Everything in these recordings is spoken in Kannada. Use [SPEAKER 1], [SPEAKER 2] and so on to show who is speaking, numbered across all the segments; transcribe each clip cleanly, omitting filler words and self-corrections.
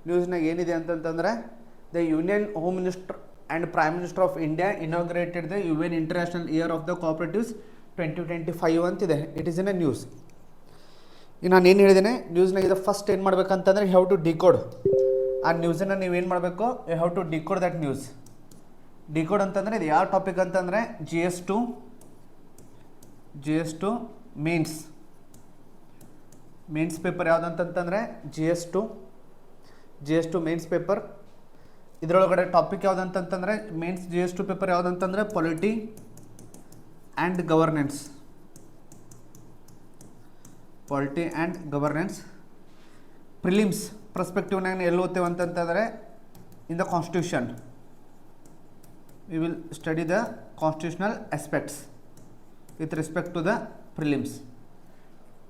[SPEAKER 1] ನ್ಯೂಸ್ನಾಗ ಏನಿದೆ ಅಂತಂತಂದರೆ the union home minister and prime minister of India inaugurated the UN international year of the cooperatives 2025 ಅಂತಿದೆ. It is in a news. ಈಗ ನಾನು ಏನು ಹೇಳಿದ್ದೇನೆ ನ್ಯೂಸ್ನಾಗ ಇದು ಫಸ್ಟ್ ಏನು ಮಾಡ್ಬೇಕಂತಂದರೆ ಯು ಹ್ಯಾವ್ ಟು ಡಿಕೋಡ್ ಆ ನ್ಯೂಸನ್ನು ನೀವೇನು ಮಾಡಬೇಕು, you have to decode that news. Decode ಅಂತಂದರೆ ಇದು ಯಾವ ಟಾಪಿಕ್ ಅಂತಂದರೆ GS2 ಮೇನ್ಸ್ ಪೇಪರ್ ಯಾವುದಂತಂತಂದರೆ GS2 ಮೇನ್ಸ್ ಪೇಪರ್. ಇದರೊಳಗಡೆ ಟಾಪಿಕ್ ಯಾವುದಂತಂತಂದರೆ mains GS2 paper ಯಾವುದಂತಂದರೆ polity and governance. Prelims ಪರ್ಸ್ಪೆಕ್ಟಿವ್ನಾಗ ಎಲ್ಲಿ ಓದ್ತೇವೆ ಅಂತಂತಂದರೆ in the constitution we will study the constitutional aspects with respect to the prelims.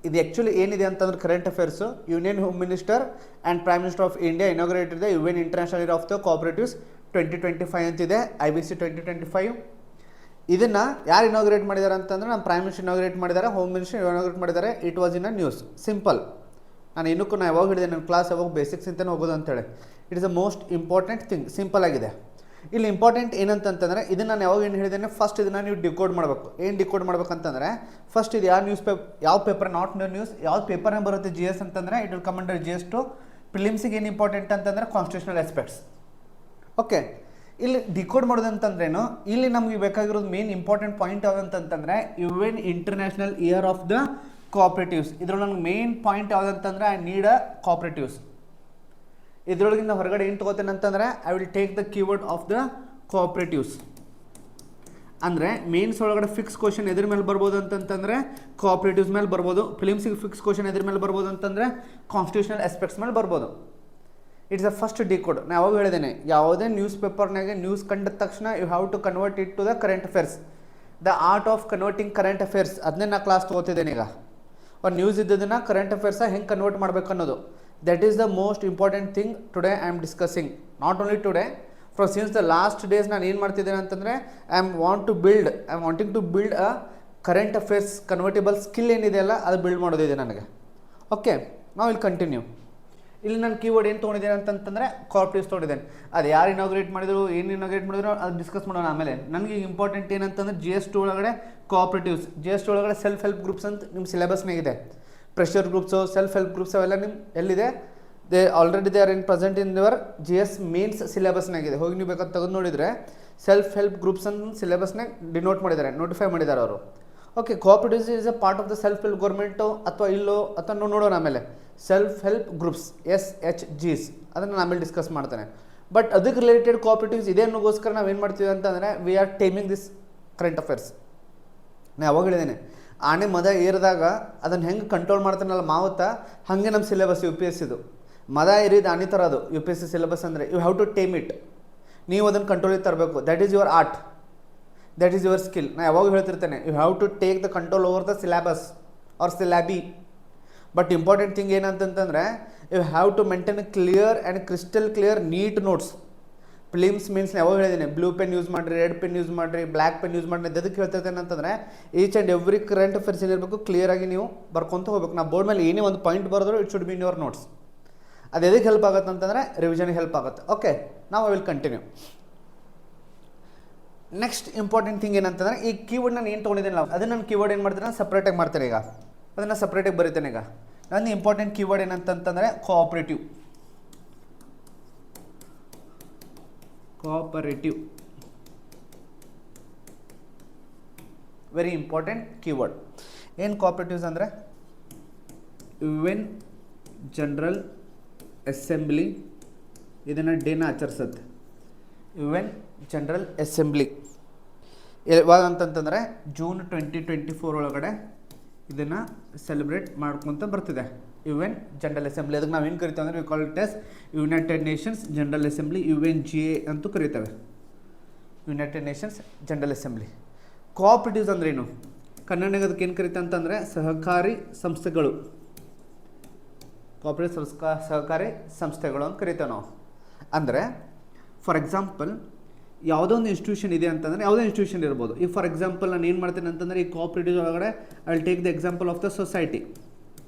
[SPEAKER 1] ಇದು ಆ್ಯಕ್ಚುಲಿ ಏನಿದೆ ಅಂತಂದ್ರೆ current affairs. Union home minister and prime minister of India inaugurated the UN international year of the cooperatives 2025 ಅಂತಿದೆ, IBC 2025. ಇದನ್ನು ಯಾರು ಇನಾಗ್ರೇಟ್ ಮಾಡಿದ್ದಾರೆ ಅಂತಂದರೆ ನಮ್ಮ ಪ್ರೈಮ್ ಮಿನಿಸ್ಟರ್ ಇನಾಗ್ರೇಟ್ ಮಾಡಿದ್ದಾರೆ, ಹೋಮ್ ಮಿನಿಸ್ಟರ್ ಇನಾಗ್ರೇಟ್ ಮಾಡಿದ್ದಾರೆ. It was in a news. Simple. ನಾನು ಯಾವಾಗ ಹೇಳಿದೆ ನನ್ನ ಕ್ಲಾಸ್ ಯಾವಾಗ ಬೇಸಿಕ್ಸ್ ಅಂತಲೇ ಹೋಗೋದು ಅಂತೇಳಿ. It is the most important thing. Simple ಆಗಿದೆ. ಇಲ್ಲಿ ಇಂಪಾರ್ಟೆಂಟ್ ಏನಂತಂತಂದರೆ ಇದನ್ನು ನಾನು ಯಾವಾಗ ಏನು ಹೇಳಿದ್ದೇನೆ, ಫಸ್ಟ್ ಇದನ್ನು ನೀವು ಡಿಕೋಡ್ ಮಾಡಬೇಕು. ಏನು ಡಿಕೋಡ್ ಮಾಡ್ಬೇಕಂತಂದರೆ ಫಸ್ಟ್ ಇದು ಯಾವ ಪೇಪರ್ ನಾಟ್ ನ್ಯೂಸ್ ಯಾವ ಪೇಪರ್ನಾಗ ಬರುತ್ತೆ GS ಅಂತಂದರೆ it will come under GS2. ಪ್ರಿಲಿಮ್ಸಿಗೆ ಏನು ಇಂಪಾರ್ಟೆಂಟ್ ಅಂತಂದರೆ ಕಾನ್ಸ್ಟಿಟ್ಯೂಷನಲ್ ಆಸ್ಪೆಕ್ಟ್ಸ್. ಓಕೆ, ಇಲ್ಲಿ ಡಿಕೋಡ್ ಮಾಡೋದಂತಂದ್ರೇನು, ಇಲ್ಲಿ ನಮಗೆ ಬೇಕಾಗಿರೋದು ಮೇನ್ ಇಂಪಾರ್ಟೆಂಟ್ ಪಾಯಿಂಟ್ ಯಾವುದಂತಂದರೆ UN international year of the cooperatives. ಇದ್ರೊಳಗೆ ನನಗೆ ಮೇನ್ ಪಾಯಿಂಟ್ ಯಾವುದಂತಂದರೆ ಐ ನೀಡ್ ಅ ಕೋಆಪರೇಟಿವ್ಸ್. ಇದರೊಳಗಿಂದ ಹೊರಗಡೆ ಏನು ತೊಗೋತೇನೆ ಅಂತಂದರೆ I will take the keyword of the cooperatives. ಅಂದರೆ ಮೇನ್ಸ್ ಒಳಗಡೆ ಫಿಕ್ಸ್ ಕ್ವಶನ್ ಎದ್ರ ಮೇಲೆ ಬರ್ಬೋದು ಅಂತಂತಂದರೆ ಕೋಆಪರೇಟಿವ್ಸ್ ಮೇಲೆ ಬರ್ಬೋದು. ಫಿಲಿಮ್ಸಿಗೆ ಫಿಕ್ಸ್ ಕ್ವಶನ್ ಎದ್ರ ಮೇಲೆ ಬರ್ಬೋದು ಅಂತಂದರೆ ಕಾನ್ಸ್ಟಿಟ್ಯೂಷನಲ್ ಆಸ್ಪೆಕ್ಟ್ಸ್ ಮೇಲೆ ಬರ್ಬೋದು. It's a first decode. ನಾನು ಯಾವಾಗ ಹೇಳಿದ್ದೇನೆ, ಯಾವುದೇ ನ್ಯೂಸ್ ಪೇಪರ್ನಾಗೆ ನ್ಯೂಸ್ ಕಂಡ ತಕ್ಷಣ you have to convert it to the current affairs. The art of converting current affairs ಅದನ್ನೇ ನಾನು ಕ್ಲಾಸ್ ತೊಗೋತಿದ್ದೇನೆ. ಈಗ ಒಂದು ನ್ಯೂಸ್ ಇದ್ದದನ್ನು ಕರೆಂಟ್ ಅಫೇರ್ಸ ಹೆಂಗೆ ಕನ್ವರ್ಟ್ ಮಾಡಬೇಕು ಅನ್ನೋದು, that is the most important thing today I am discussing. Not only today, since the last days ನಾನು ಏನು ಮಾಡ್ತಿದ್ದೇನೆ ಅಂತಂದರೆ I am wanting to build a current affairs convertible skill ಏನಿದೆಯಲ್ಲ ಅದು ಬಿಲ್ಡ್ ಮಾಡೋದಿದೆ ನನಗೆ. ಓಕೆ, ನಾವು ಇಲ್ಲಿ ಕಂಟಿನ್ಯೂ. ಇಲ್ಲಿ ನಾನು ಕೀವರ್ಡ್ ಏನು ತೊಗೊಂಡಿದ್ದೇನೆ ಅಂತಂತಂದರೆ ಕೋಆಪರೇಟಿವ್ಸ್ ತೊಗೊಂಡಿದ್ದೇನೆ. ಅದು ಯಾರು ಇನಾಗ್ರೇಟ್ ಮಾಡಿದ್ರು, ಏನು ಇನಾಗ್ರೇಟ್ ಮಾಡಿದ್ರು ಅದು ಡಿಸ್ಕಸ್ ಮಾಡೋಣ ಆಮೇಲೆ. ನನಗೆ ಇಂಪಾರ್ಟೆಂಟ್ ಏನಂತಂದರೆ GS2 ಒಳಗಡೆ ಕೋಆಪರೇಟಿವ್ಸ್. GS2 ಒಳಗಡೆ ಸೆಲ್ಫ್ ಹೆಲ್ಪ್ ಗ್ರೂಪ್ಸ್ ಅಂತ ನಿಮ್ಮ ಸಿಲೆಬಸ್ನಾಗಿದೆ. Pressure groups, self help groups ಅವೆಲ್ಲ ನಿಮ್ಮ ಎಲ್ಲಿದೆ, they are in present in your GS mains ಸಿಲೆಬಸ್ನಾಗಿದೆ. ಹೋಗಿ ನೀವು ಬೇಕಾದ್ರೆ ತೆಗೆದು ನೋಡಿದರೆ ಸೆಲ್ಫ್ ಹೆಲ್ಪ್ ಗ್ರೂಪ್ಸ್ ಅಂತ ಸಿಲೆಬಸ್ನಾಗ ಡಿನೋಟ್ ಮಾಡಿದ್ದಾರೆ, ನೋಟಿಫೈ ಮಾಡಿದ್ದಾರೆ ಅವರು. Okay, cooperatives is a part of the self help government ಅಥವಾ ಇಲ್ಲೋ ಅಥವಾ ನೋಡೋಣ ಆಮೇಲೆ. ಸೆಲ್ಫ್ ಹೆಲ್ಪ್ ಗ್ರೂಪ್ಸ್ SHGs ಅದನ್ನು ನಾನು ಆಮೇಲೆ ಡಿಸ್ಕಸ್ ಮಾಡ್ತೇನೆ. ಬಟ್ ಅದಕ್ಕೆ ರಿಲೇಟೆಡ್ ಕೋಆಪರೇಟಿವ್ಸ್ ಇದೆ ಅನ್ನೋಗೋಸ್ಕರ ನಾವೇನು ಮಾಡ್ತೀವಿ ಅಂತಂದರೆ we are taming this current affairs. ನಾನು ಯಾವಾಗ ಹೇಳಿದ್ದೇನೆ, ಆನೆ ಮದ ಏರಿದಾಗ ಅದನ್ನು ಹೆಂಗೆ ಕಂಟ್ರೋಲ್ ಮಾಡ್ತಾನಲ್ಲ ಮಾವತ್ತ, ಹಾಗೆ ನಮ್ಮ ಸಿಲೆಬಸ್ UPSC ಇದು. ಮದ ಏರಿದ ಆನೆ ಥರ ಅದು UPSC ಸಿಲೆಬಸ್ ಅಂದರೆ you have to tame it. ನೀವು ಅದನ್ನು ಕಂಟ್ರೋಲಿಗೆ ತರಬೇಕು. That is your art, that is your skill. ನಾನು ಯಾವಾಗ ಹೇಳ್ತಿರ್ತೇನೆ you have to take the control over the syllabus or syllabi. But important thing ಏನಂತಂತಂದರೆ you have to maintain clear and crystal clear neat notes. Prelims means ಯಾವಾಗ ಹೇಳಿದ್ದೀನಿ, ಬ್ಲೂ ಪೆನ್ ಯೂಸ್ ಮಾಡಿರಿ, ರೆಡ್ ಪೆನ್ ಯೂಸ್ ಮಾಡಿರಿ, ಬ್ಲ್ಯಾಕ್ ಪೆನ್ ಯೂಸ್ ಮಾಡಿರಿ. ಅದಕ್ಕೆ ಹೇಳ್ತಿರ್ತೇನೆ ಅಂತಂದರೆ each and every current affairs ಏನಿರಬೇಕು ಕ್ಲಿಯರಾಗಿ ನೀವು ಬರ್ಕೊತ ಹೋಗ್ಬೇಕು. ನಾವು ಬೋರ್ಡ್ ಮೇಲೆ ಏನೇ ಒಂದು ಪಾಯಿಂಟ್ ಬರೆದ್ರು it should B in your notes. ಅದು ಎದಕ್ಕೆ ಹೆಲ್ಪ್ ಆಗುತ್ತೆ ಅಂತಂದರೆ ರಿವಿಷನ್ಗೆ ಹೆಲ್ಪ್ ಆಗುತ್ತೆ. ಓಕೆ, ನಾವು I will continue. Next important thing ಏನಂತಂದರೆ ಈ ಕೀವರ್ಡ್ ನಾನು ಏನು ತೊಗೊಂಡಿದ್ದೀನಿ ಅದನ್ನು ನಾನು ಕೀವರ್ಡ್ ಏನು ಮಾಡ್ತೀನಿ ಸಪ್ರೇಟಾಗಿ ಮಾಡ್ತೇನೆ. ಈಗ ಅದನ್ನು ಸಪ್ರೇಟಾಗಿ ಬರೀತೇನೆ. ಈಗ ನನ್ನ ಇಂಪಾರ್ಟೆಂಟ್ ಕೀವರ್ಡ್ ಏನಂತಂತಂದರೆ ಕೋಆಪರೇಟಿವ್. Very important keyword. ಏನು ಕೋಆಪರೇಟಿವ್ಸ್ ಅಂದರೆ UN ಜನರಲ್ ಅಸೆಂಬ್ಲಿ ಇದನ್ನು ಡೇನ ಆಚರಿಸುತ್ತೆ. UN ಜನರಲ್ ಅಸೆಂಬ್ಲಿ ಯಾವಾಗ ಅಂತಂತಂದರೆ ಜೂನ್ 2024 ಒಳಗಡೆ ಇದನ್ನು ಸೆಲೆಬ್ರೇಟ್ ಮಾಡ್ಕೊತ ಬರ್ತಿದೆ. UN ಜನರಲ್ ಅಸೆಂಬ್ಲಿ ಅದಕ್ಕೆ ನಾವು ಏನು ಕರಿತೇವೆ ಅಂದರೆ V call it as United Nations general assembly, UNGA ಅಂತೂ ಕರಿತೇವೆ. United Nations general assembly. Cooperatives ಅಂದ್ರೇನು, ಕನ್ನಡಕ್ಕೆ ಅದಕ್ಕೆ ಏನು ಕರಿತೇವೆ ಅಂತಂದರೆ ಸಹಕಾರಿ ಸಂಸ್ಥೆಗಳು. ಕೋಆಪರೇಟಿವ್ ಸಹಕಾರಿ ಸಂಸ್ಥೆಗಳು ಅಂತ ಕರಿತೇವೆ ನಾವು. ಅಂದರೆ ಫಾರ್ ಎಕ್ಸಾಂಪಲ್ ಯಾವುದೋ ಒಂದು ಇನ್ಸ್ಟಿಟ್ಯೂಷನ್ ಇದೆ ಅಂತಂದರೆ ಯಾವುದೋ ಇನ್ಸ್ಟಿಟ್ಯೂಷನ್ ಇರ್ಬೋದು. ಈಗ ಫಾರ್ ಎಕ್ಸಾಂಪಲ್ ನಾನು ಏನು ಮಾಡ್ತೇನೆ ಅಂತಂದರೆ ಈ ಕೋಆಪರೇಟಿವ್ ಒಳಗಡೆ I will take the example of the society.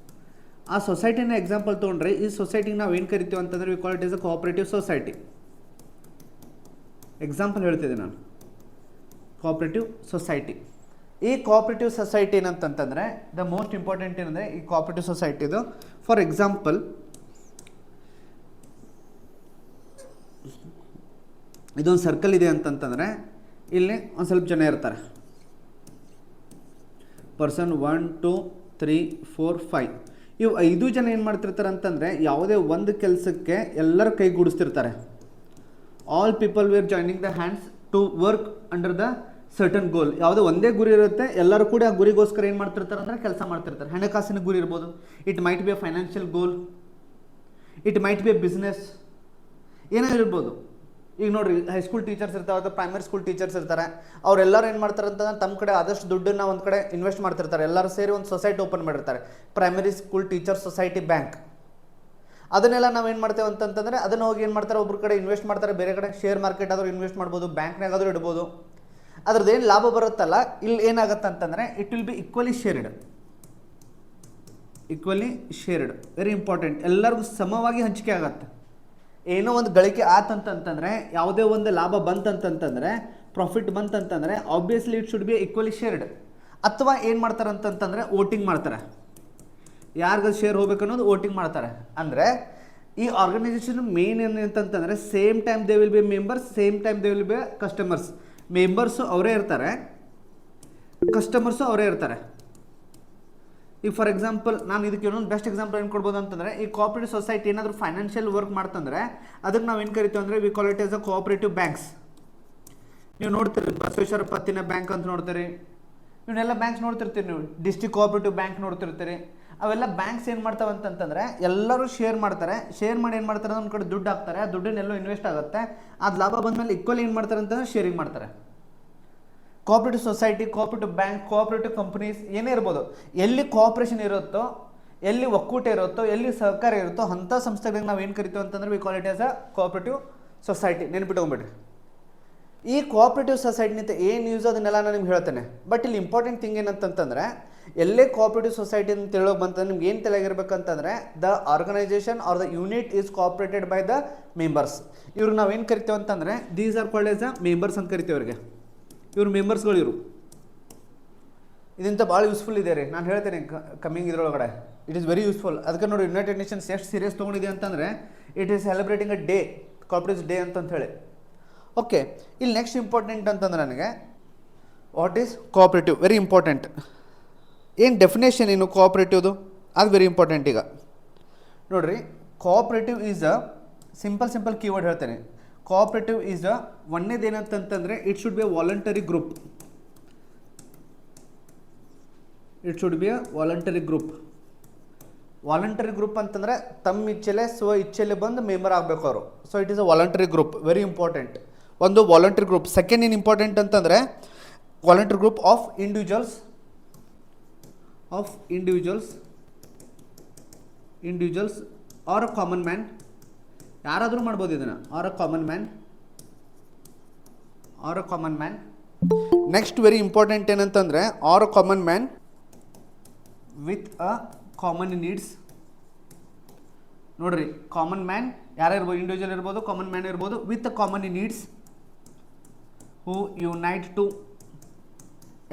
[SPEAKER 1] ಆ ಸೊಸೈಟಿನ ಎಕ್ಸಾಂಪಲ್ ತೊಗೊಂಡ್ರೆ ಈ ಸೊಸೈಟಿಗೆ ನಾವು ಏನು ಕರಿತೀವಿ ಅಂತಂದರೆ we call it is a cooperative society. Example ಹೇಳ್ತಿದ್ದೆ ನಾನು, ಕೋಆಪರೇಟಿವ್ ಸೊಸೈಟಿ. ಈ ಕೋಆಪರೇಟಿವ್ ಸೊಸೈಟಿ ಏನಂತಂತಂದರೆ ದ ಮೋಸ್ಟ್ ಇಂಪಾರ್ಟೆಂಟ್ ಏನಂದರೆ ಈ ಕೋಆಪರೇಟಿವ್ ಸೊಸೈಟಿದು ಫಾರ್ ಎಕ್ಸಾಂಪಲ್ ಇದೊಂದು ಸರ್ಕಲ್ ಇದೆ ಅಂತಂತಂದರೆ ಇಲ್ಲಿ ಒಂದು ಸ್ವಲ್ಪ ಜನ ಇರ್ತಾರೆ. ಪರ್ಸನ್ 1 2 3 4 5 ಇವು 5 ಜನ ಏನು ಮಾಡ್ತಿರ್ತಾರೆ ಅಂತಂದರೆ ಯಾವುದೇ ಒಂದು ಕೆಲಸಕ್ಕೆ ಎಲ್ಲರ ಕೈಗೂಡಿಸ್ತಿರ್ತಾರೆ. All people were joining the hands to work under the certain goal. ಯಾವುದೋ ಒಂದೇ ಗುರಿ ಇರುತ್ತೆ, ಎಲ್ಲರೂ ಕೂಡ ಆ ಗುರಿಗೋಸ್ಕರ ಏನು ಮಾಡ್ತಿರ್ತಾರೆ ಅಂದರೆ ಕೆಲಸ ಮಾಡ್ತಿರ್ತಾರೆ. ಹಣಕಾಸಿನ ಗುರಿ ಇರ್ಬೋದು, it might be a financial goal, it might be a business, ಏನಾಗಿರ್ಬೋದು. ಈಗ ನೋಡಿರಿ, ಹೈಸ್ಕೂಲ್ ಟೀಚರ್ಸ್ ಇರ್ತಾರೆ ಅಥವಾ ಪ್ರೈಮರಿ ಸ್ಕೂಲ್ ಟೀಚರ್ಸ್ ಇರ್ತಾರೆ. ಅವರೆಲ್ಲರೂ ಏನು ಮಾಡ್ತಾರೆ ಅಂತಂದ್ರೆ ತಮ್ಮ ಕಡೆ ಆದಷ್ಟು ದುಡ್ಡನ್ನು ಒಂದು ಕಡೆ ಇನ್ವೆಸ್ಟ್ ಮಾಡ್ತಿರ್ತಾರೆ. ಎಲ್ಲರೂ ಸೇರಿ ಒಂದು ಸೊಸೈಟಿ ಓಪನ್ ಮಾಡಿರ್ತಾರೆ, primary school teacher society bank. ಅದನ್ನೆಲ್ಲ ನಾವು ಏನು ಮಾಡ್ತೇವೆ ಅಂತಂತಂದರೆ ಅದನ್ನು ಹೋಗಿ ಏನು ಮಾಡ್ತಾರೆ, ಒಬ್ಬರ ಕಡೆ ಇನ್ವೆಸ್ಟ್ ಮಾಡ್ತಾರೆ, ಬೇರೆ ಕಡೆ ಶೇರ್ ಮಾರ್ಕೆಟ್ ಆದರೂ ಇನ್ವೆಸ್ಟ್ ಮಾಡ್ಬೋದು, ಬ್ಯಾಂಕ್ನಾಗಾದರೂ ಇಡ್ಬೋದು. ಅದ್ರದ್ದು ಏನು ಲಾಭ ಬರುತ್ತಲ್ಲ, ಇಲ್ಲಿ ಏನಾಗುತ್ತೆ ಅಂತಂದರೆ it will be equally shared. Equally shared very important. ಎಲ್ಲರಿಗೂ ಸಮವಾಗಿ ಹಂಚಿಕೆ ಆಗತ್ತೆ. ಏನೋ ಒಂದು ಗಳಿಕೆ ಆತಂತಂತಂದರೆ, ಯಾವುದೇ ಒಂದು ಲಾಭ ಬಂತಂತಂತಂದರೆ, ಪ್ರಾಫಿಟ್ ಬಂತಂತಂದರೆ obviously it should be equally shared. ಅಥವಾ ಏನು ಮಾಡ್ತಾರೆ ಅಂತಂತಂದರೆ ವೋಟಿಂಗ್ ಮಾಡ್ತಾರೆ, ಯಾರಿಗೂ ಶೇರ್ ಹೋಗ್ಬೇಕು ಅನ್ನೋದು ವೋಟಿಂಗ್ ಮಾಡ್ತಾರೆ. ಅಂದರೆ ಈ ಆರ್ಗನೈಸೇಷನ್ ಮೇನ್ ಏನು ಅಂತಂತಂದರೆ same time they will be members, same time they will be customers. Members ಅವರೇ ಇರ್ತಾರೆ, ಕಸ್ಟಮರ್ಸು ಅವರೇ ಇರ್ತಾರೆ. ಈಗ ಫಾರ್ ಎಕ್ಸಾಂಪಲ್ ನಾನು ಇದಕ್ಕೆ ಇನ್ನೊಂದು ಬೆಸ್ಟ್ ಎಕ್ಸಾಂಪಲ್ ಏನು ಕೊಡ್ಬೋದು ಅಂತಂದರೆ, ಈ ಕೋಆಪರೇಟಿವ್ ಸೊಸೈಟಿ ಏನಾದರೂ ಫೈನಾನ್ಷಿಯಲ್ ವರ್ಕ್ ಮಾಡ್ತಂದರೆ ಅದಕ್ಕೆ ನಾವು ಏನು ಕರಿತೀವಿ ಅಂದರೆ V call it as a cooperative banks. ನೀವು ನೋಡ್ತೀರಿ ಬಸವೇಶ್ವರ ಪತ್ತಿನ ಬ್ಯಾಂಕ್ ಅಂತ ನೋಡ್ತೀರಿ, ಇವನ್ನೆಲ್ಲ ಬ್ಯಾಂಕ್ಸ್ ನೋಡ್ತಿರ್ತೀರಿ. ನೀವು ಡಿಸ್ಟ್ರಿಕ್ಟ್ ಕೋಆಪರೇಟಿವ್ ಬ್ಯಾಂಕ್ ನೋಡ್ತಿರ್ತೀರಿ. ಅವೆಲ್ಲ ಬ್ಯಾಂಕ್ಸ್ ಏನು ಮಾಡ್ತಾವೆ ಅಂತಂತಂದರೆ ಎಲ್ಲರೂ ಶೇರ್ ಮಾಡ್ತಾರೆ. ಶೇರ್ ಮಾಡಿ ಏನು ಮಾಡ್ತಾರೆ, ಒಂದು ಕಡೆ ದುಡ್ಡು ಹಾಕ್ತಾರೆ, ಆ ದುಡ್ಡನ್ನೆಲ್ಲೋ ಇನ್ವೆಸ್ಟ್ ಆಗುತ್ತೆ. ಅದು ಲಾಭ ಬಂದಮೇಲೆ ಈಕ್ವಲಿ ಏನು ಮಾಡ್ತಾರೆ ಅಂತಂದರೆ ಶೇರಿಂಗ್ ಮಾಡ್ತಾರೆ. Cooperative society, cooperative bank, cooperative companies ಏನೇ ಇರ್ಬೋದು, ಎಲ್ಲಿ ಕೋಆಪರೇಷನ್ ಇರುತ್ತೋ, ಎಲ್ಲಿ ಒಕ್ಕೂಟ ಇರುತ್ತೋ, ಎಲ್ಲಿ ಸಹಕಾರ ಇರುತ್ತೋ ಅಂಥ ಸಂಸ್ಥೆಗಳಿಗೆ ನಾವು ಏನು ಕರಿತೀವಿ ಅಂತಂದರೆ we call it as a cooperative society. ನೆನ್ಪಿಟ್ಕೊಂಬಿಡ್ರಿ. ಈ ಕೋಆಪರೇಟಿವ್ ಸೊಸೈಟಿನಿಂದ ಏನು ಯೂಸ್ ಅದನ್ನೆಲ್ಲ ನಾನು ನಿಮ್ಗೆ ಹೇಳ್ತೇನೆ. ಬಟ್ ಇಲ್ಲಿ ಇಂಪಾರ್ಟೆಂಟ್ ಥಿಂಗ್ ಏನಂತಂತಂದರೆ, ಎಲ್ಲೇ ಕೋಆಪರೇಟಿವ್ ಸೊಸೈಟಿ ಅಂತ ಹೇಳೋಕೆ ಬಂತಂದ್ರೆ ನಿಮ್ಗೆ ಏನು ತಿಳಿಯಾಗಿರ್ಬೇಕಂತಂದರೆ the organisation or the unit is cooperated by the members. ಇವ್ರಿಗೆ ನಾವು ಏನು ಕರಿತೇವೆ ಅಂತಂದರೆ these are called as a members ಅಂತ ಕರಿತೀವಿ. ಅವ್ರಿಗೆ ಇವ್ರು ಮೆಂಬರ್ಸ್ಗಳು. ಇವರು ಇದಿಂತ ಭಾಳ ಯೂಸ್ಫುಲ್ ಇದೆ ರೀ, ನಾನು ಹೇಳ್ತೇನೆ ಕಮ್ಮಿಂಗ್ ಇದ್ರೊಳಗಡೆ. It is very useful. ಅದಕ್ಕೆ ನೋಡಿ ಯುನೈಟೆಡ್ ನೇಷನ್ಸ್ ಎಷ್ಟು ಸೀರಿಯಸ್ ತೊಗೊಂಡಿದೆ ಅಂತಂದರೆ it is celebrating a day, cooperative day ಅಂತ ಹೇಳಿ. ಓಕೆ, ಇಲ್ಲಿ ನೆಕ್ಸ್ಟ್ ಇಂಪಾರ್ಟೆಂಟ್ ಅಂತಂದ್ರೆ ನನಗೆ what is cooperative, very important. ಏನು ಡೆಫಿನೇಷನ್ ಏನು ಕೋಆಪರೇಟಿವ್ದು, ಅದು ವೆರಿ ಇಂಪಾರ್ಟೆಂಟ್. ಈಗ ನೋಡಿರಿ, cooperative is a simple keyword ಹೇಳ್ತೇನೆ. ಕೋಆಪರೇಟಿವ್ ಈಸ್ ಅ ಒಂದೇದು ಏನಂತಂತಂದರೆ it should be a voluntary group. It should be a voluntary group. Voluntary group ಅಂತಂದರೆ ತಮ್ಮ ಇಚ್ಛೆಲೆ ಸ್ವ ಇಚ್ಛೆಲೆ ಬಂದು ಮೆಂಬರ್ ಆಗಬೇಕು ಅವರು. So it is a voluntary group, very important. ಒಂದು ವಾಲಂಟರಿ ಗ್ರೂಪ್. ಸೆಕೆಂಡ್ ಏನು ಇಂಪಾರ್ಟೆಂಟ್ ಅಂತಂದರೆ voluntary group of individuals or a common man. ಯಾರಾದರೂ ಮಾಡ್ಬೋದು ಇದನ್ನು. Or a common man. Next very important ಏನಂತಂದರೆ or a common man with a common needs. ನೋಡ್ರಿ, ಕಾಮನ್ ಮ್ಯಾನ್ ಯಾರಿರ್ಬೋದು, ಇಂಡಿವಿಜುವಲ್ ಇರ್ಬೋದು, ಕಾಮನ್ ಮ್ಯಾನ್ ಇರ್ಬೋದು, with a common needs who unite to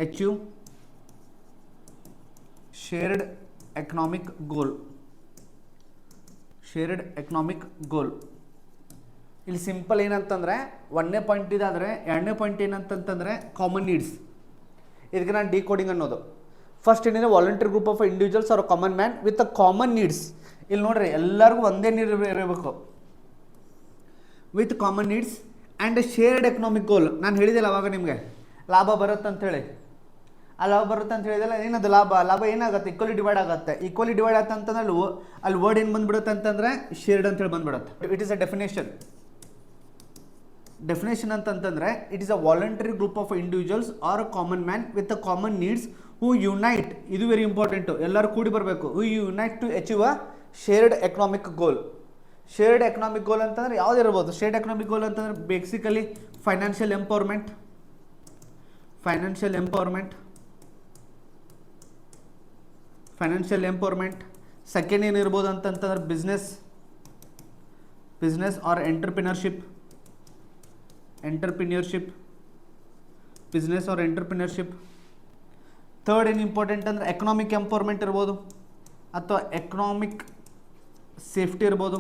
[SPEAKER 1] achieve shared economic goal. ಇಲ್ಲಿ ಸಿಂಪಲ್ ಏನಂತಂದರೆ ಒಂದನೇ ಪಾಯಿಂಟ್ ಇದಾದರೆ, ಎರಡನೇ ಪಾಯಿಂಟ್ ಏನಂತಂತಂದರೆ ಕಾಮನ್ ನೀಡ್ಸ್. ಇದಕ್ಕೆ ನಾನು ಡಿಕೋಡಿಂಗ್ ಅನ್ನೋದು. ಫಸ್ಟ್ ಏನಿದೆ voluntary group of individuals or common man with a common needs. ಇಲ್ಲಿ ನೋಡ್ರಿ, ಎಲ್ಲರಿಗೂ ಒಂದೇ ನೀರು ಇರಬೇಕು, with common needs and shared economic goal. ನಾನು ಹೇಳಿದಿಲ್ಲ ಅವಾಗ ನಿಮಗೆ ಲಾಭ ಬರುತ್ತಂತೇಳಿ. ಆ ಲಾಭ ಬರುತ್ತೆ ಅಂತ ಹೇಳಿದಲ್ಲ, ಏನದು ಲಾಭ ಏನಾಗುತ್ತೆ, ಈಕ್ವಲಿ ಡಿವೈಡ್ ಆಗುತ್ತೆ. ಈಕ್ವಲಿ ಡಿವೈಡ್ ಆಗುತ್ತೆ ಅಂತಂದ್ರೆ ಅಲ್ಲಿ ವರ್ಡ್ ಏನು ಬಂದ್ಬಿಡುತ್ತೆ ಅಂತಂದರೆ ಶೇರ್ಡ್ ಅಂತೇಳಿ ಬಂದ್ಬಿಡುತ್ತೆ. ಇಟ್ ಈಸ್ ಅ ಡೆಫಿನೇಷನ್ ಅಂತಂತಂದರೆ it is a voluntary group of individuals or a common man with a common needs who unite. ಇದು ವೆರಿ ಇಂಪಾರ್ಟೆಂಟು, ಎಲ್ಲರೂ ಕೂಡಿ ಬರಬೇಕು. Who unite to achieve a shared economic goal. Shared economic goal ಅಂತಂದರೆ ಯಾವ್ದು ಇರ್ಬೋದು. ಶೇರ್ಡ್ ಎಕನಾಮಿಕ್ ಗೋಲ್ ಅಂತಂದರೆ ಬೇಸಿಕಲಿ ಫೈನಾನ್ಷಿಯಲ್ ಎಂಪವರ್ಮೆಂಟ್, ಸೆಕೆಂಡ್ ಏನಿರ್ಬೋದು ಅಂತಂತಂದ್ರೆ business or entrepreneurship business or entrepreneurship. Third ಏನು ಇಂಪಾರ್ಟೆಂಟ್ ಅಂದರೆ ಎಕನಾಮಿಕ್ ಎಂಪವರ್ಮೆಂಟ್ ಇರ್ಬೋದು ಅಥವಾ ಎಕನಾಮಿಕ್ ಸೇಫ್ಟಿ ಇರ್ಬೋದು,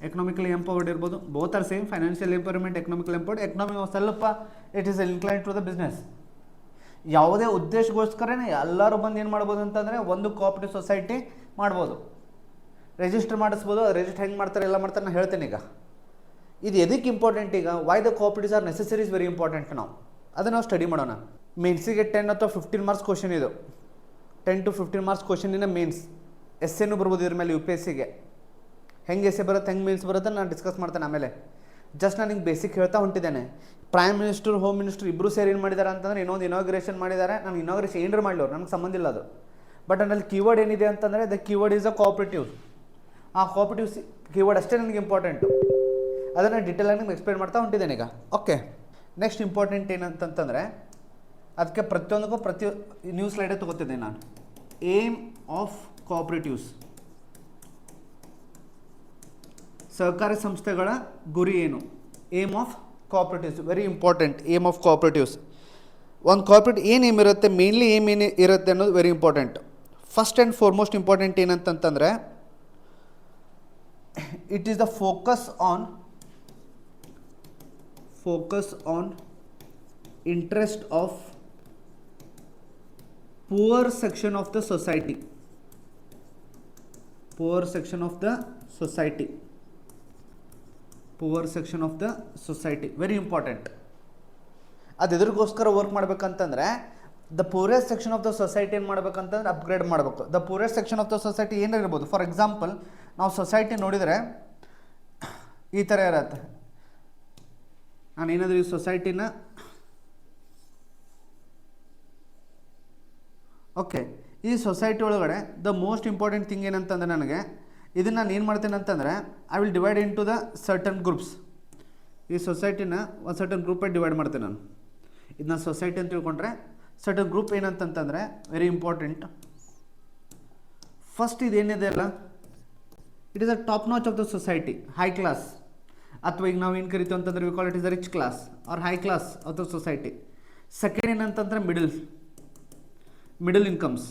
[SPEAKER 1] ಎಕನಾಮಿಕಲಿ ಎಂಪವರ್ಡ್ ಇರ್ಬೋದು. Both are same, financial empowerment, economical empowered. Economic ಸ್ವಲ್ಪ it is incline to the business. ಯಾವುದೇ ಉದ್ದೇಶಗೋಸ್ಕರನೇ ಎಲ್ಲರೂ ಬಂದು ಏನು ಮಾಡ್ಬೋದು ಅಂತಂದರೆ ಒಂದು ಕೋಆಪರೇಟಿವ್ ಸೊಸೈಟಿ ಮಾಡ್ಬೋದು, ರಿಜಿಸ್ಟರ್ ಮಾಡಿಸ್ಬೋದು. ಅದು ರಿಜಿಸ್ಟರ್ ಹೆಂಗೆ ಮಾಡ್ತಾರೆ ಎಲ್ಲ ಮಾಡ್ತಾರೆ ನಾನು ಹೇಳ್ತೇನೆ. ಈಗ ಇದು ಎದಕ್ಕೆ ಇಂಪಾರ್ಟೆಂಟ್, ಈಗ why the cooperatives are necessary is very important. ಅದನ್ನು ನಾವು ಸ್ಟಡಿ ಮಾಡೋಣ. ಮೇನ್ಸಿಗೆ 10 ಅಥವಾ 15 ಮಾರ್ಕ್ಸ್ ಕ್ವಶನ್ ಇದು. 10 to 15 ಮಾರ್ಕ್ಸ್ ಕ್ವಶನಿನ ಮೇನ್ಸ್. ಎಸ್ಸೆನೂ ಬರ್ಬೋದು ಇದ್ರ ಮೇಲೆ UPSCಗೆ. ಹೆಂಗೆ ಎಸ್ಸೆ ಬರುತ್ತೆ, ಹೆಂಗೆ ಮೇನ್ಸ್ ಬರುತ್ತೆ ನಾನು ಡಿಸ್ಕಸ್ ಮಾಡ್ತೇನೆ ಆಮೇಲೆ. ಜಸ್ಟ್ ನಾನು ನಿಂಗೆ ಬೇಸಿಕ್ ಹೇಳ್ತಾ ಹೊಂಟಿದ್ದೇನೆ. ಪ್ರೈಮ್ ಮಿನಿಸ್ಟರ್, ಹೋಮ್ ಮಿನಿಸ್ಟರ್ ಇಬ್ಬರು ಸೇರಿ ಏನು ಮಾಡಿದ್ದಾರೆ ಅಂತಂದರೆ ಇನ್ನೊಂದು ಇನಾಗ್ರೇಷನ್ ಮಾಡಿದ್ದಾರೆ. ನಾನು ಇನಾಗ್ರೇಷನ್ ಏನರು ಮಾಡಲವ್ರು, ನನಗೆ ಸಂಬಂಧ ಇಲ್ಲ ಅದು. ಬಟ್ ಅದರಲ್ಲಿ ಕೀವರ್ಡ್ ಏನಿದೆ ಅಂತಂದರೆ the keyword is a cooperatives. ಆ ಕೋಆಪರೇಟಿವ್ಸ್ ಕೀವರ್ಡ್ ಅಷ್ಟೇ ನನಗೆ ಇಂಪಾರ್ಟೆಂಟು. ಅದನ್ನು ಡೀಟೇಲಾಗಿ ನಿಮ್ಗೆ ಎಕ್ಸ್ಪ್ಲೇನ್ ಮಾಡ್ತಾ ಹೊಂಟಿದ್ದೇನೆ ಈಗ. ಓಕೆ, ನೆಕ್ಸ್ಟ್ ಇಂಪಾರ್ಟೆಂಟ್ ಏನಂತಂತಂದರೆ ಅದಕ್ಕೆ ಪ್ರತಿ ನ್ಯೂಸ್ ಸ್ಲೈಡೇ ತೊಗೋತಿದ್ದೇನೆ ನಾನು. ಏಮ್ ಆಫ್ ಕೋಆಪರೇಟಿವ್ಸ್, ಸಹಕಾರಿ ಸಂಸ್ಥೆಗಳ ಗುರಿ ಏನು? Aim of cooperatives very important. Aim of cooperatives, ಒಂದು ಕೋಆಪರೇಟಿವ್ ಏನು ಏಮ್ ಇರುತ್ತೆ, ಮೇನ್ಲಿ ಏಮ್ ಏನು ಇರುತ್ತೆ ಅನ್ನೋದು very important. First and foremost important ಏನಂತಂತಂದರೆ it is the focus on interest of poor section of the society. Poor section of the society very important. ಅದು ಎದುರಿಗೋಸ್ಕರ ವರ್ಕ್ ಮಾಡ್ಬೇಕಂತಂದರೆ the poorest section of the society ಏನು ಮಾಡ್ಬೇಕಂತಂದ್ರೆ ಅಪ್ಗ್ರೇಡ್ ಮಾಡಬೇಕು. The poorest section of the society ಏನಿರ್ಬೋದು, ಫಾರ್ ಎಕ್ಸಾಂಪಲ್ ನಾವು ಸೊಸೈಟಿ ನೋಡಿದರೆ ಈ ಥರ ಇರತ್ತೆ. ನಾನೇನಾದರೂ ಈ ಸೊಸೈಟಿನ ಓಕೆ, ಈ ಸೊಸೈಟಿ ಒಳಗಡೆ ದ ಮೋಸ್ಟ್ ಇಂಪಾರ್ಟೆಂಟ್ ಥಿಂಗ್ ಏನಂತಂದರೆ ನನಗೆ ಇದನ್ನು ನಾನು ಏನು ಮಾಡ್ತೇನೆ ಅಂತಂದರೆ I will divide into the certain groups. ಈ ಸೊಸೈಟಿನ ಒಂದು ಸರ್ಟನ್ ಗ್ರೂಪಾಗಿ ಡಿವೈಡ್ ಮಾಡ್ತೇನೆ ನಾನು. ಇದನ್ನ ಸೊಸೈಟಿ ಅಂತ ತಿಳ್ಕೊಂಡ್ರೆ ಸರ್ಟನ್ ಗ್ರೂಪ್ ಏನಂತಂತಂದರೆ ವೆರಿ ಇಂಪಾರ್ಟೆಂಟ್. ಫಸ್ಟ್ ಇದೇನಿದೆ ಅಲ್ಲ, it is a top notch of the society, high class. ಅಥವಾ ಈಗ ನಾವು ಏನು ಕರಿತೀವಿ ಅಂತಂದರೆ we call it is the rich class or high class of the society. Second ಏನಂತಂದರೆ ಮಿಡಲ್ ಇನ್ಕಮ್ಸ್.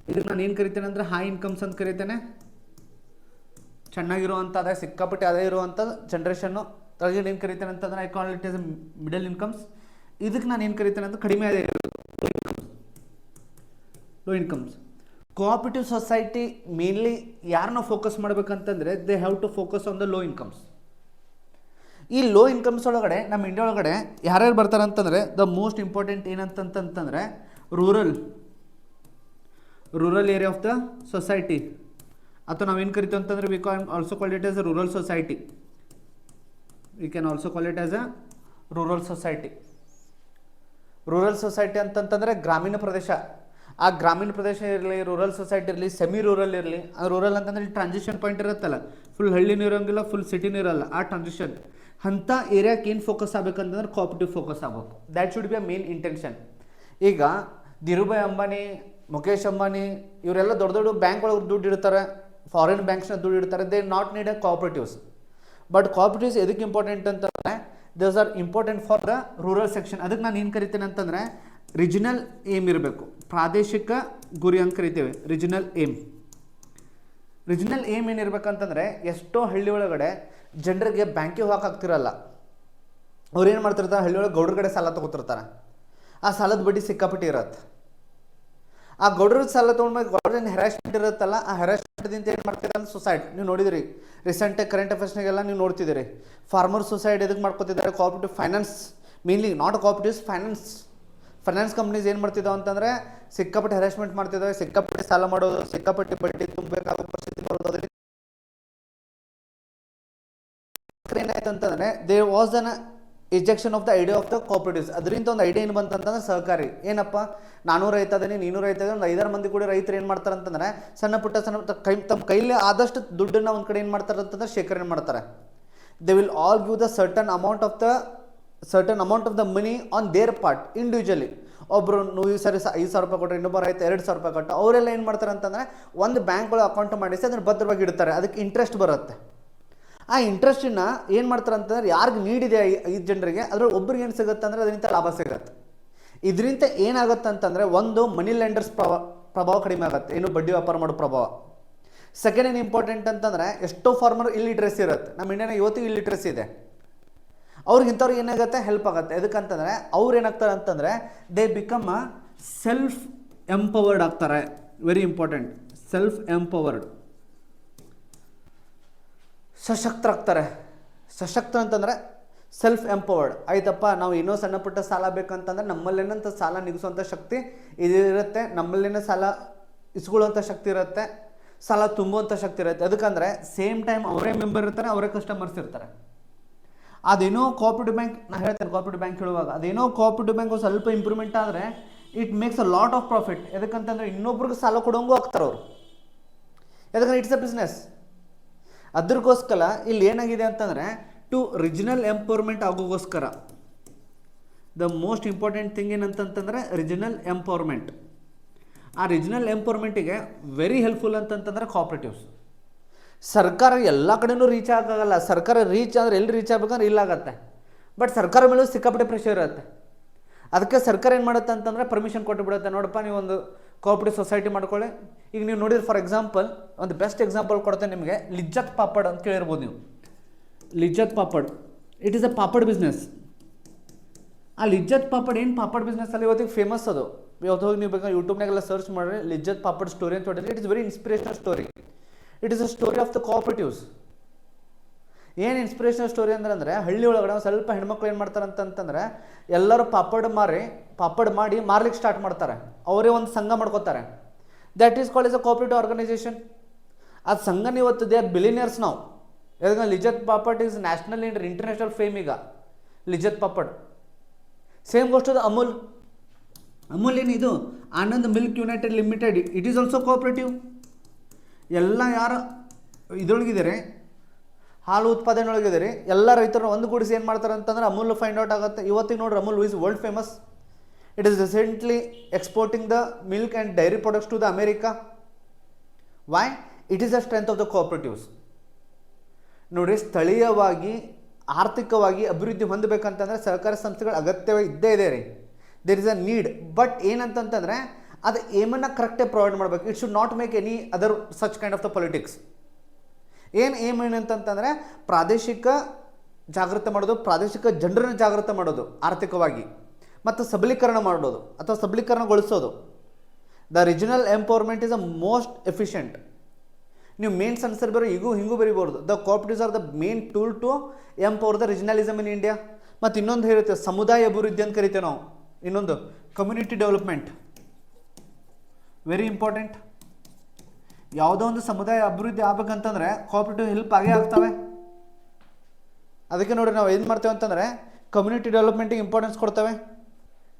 [SPEAKER 1] ಇದಕ್ಕೆ ನಾನು ಏನು ಕರಿತೇನೆ ಅಂದರೆ ಹೈ ಇನ್ಕಮ್ಸ್ ಅಂತ ಕರಿತೇನೆ. ಚೆನ್ನಾಗಿರುವಂಥ ಅದೇ ಸಿಕ್ಕಾಪಟ್ಟೆ ಅದೇ ಇರುವಂಥ ಜನ್ರೇಷನ್ನು. ತಳಗಡೆ ಏನು ಕರಿತೇನೆ ಅಂತಂದರೆ I call it is middle incomes. ಇದಕ್ಕೆ ನಾನು ಏನು ಕರಿತೇನೆ ಅಂತ ಕಡಿಮೆ ಅದೇ low incomes. Cooperative society mainly ಯಾರನ್ನ ಫೋಕಸ್ ಮಾಡ್ಬೇಕಂತಂದರೆ they have to focus on the low incomes. ಈ ಲೋ ಇನ್ಕಮ್ಸ್ ಒಳಗಡೆ ನಮ್ಮ ಇಂಡಿಯಾ ಒಳಗಡೆ ಯಾರ್ಯಾರು ಬರ್ತಾರೆ ಅಂತಂದರೆ ದ ಮೋಸ್ಟ್ ಇಂಪಾರ್ಟೆಂಟ್ ಏನಂತಂತಂದರೆ rural area of the society, ಅಥವಾ ನಾವೇನು ಕರಿತೀವಿ ಅಂತಂದರೆ we can also call it as a rural society. Rural society ಅಂತಂತಂದರೆ ಗ್ರಾಮೀಣ ಪ್ರದೇಶ. ಆ ಗ್ರಾಮೀಣ ಪ್ರದೇಶ ಇರಲಿ, ರೂರಲ್ ಸೊಸೈಟಿ ಇರಲಿ, ಸೆಮಿ ರೂರಲ್ ಇರಲಿ. ಆ ರೂರಲ್ ಅಂತಂದರೆ ಟ್ರಾನ್ಸಿಷನ್ ಪಾಯಿಂಟ್ ಇರುತ್ತಲ್ಲ, ಫುಲ್ ಹಳ್ಳಿನೂ ಇರೋಂಗಿಲ್ಲ, ಫುಲ್ ಸಿಟಿನೂ ಇರೋಲ್ಲ. ಆ ಟ್ರಾನ್ಸಿಷನ್ ಅಂಥ ಏರಿಯಾಕ್ಕೆ ಏನು ಫೋಕಸ್ ಆಗಬೇಕಂತಂದ್ರೆ ಕೋಆಪರೇಟಿವ್ ಫೋಕಸ್ ಆಗಬೇಕು. That should be a main intention. ಈಗ ಧೀರುಭಾಯ್ ಅಂಬಾನಿ, ಮುಖೇಶ್ ಅಂಬಾನಿ ಇವರೆಲ್ಲ ದೊಡ್ಡ ದೊಡ್ಡ ಬ್ಯಾಂಕ್ ಒಳಗೆ ದುಡ್ಡು ಇಡ್ತಾರೆ, ಫಾರಿನ್ ಬ್ಯಾಂಕ್ಸ್ನ ದುಡ್ಡು ಇಡ್ತಾರೆ. They not need a cooperatives. But cooperatives ಎದಕ್ಕೆ ಇಂಪಾರ್ಟೆಂಟ್ ಅಂತಂದರೆ those are important for the rural section. ಅದಕ್ಕೆ ನಾನು ಏನು ಕರಿತೇನೆ ಅಂತಂದರೆ ರಿಜಿನಲ್ ಏಮ್ ಇರಬೇಕು, ಪ್ರಾದೇಶಿಕ ಗುರಿ ಅಂತ ಕರಿತೇವೆ. ರಿಜಿನಲ್ ಏಮ್ ಏನಿರ್ಬೇಕಂತಂದರೆ ಎಷ್ಟೋ ಹಳ್ಳಿ ಒಳಗಡೆ ಜನರಿಗೆ ಬ್ಯಾಂಕಿಗೆ ಹೋಗೋಕ್ಕಾಗ್ತಿರಲ್ಲ. ಅವ್ರು ಏನು ಮಾಡ್ತಿರ್ತಾರೆ, ಹಳ್ಳಿ ಒಳಗೆ ಗೌಡ್ರ ಕಡೆ ಸಾಲ ತೊಗೊತಿರ್ತಾರೆ. ಆ ಸಾಲದ ಬಡ್ಡಿ ಸಿಕ್ಕಾಪಟ್ಟಿ ಇರತ್ತೆ. ಆ ಗೌಡ್ರ ಸಾಲ ತೊಗೊಂಡ್ಮೇಲೆ ಗೌಡ್ರೇನು ಹೆರಾಸ್ಮೆಂಟ್ ಇರುತ್ತಲ್ಲ, ಆ ಹೆರಾಸ್ಮೆಂಟ್ದಿಂದ ಏನು ಮಾಡ್ತಾರೆ ಅಂತ ಸೊಸೈಟಿ ನೀವು ನೋಡಿದಿರಿ. ರೀಸೆಂಟಾಗಿ ಕರೆಂಟ್ ಅಫೇರ್ಸ್ನಾಗೆಲ್ಲ ನೀವು ನೋಡ್ತಿದ್ದೀರಿ. ಫಾರ್ಮರ್ ಸೊಸೈಟಿ ಎದಕ್ಕೆ ಮಾಡ್ಕೊತಿದ್ದಾರೆ, cooperative finance mainly, not cooperatives, finance companies ಏನು ಮಾಡ್ತಿದ್ದಾವೆ ಅಂತಂದರೆ ಸಿಕ್ಕಾಪಟ್ಟೆ ಹೆರಾಸ್ಮೆಂಟ್ ಮಾಡ್ತಿದ್ದಾವೆ, ಸಿಕ್ಕಾಪಟ್ಟೆ ಸಾಲ ಮಾಡೋದು, ಸಿಕ್ಕಾಪಟ್ಟೆ ಬಡ್ಡಿ ತುಂಬಬೇಕಾದ ಪರಿಸ್ಥಿತಿ ಬರೋದು. ಅದರಿಂದ ಏನಾಯ್ತು ಅಂತಂದರೆ there was an ejection of the idea of the cooperatives. ಅದರಿಂದ ಒಂದು ಐಡಿಯಾ ಏನು ಬಂತಂತಂದ್ರೆ ಸಹಕಾರಿ. ಏನಪ್ಪ, ನಾನು ರೈತ ಅದೀನಿ, ನೀನು ರೈತ ಇದ್ದೀನಿ, ಒಂದು 5-6 ಮಂದಿ ಕೂಡ ರೈತರು ಏನು ಮಾಡ್ತಾರೆ ಅಂತಂದರೆ ಸಣ್ಣ ಪುಟ್ಟ ತಮ್ಮ ಕೈಲಿ ಆದಷ್ಟು ದುಡ್ಡನ್ನು ಒಂದು ಕಡೆ ಏನು ಮಾಡ್ತಾರೆ ಅಂತಂದ್ರೆ ಶೇಖರಣೆ ಮಾಡ್ತಾರೆ. They will all give the certain amount of the money on there part individually. ಒಬ್ಬರು ನೀವು ಸರಿ 5,000 ರೂಪಾಯಿ ಕೊಟ್ಟರೆ ಇನ್ನೊಬ್ಬರು ಆಯ್ತು 2,000 ರೂಪಾಯಿ ಕೊಟ್ಟು ಅವರೆಲ್ಲ ಏನು ಮಾಡ್ತಾರೆ ಅಂತಂದರೆ ಒಂದು ಬ್ಯಾಂಕ್ಗಳು ಅಕೌಂಟ್ ಮಾಡಿಸಿ ಅದನ್ನು ಭದ್ರವಾಗಿ ಇಡ್ತಾರೆ, ಅದಕ್ಕೆ ಇಂಟ್ರೆಸ್ಟ್ ಬರುತ್ತೆ. ಆ ಇಂಟ್ರೆಸ್ಟನ್ನ ಏನು ಮಾಡ್ತಾರೆ ಅಂತಂದ್ರೆ ಯಾರಿಗೆ ನೀಡಿದೆ 5 ಜನರಿಗೆ ಅದ್ರಲ್ಲಿ ಒಬ್ರಿಗೆ ಏನು ಸಿಗುತ್ತೆ ಅಂದರೆ ಅದರಿಂದ ಲಾಭ ಸಿಗುತ್ತೆ. ಇದರಿಂದ ಏನಾಗುತ್ತೆ ಅಂತಂದರೆ ಒಂದು ಮನಿ ಲೆಂಡರ್ಸ್ ಪ್ರಭಾವ ಕಡಿಮೆ ಆಗುತ್ತೆ, ಏನು ಬಡ್ಡಿ ವ್ಯಾಪಾರ ಮಾಡೋ ಪ್ರಭಾವ. ಸೆಕೆಂಡ್ ಏನು ಇಂಪಾರ್ಟೆಂಟ್ ಅಂತಂದರೆ ಎಷ್ಟೋ ಫಾರ್ಮರ್ ಇಲ್ಲಿಟ್ರೆಸಿ ಇರುತ್ತೆ, ನಮ್ಮ ಇಂಡಿಯಾನ ಇವತ್ತಿಗೆ ಇಲ್ಲಿಟ್ರೆಸಿ ಇದೆ. ಅವ್ರಿಗೆ ಇಂಥವ್ರಿಗೆ ಏನಾಗುತ್ತೆ ಹೆಲ್ಪ್ ಆಗುತ್ತೆ. ಎದಕ್ಕಂತಂದರೆ ಅವ್ರು ಏನಾಗ್ತಾರೆ ಅಂತಂದರೆ ದೇ ಬಿಕಮ್ ಸೆಲ್ಫ್ ಎಂಪವರ್ಡ್ ಆಗ್ತಾರೆ. ವೆರಿ ಇಂಪಾರ್ಟೆಂಟ್, ಸೆಲ್ಫ್ ಎಂಪವರ್ಡ್, ಸಶಕ್ತರಾಗ್ತಾರೆ. ಸಶಕ್ತ ಅಂತಂದರೆ ಸೆಲ್ಫ್ ಎಂಪವರ್ಡ್. ಆಯ್ತಪ್ಪ ನಾವು ಇನ್ನೂ ಸಣ್ಣ ಪುಟ್ಟ ಸಾಲ ಬೇಕಂತಂದ್ರೆ ನಮ್ಮಲ್ಲೇನಂತ ಸಾಲ ನಿಗಿಸುವಂಥ ಶಕ್ತಿ ಇದಿರುತ್ತೆ, ನಮ್ಮಲ್ಲೇನೋ ಸಾಲ ಇಸ್ಕೊಳ್ಳುವಂಥ ಶಕ್ತಿ ಇರುತ್ತೆ, ಸಾಲ ತುಂಬುವಂಥ ಶಕ್ತಿ ಇರುತ್ತೆ. ಅದಕ್ಕಂದರೆ ಸೇಮ್ ಟೈಮ್ ಅವರೇ ಮೆಂಬರ್ ಇರ್ತಾರೆ, ಅವರೇ ಕಸ್ಟಮರ್ಸ್ ಇರ್ತಾರೆ. ಅದೇನೋ ಕೋಆಪರೇಟಿವ್ ಬ್ಯಾಂಕ್, ನಾನು ಹೇಳ್ತೇನೆ ಕೋಆಪರೇಟಿವ್ ಬ್ಯಾಂಕ್ ಹೇಳುವಾಗ ಅದೇನೋ ಕೋಆಪರೇಟಿವ್ ಬ್ಯಾಂಕ್ ಸ್ವಲ್ಪ ಇಂಪ್ರೂವ್ಮೆಂಟ್ ಆದರೆ it makes a lot of profit. ಎದಕ್ಕಂತಂದರೆ ಇನ್ನೊಬ್ರಿಗೆ ಸಾಲ ಕೊಡೋಂಗೂ ಆಗ್ತಾರೆ ಅವರು, ಯಾಕಂದರೆ ಇಟ್ಸ್ ಅ ಬಿಸ್ನೆಸ್. ಅದ್ರಗೋಸ್ಕರ ಇಲ್ಲಿ ಏನಾಗಿದೆ ಅಂತಂದರೆ ಟು ರಿಜಿನಲ್ ಎಂಪವರ್ಮೆಂಟ್ ಆಗೋಗೋಸ್ಕರ ದ ಮೋಸ್ಟ್ ಇಂಪಾರ್ಟೆಂಟ್ ಥಿಂಗ್ ಏನಂತಂತಂದರೆ ರಿಜಿನಲ್ ಎಂಪವರ್ಮೆಂಟ್. ಆ ರಿಜಿನಲ್ ಎಂಪವರ್ಮೆಂಟಿಗೆ ವೆರಿ ಹೆಲ್ಪ್ಫುಲ್ ಅಂತಂತಂದರೆ ಕೋಆಪರೇಟಿವ್ಸ್. ಸರ್ಕಾರ ಎಲ್ಲ ಕಡೆಯೂ ರೀಚ್ ಆಗೋಲ್ಲ. ಸರ್ಕಾರ ರೀಚ್ ಆದರೆ ಎಲ್ಲಿ ರೀಚ್ ಆಗಬೇಕಂದ್ರೆ ಇಲ್ಲಾಗತ್ತೆ. ಬಟ್ ಸರ್ಕಾರ ಮೇಲೂ ಸಿಕ್ಕಾಪಟ್ಟೆ ಪ್ರೆಷರ್ ಇರುತ್ತೆ. ಅದಕ್ಕೆ ಸರ್ಕಾರ ಏನು ಮಾಡುತ್ತೆ ಅಂತಂದರೆ ಪರ್ಮಿಷನ್ ಕೊಟ್ಟು ಬಿಡುತ್ತೆ, ನೋಡಪ್ಪ ನೀವು ಒಂದು ಕೋಆಪರೇಟಿವ್ ಸೊಸೈಟಿ ಮಾಡ್ಕೊಳ್ಳಿ. ಈಗ ನೀವು ನೋಡಿದ್ರೆ ಫಾರ್ ಎಕ್ಸಾಂಪಲ್ ಒಂದು ಬೆಸ್ಟ್ ಎಕ್ಸಾಂಪಲ್ ಕೊಡ್ತೇನೆ ನಿಮಗೆ, ಲಿಜ್ಜತ್ ಪಾಪಡ್ ಅಂತ ಕೇಳಿರ್ಬೋದು ನೀವು. Lijjat papad it is a papad business. ಆ ಲಿಜ್ಜತ್ ಪಾಪಡ್ ಏನು ಪಾಪಡ್ ಬಿಸ್ನೆಸ್ಸಲ್ಲಿ ಇವತ್ತಿಗೆ ಫೇಮಸ್ ಅದು. ಇವತ್ತು ಹೋಗಿ ನೀವು ಬೇಕಾದ್ರೆ ಯೂಟ್ಯೂಬ್ನಾಗೆಲ್ಲ ಸರ್ಚ್ ಮಾಡಿರಿ ಲಿಜ್ಜತ್ ಪಾಪಡ್ ಸ್ಟೋರಿ ಅಂತ ಹೊಡಿದ್ರೆ it is very inspirational story. It is a story of the cooperatives. ಏನು ಇನ್ಸ್ಪಿರೇಷನಲ್ ಸ್ಟೋರಿ ಅಂದರೆ ಹಳ್ಳಿ ಒಳಗಡೆ ಸ್ವಲ್ಪ ಹೆಣ್ಮಕ್ಳು ಏನು ಮಾಡ್ತಾರೆ ಅಂತಂತಂದರೆ ಎಲ್ಲರೂ ಪಾಪಡ್ ಮಾಡಿ ಮಾರ್ಲಿಕ್ಕೆ ಸ್ಟಾರ್ಟ್ ಮಾಡ್ತಾರೆ. ಅವರೇ ಒಂದು ಸಂಘ ಮಾಡ್ಕೋತಾರೆ. That is called is a cooperative organisation. ಅದು ಸಂಘನ ಇವತ್ತು ದೇ ಆರ್ ಬಿಲಿನಿಯರ್ಸ್ ನಾವು. ಯಾಕಂದ್ರೆ Lijjat Papad is national and international fame. ಈಗ ಲಿಜ್ಜತ್ ಪಾಪಡ್ ಸೇಮ್ ಗೋಷ್ಟದ ಅಮೂಲ್ ಏನಿದು Anand milk united limited, it is also cooperative. ಎಲ್ಲ ಯಾರು ಇದರೊಳಗಿದ್ದಾರೆ ಹಾಲು ಉತ್ಪಾದನೆ ಒಳಗಿದ್ದಾರೆ ಎಲ್ಲ ರೈತರು ಒಂದುಗೂಡಿಸಿ ಏನು ಮಾಡ್ತಾರೆ ಅಂತಂದ್ರೆ ಅಮೂಲ್ ಫೈಂಡ್ ಔಟ್ ಆಗುತ್ತೆ. ಇವತ್ತಿಗೆ ನೋಡ್ರಿ Amul is world famous. It is recently exporting the milk and dairy products to the America. Why? It is the strength of the cooperatives. ನೋಡಿರಿ, ಸ್ಥಳೀಯವಾಗಿ ಆರ್ಥಿಕವಾಗಿ ಅಭಿವೃದ್ಧಿ ಹೊಂದಬೇಕಂತಂದರೆ ಸಹಕಾರಿ ಸಂಸ್ಥೆಗಳ ಅಗತ್ಯವಾಗಿ ಇದ್ದೇ ಇದೆ ರೀ. There is a need. But ಏನಂತಂತಂದರೆ ಅದು ಏಮನ್ನು ಕರೆಕ್ಟಾಗಿ ಪ್ರೊವೈಡ್ ಮಾಡಬೇಕು. It should not make any other such kind of the politics. ಏನಂತಂತಂದರೆ ಪ್ರಾದೇಶಿಕ ಜಾಗೃತಿ ಮಾಡೋದು, ಪ್ರಾದೇಶಿಕ ಜನರನ್ನು ಜಾಗೃತ ಮಾಡೋದು ಆರ್ಥಿಕವಾಗಿ, ಮತ್ತು ಸಬಲೀಕರಣ ಮಾಡೋದು ಅಥವಾ ಸಬಲೀಕರಣಗೊಳಿಸೋದು. The regional empowerment is a most efficient. ನೀವು ಮೇನ್ ಸೆನ್ಸರ್ ಬರೋ ಹಿಂಗೂ ಬರೀಬೋದು. The cooperatives are the main tool to empower the regionalism in India. ಮತ್ತು ಇನ್ನೊಂದು ಹೇಳುತ್ತೆ ಸಮುದಾಯ ಅಭಿವೃದ್ಧಿ ಅಂತ ಕರಿತೇವೆ ನಾವು. ಇನ್ನೊಂದು ಕಮ್ಯುನಿಟಿ ಡೆವಲಪ್ಮೆಂಟ್, ವೆರಿ ಇಂಪಾರ್ಟೆಂಟ್. ಯಾವುದೋ ಒಂದು ಸಮುದಾಯ ಅಭಿವೃದ್ಧಿ ಆಗ್ಬೇಕಂತಂದರೆ ಕೋಆಪರೇಟಿವ್ ಹೆಲ್ಪ್ ಆಗೇ ಆಗ್ತವೆ. ಅದಕ್ಕೆ ನೋಡಿ ನಾವು ಏನು ಮಾಡ್ತೇವೆ ಅಂತಂದರೆ ಕಮ್ಯುನಿಟಿ ಡೆವಲಪ್ಮೆಂಟಿಗೆ ಇಂಪಾರ್ಟೆನ್ಸ್ ಕೊಡ್ತೇವೆ.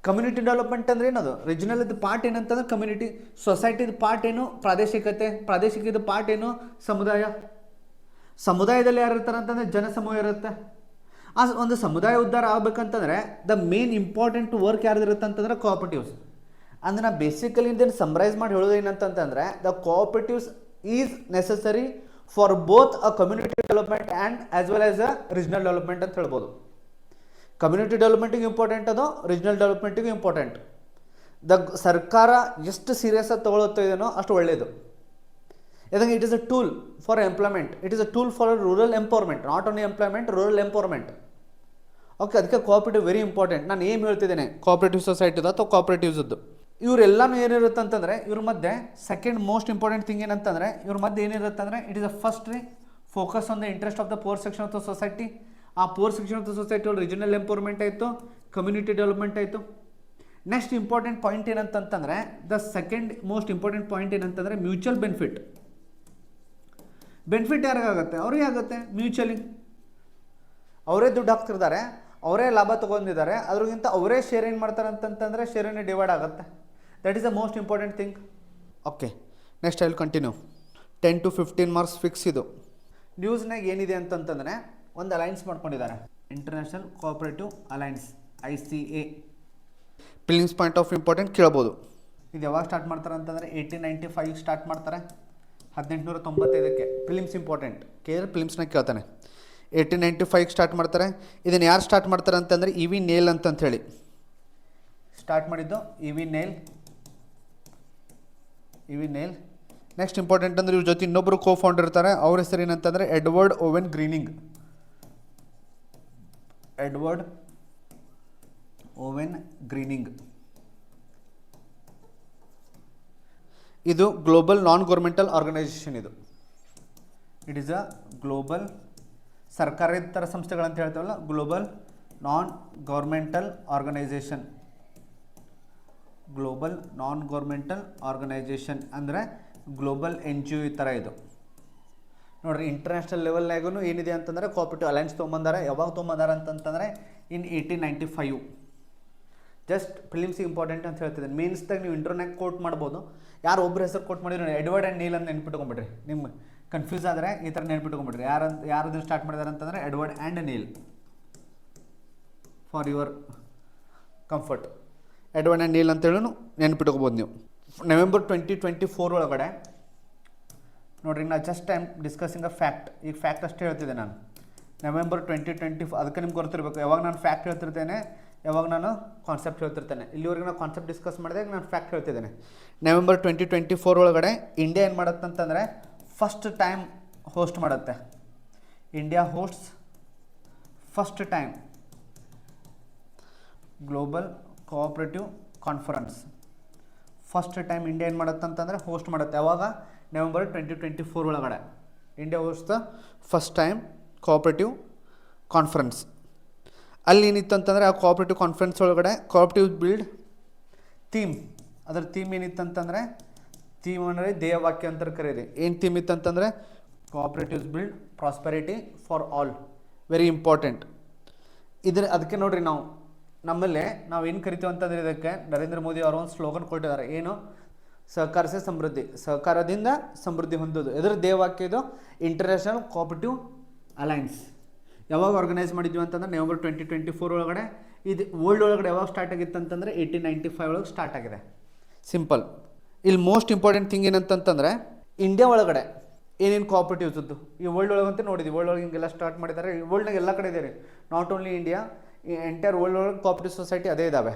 [SPEAKER 1] ಕಮ್ಯುನಿಟಿ ಡೆವಲಪ್ಮೆಂಟ್ ಅಂದರೆ ಏನದು? ರಿಜಿನಲ್ ಇದು ಪಾರ್ಟ್ ಏನಂತಂದ್ರೆ ಕಮ್ಯುನಿಟಿ, ಸೊಸೈಟಿದು ಪಾರ್ಟ್ ಏನು ಪ್ರಾದೇಶಿಕತೆ, ಪ್ರಾದೇಶಿಕದ ಪಾರ್ಟ್ ಏನು ಸಮುದಾಯ. ಸಮುದಾಯದಲ್ಲಿ ಯಾರು ಇರ್ತಾರೆ ಅಂತಂದರೆ ಜನಸಮೂಹ ಇರುತ್ತೆ. ಆ ಒಂದು ಸಮುದಾಯ ಉದ್ಧಾರ ಆಗ್ಬೇಕಂತಂದರೆ ದ ಮೇನ್ ಇಂಪಾರ್ಟೆಂಟ್ ವರ್ಕ್ ಯಾರ್ದಿರುತ್ತೆ ಅಂತಂದರೆ ಕೋಆಪರೇಟಿವ್ಸ್. ಅಂದರೆ ನಾವು ಬೇಸಿಕಲಿ ಇದನ್ನು ಸಮರೈಸ್ ಮಾಡಿ ಹೇಳೋದು ಏನಂತಂದರೆ the cooperatives is necessary for both a community development and as well as a regional development ಅಂತ ಹೇಳ್ಬೋದು. ಕಮ್ಯುನಿಟಿ ಡೆವಲಪ್ಮೆಂಟಿಗೆ ಇಂಪಾರ್ಟೆಂಟ್ ಅದು, ರಿಜಿನಲ್ ಡೆವಲಪ್ಮೆಂಟಿಗೂ ಇಂಪಾರ್ಟೆಂಟ್. ಸರ್ಕಾರ ಎಷ್ಟು ಸೀರಿಯಸ್ ಆಗಿ ತೊಗೊಳ್ತಾ ಇದೆಯೋ ಅಷ್ಟು ಒಳ್ಳೆಯದು. ಯಾಕಂದರೆ it is a tool for employment, it is a tool for rural empowerment, not only employment, rural empowerment. Okay, ಅದಕ್ಕೆ ಕೋಆಪರೇಟಿವ್ ವೆರಿ ಇಂಪಾರ್ಟೆಂಟ್. ನಾನು ಏನು ಹೇಳ್ತಿದ್ದೇನೆ, ಕೋಆಪರೇಟಿವ್ ಸೊಸೈಟಿದು ಅಥವಾ ಕೋಆಪರೇಟಿವ್ಸದ್ದು ಇವರೆಲ್ಲನೂ ಏನಿರುತ್ತೆ ಅಂತಂದರೆ ಇವ್ರ ಮಧ್ಯೆ ಸೆಕೆಂಡ್ ಮೋಸ್ಟ್ ಇಂಪಾರ್ಟೆಂಟ್ ಥಿಂಗ್ ಏನಂತಂದರೆ ಇವ್ರ ಮಧ್ಯೆ ಏನಿರುತ್ತೆ ಅಂದರೆ it is a first refocus on the interest of the poor section of the society. ಆ poor section of the society ಒಳಗೆ ರಿಜಿನಲ್ ಎಂಪವರ್ಮೆಂಟ್ ಆಯಿತು, ಕಮ್ಯುನಿಟಿ ಡೆವಲಪ್ಮೆಂಟ್ ಆಯಿತು. ನೆಕ್ಸ್ಟ್ ಇಂಪಾರ್ಟೆಂಟ್ ಪಾಯಿಂಟ್ ಏನಂತಂತಂದರೆ the second most important point ಏನಂತಂದರೆ ಮ್ಯೂಚುವಲ್ ಬೆನಿಫಿಟ್. ಬೆನಿಫಿಟ್ ಯಾರಿಗಾಗುತ್ತೆ? ಅವ್ರಿಗೆ ಆಗುತ್ತೆ ಮ್ಯೂಚುವಲಿ. ಅವರೇ ದುಡ್ಡು ಹಾಕ್ತಿರ್ತಾರೆ, ಅವರೇ ಲಾಭ ತೊಗೊಂಡಿದ್ದಾರೆ, ಅದ್ರಿಗಿಂತ ಅವರೇ ಶೇರ್ ಏನು ಮಾಡ್ತಾರೆ ಅಂತಂತಂದರೆ ಶೇರನ್ನೇ ಡಿವೈಡ್ ಆಗುತ್ತೆ. That is the most important thing. Okay, next I will continue. 10 to 15 marks fix ಇದು. ನ್ಯೂಸ್ನಾಗ ಏನಿದೆ ಅಂತಂತಂದರೆ ಒಂದು ಅಲೈನ್ಸ್ ಮಾಡ್ಕೊಂಡಿದ್ದಾರೆ, international cooperative alliance ICA. Prelims point of important ಕೇಳ್ಬೋದು. ಇದು ಯಾವಾಗ ಸ್ಟಾರ್ಟ್ ಮಾಡ್ತಾರೆ ಅಂತಂದರೆ 1895 ಸ್ಟಾರ್ಟ್ ಮಾಡ್ತಾರೆ, 1895ಕ್ಕೆ. ಪ್ರಿಲಿಮ್ಸ್ ಇಂಪಾರ್ಟೆಂಟ್ ಕೇಳಿದ್ರೆ ಪ್ರಿಲಿಮ್ಸ್ನಾಗ ಕೇಳ್ತಾನೆ. 1895 ಸ್ಟಾರ್ಟ್ ಮಾಡ್ತಾರೆ. ಇದನ್ನು ಯಾರು ಸ್ಟಾರ್ಟ್ ಮಾಡ್ತಾರೆ ಅಂತಂದರೆ ಇ ವಿ ನೇಲ್ ಅಂತ ಹೇಳಿ ಸ್ಟಾರ್ಟ್ ಮಾಡಿದ್ದು E V Neale. Next important ಅಂದರೆ ಇವ್ರ ಜೊತೆ ಇನ್ನೊಬ್ಬರು ಕೋ ಫೌಂಡರ್ ಇರ್ತಾರೆ. ಅವ್ರ ಹೆಸರು ಏನಂತಂದರೆ ಎಡ್ವರ್ಡ್ ಓವೆನ್ ಗ್ರೀನಿಂಗ್. ಇದು global non governmental organisation. It is a global ಸರ್ಕಾರೇತರ ಸಂಸ್ಥೆಗಳಂತ ಹೇಳ್ತೇವಲ್ಲ, ಗ್ಲೋಬಲ್ ನಾನ್ ಗೌರ್ಮೆಂಟಲ್ ಆರ್ಗನೈಸೇಷನ್ ಅಂದರೆ ಗ್ಲೋಬಲ್ NGO ಈ ಥರ ಇದು ನೋಡಿರಿ. ಇಂಟರ್ನ್ಯಾಷನಲ್ ಲೆವೆಲ್ನಾಗೂ ಏನಿದೆ ಅಂತಂದರೆ ಕೋಆಪರೇಟಿವ್ ಅಲೈನ್ಸ್ ತೊಗೊಂಬಂದಾರೆ. ಯಾವಾಗ ತೊಗೊಂಬಂದಾರೆ ಅಂತಂತಂದರೆ ಇನ್ 1895. ಜಸ್ಟ್ ಫಿಲಿಮ್ಸ್ ಇಂಪಾರ್ಟೆಂಟ್ ಅಂತ ಹೇಳ್ತಿದ್ದೀನಿ. ಮೀನ್ಸ್ದಾಗ ನೀವು ಇಂಟರ್ನಾಗ ಕೋಟ್ ಮಾಡ್ಬೋದು. ಯಾರು ಒಬ್ಬರು ಹೆಸರು ಕೋಟ್ ಮಾಡಿದ್ರು ಎಡ್ವರ್ಡ್ ಆ್ಯಂಡ್ ನೀಲ್ ಅಂತ ನೆನ್ಪಿಟ್ಕೊಂಬಿಡ್ರಿ. ನಿಮ್ಗೆ ಕನ್ಫ್ಯೂಸ್ ಆದರೆ ಈ ಥರ ನೆನ್ಪಿಟ್ಕೊಂಬಿಡ್ರಿ. ಯಾರು ಸ್ಟಾರ್ಟ್ ಮಾಡಿದಾರೆ ಅಂತಂದರೆ Edward and Neale. For your comfort Edward and Neale ಅಂತೇಳಿ ನೆನ್ಪಿಟ್ಕೋಬೋದು ನೀವು. ನವೆಂಬರ್ 2024 ಒಳಗಡೆ ನೋಡಿರಿ, ನಾ just I am discussing a fact. ಈಗ ಫ್ಯಾಕ್ಟ್ ಅಷ್ಟೇ ಹೇಳ್ತಿದ್ದೆ ನಾನು. ನವೆಂಬರ್ 2024 ಅದಕ್ಕೆ ನಿಮ್ಗೆ ಗೊತ್ತಿರಬೇಕು. ಯಾವಾಗ ನಾನು ಫ್ಯಾಕ್ಟ್ ಹೇಳ್ತಿರ್ತೇನೆ, ಯಾವಾಗ ನಾನು ಕಾನ್ಸೆಪ್ಟ್ ಹೇಳ್ತಿರ್ತೇನೆ. ಇಲ್ಲಿವರೆಗೆ ನಾನು ಕಾನ್ಸೆಪ್ಟ್ ಡಿಸ್ಕಸ್ ಮಾಡಿದಾಗ ನಾನು ಫ್ಯಾಕ್ಟ್ ಹೇಳ್ತಿದ್ದೇನೆ. ನವೆಂಬರ್ 2024 ಒಳಗಡೆ ಇಂಡಿಯಾ ಏನು ಮಾಡುತ್ತಂತಂದರೆ ಫಸ್ಟ್ ಟೈಮ್ ಹೋಸ್ಟ್ ಮಾಡುತ್ತೆ. India hosts first time global cooperative conference. First time India ಏನು ಮಾಡುತ್ತೆ ಅಂತಂದರೆ ಹೋಸ್ಟ್ ಮಾಡುತ್ತೆ. ಯಾವಾಗ? ನವೆಂಬರ್ 2024 ಒಳಗಡೆ India host the first time cooperative conference. ಅಲ್ಲಿ ಏನಿತ್ತು ಅಂತಂದರೆ ಆ ಕೋಆಪರೇಟಿವ್ ಕಾನ್ಫರೆನ್ಸ್ ಒಳಗಡೆ ಕೋಆಪರೇಟಿವ್ ಬಿಲ್ಡ್ ಥೀಮ್, ಅದರ ಥೀಮ್ ಏನಿತ್ತು ಅಂತಂದರೆ, ಥೀಮ್ ಅಂದರೆ ಧ್ಯೇಯವಾಕ್ಯ ಅಂತ ಕರೀರಿ. ಏನು ಥೀಮ್ ಇತ್ತು ಅಂತಂದರೆ cooperatives build prosperity for all. Very important. ಅದಕ್ಕೆ ನೋಡಿರಿ, ನಮ್ಮಲ್ಲೇ ನಾವು ಏನು ಕರಿತೀವಿ ಅಂತಂದರೆ ಇದಕ್ಕೆ ನರೇಂದ್ರ ಮೋದಿ ಅವರು ಒಂದು ಸ್ಲೋಗನ್ ಕೊಟ್ಟಿದ್ದಾರೆ. ಏನು? ಸಹಕಾರಸೇ ಸಮೃದ್ಧಿ, ಸಹಕಾರದಿಂದ ಸಮೃದ್ಧಿ ಹೊಂದೋದು. ಇದರ ಧ್ಯೇಯವಾಕ್ಯ ಇದು ಇಂಟರ್ನ್ಯಾಷನಲ್ ಕೋಆಪರೇಟಿವ್ ಅಲೈನ್ಸ್. ಯಾವಾಗ ಆರ್ಗನೈಸ್ ಮಾಡಿದ್ವಿ ಅಂತಂದರೆ ನವೆಂಬರ್ 2024 ಒಳಗಡೆ. ಇದು ವರ್ಲ್ಡ್ ಒಳಗಡೆ ಯಾವಾಗ ಸ್ಟಾರ್ಟ್ ಆಗಿತ್ತು ಅಂತಂದರೆ 1895 ಒಳಗೆ ಸ್ಟಾರ್ಟ್ ಆಗಿದೆ. ಸಿಂಪಲ್. ಇಲ್ಲಿ ಮೋಸ್ಟ್ ಇಂಪಾರ್ಟೆಂಟ್ ಥಿಂಗ್ ಏನಂತಂದರೆ ಇಂಡಿಯಾ ಒಳಗಡೆ ಏನೇನು ಕೋಆಪರೇಟಿವ್ಸ್ ಇದ್ದು ಈ ವರ್ಲ್ಡ್ ಒಳಗಂತ ನೋಡಿದ್ವಿ. ವರ್ಲ್ಡ್ ಒಳಗೆ ಹಿಂಗೆಲ್ಲ ಸ್ಟಾರ್ಟ್ ಮಾಡಿದ್ದಾರೆ. ವರ್ಲ್ಡ್ನಾಗ ಎಲ್ಲ ಕಡೆ ಇದೆ ರೀ, ನಾಟ್ ಓನ್ಲಿ ಇಂಡಿಯಾ, ಈ ಎಂಟೈರ್ ವರ್ಲ್ಡ್ ಒಳಗೆ ಕೋಆಪರೇಟಿವ್ ಸೊಸೈಟಿ ಅದೇ ಇದ್ದಾವೆ.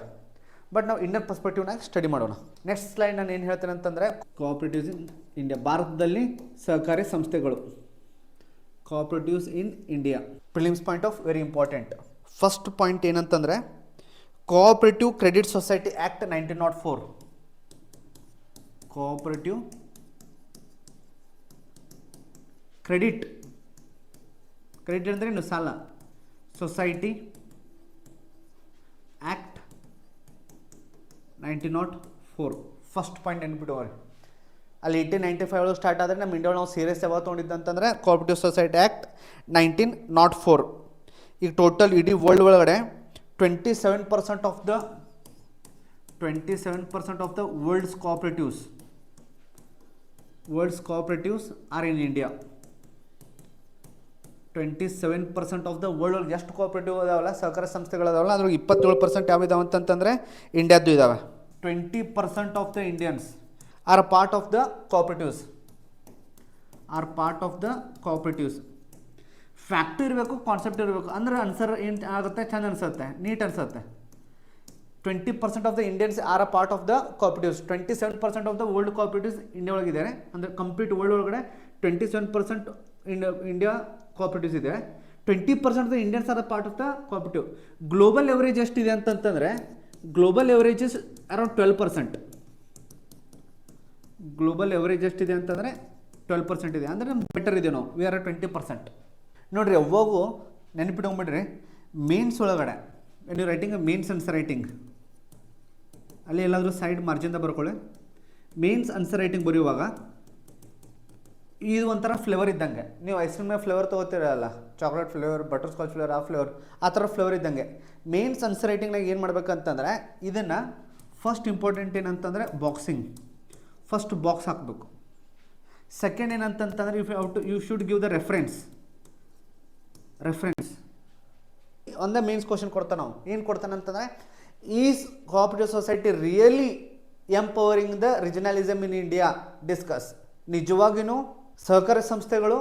[SPEAKER 1] ಬಟ್ ನಾವು ಇಂಡಿಯನ್ ಪರ್ಸ್ಪೆಕ್ಟಿವ್ನಾಗ ಸ್ಟಡಿ ಮಾಡೋಣ. ನೆಕ್ಸ್ಟ್ ಸ್ಲೈಡ್ ನಾನು ಏನು ಹೇಳ್ತೇನೆ ಅಂತಂದರೆ ಕೋಆಪರೇಟಿವ್ಸ್ ಇನ್ ಇಂಡಿಯಾ. ಭಾರತದಲ್ಲಿ ಸಹಕಾರಿ ಸಂಸ್ಥೆಗಳು. Cooperatives in India. Prelims point of very important. First point ಏನಂತಂದರೆ cooperative credit society act 1904. Cooperative credit ಅಂದರೆ ಇನ್ನು ಸಾಲ. Society act 1904. ಫಸ್ಟ್ ಪಾಯಿಂಟ್ ನೆನ್ಪಿಟ್ಟವ್ರಿ. ಅಲ್ಲಿ 1895 ಒಳಗೆ ಸ್ಟಾರ್ಟ್ ಆದರೆ ನಮ್ಮ ಇಂಡಿಯಾ ನಾವು ಸೀರಿಯಸ್ ಯಾವಾಗ ತೊಗೊಂಡಿದ್ದಂತಂದರೆ ಕೋಆಪರೇಟಿವ್ ಸೊಸೈಟಿ ಆ್ಯಕ್ಟ್ 1904. ಈಗ ಟೋಟಲ್ ಇಡೀ ವರ್ಲ್ಡ್ ಒಳಗಡೆ 27% of the world's cooperatives are in India. 27% of the world ಒಳಗೆ ಎಷ್ಟು ಕೋಆಪರೇಟಿವ್ ಅದಾವಲ್ಲ, ಸಹಕಾರ ಸಂಸ್ಥೆಗಳದಾವಲ್ಲ, ಅದ್ರಾಗ 27% ಯಾವ ಇದಾವೆ ಅಂತಂತಂದರೆ ಇಂಡಿಯಾದ್ದು ಇದ್ದಾವೆ. 20% of the Indians are part of the cooperatives. Fact ಇರಬೇಕು, ಕಾನ್ಸೆಪ್ಟ್ ಇರಬೇಕು, ಅಂದರೆ ಆನ್ಸರ್ ಏನು ಆಗುತ್ತೆ, ಚೆಂದ ಅನಿಸುತ್ತೆ, ನೀಟ್ ಅನಿಸುತ್ತೆ. 20% of the Indians are a part of the cooperatives. 27% of the world cooperatives India ಒಳಗಿದ್ದಾರೆ. ಅಂದರೆ ಕಂಪ್ಲೀಟ್ ವರ್ಲ್ಡ್ ಒಳಗಡೆ 27% ಇಂಡಿಯಾ ಕೋಆಪರೇಟಿವ್ಸ್ ಇದೆ. 20% of the Indians are the part of the cooperative. Global average ಎಷ್ಟಿದೆ ಅಂತಂತಂದರೆ global average is around 12%. Global average ಎಷ್ಟಿದೆ ಅಂತಂದರೆ 12% ಇದೆ. ಅಂದರೆ ಬೆಟರ್ ಇದೆ. ನಾವು ವಿ ಆರ್ 20%. ನೋಡಿರಿ, ಯಾವಾಗೂ ನೆನಪಿಟ್ಕೊಂಬಿಡ್ರಿ, ಮೇನ್ಸ್ ಒಳಗಡೆ ನೀವು ರೈಟಿಂಗ್ ಮೇನ್ಸ್ ಆನ್ಸರ್ ರೈಟಿಂಗ್ ಅಲ್ಲಿ ಎಲ್ಲಾದರೂ ಸೈಡ್ ಮಾರ್ಜಿನ್ದ ಬರ್ಕೊಳ್ಳಿ. ಮೇನ್ಸ್ ಆನ್ಸರ್ ರೈಟಿಂಗ್ ಬರೆಯುವಾಗ ಇದು ಒಂಥರ ಫ್ಲೇವರ್ ಇದ್ದಂಗೆ. ನೀವು ಐಸ್ ಕ್ರೀಮ್ನಾಗ ಫ್ಲೇವರ್ ತೊಗೋತೀರಲ್ಲ, chocolate flavour, butterscotch flavour, ಆ ಥರ ಫ್ಲೇವರ್ ಇದ್ದಂಗೆ. ಮೇನ್ಸ್ ಆನ್ಸರ್ ರೈಟಿಂಗ್ನಾಗ ಏನು ಮಾಡ್ಬೇಕಂತಂದರೆ ಇದನ್ನು ಫಸ್ಟ್ ಇಂಪಾರ್ಟೆಂಟ್ ಏನಂತಂದರೆ ಬಾಕ್ಸಿಂಗ್. ಫಸ್ಟ್ ಬಾಕ್ಸ್ ಹಾಕಬೇಕು. ಸೆಕೆಂಡ್ ಏನಂತಂತಂದರೆ you should give the reference. ಒಂದೇ ಮೇನ್ಸ್ ಕ್ವಶನ್ ಕೊಡ್ತಾನೆ ನಾವು. ಏನು ಕೊಡ್ತಾನೆ ಅಂತಂದರೆ is cooperative society really empowering the regionalism in India? Discuss. ನಿಜವಾಗಿಯೂ ಸಹಕಾರ ಸಂಸ್ಥೆಗಳು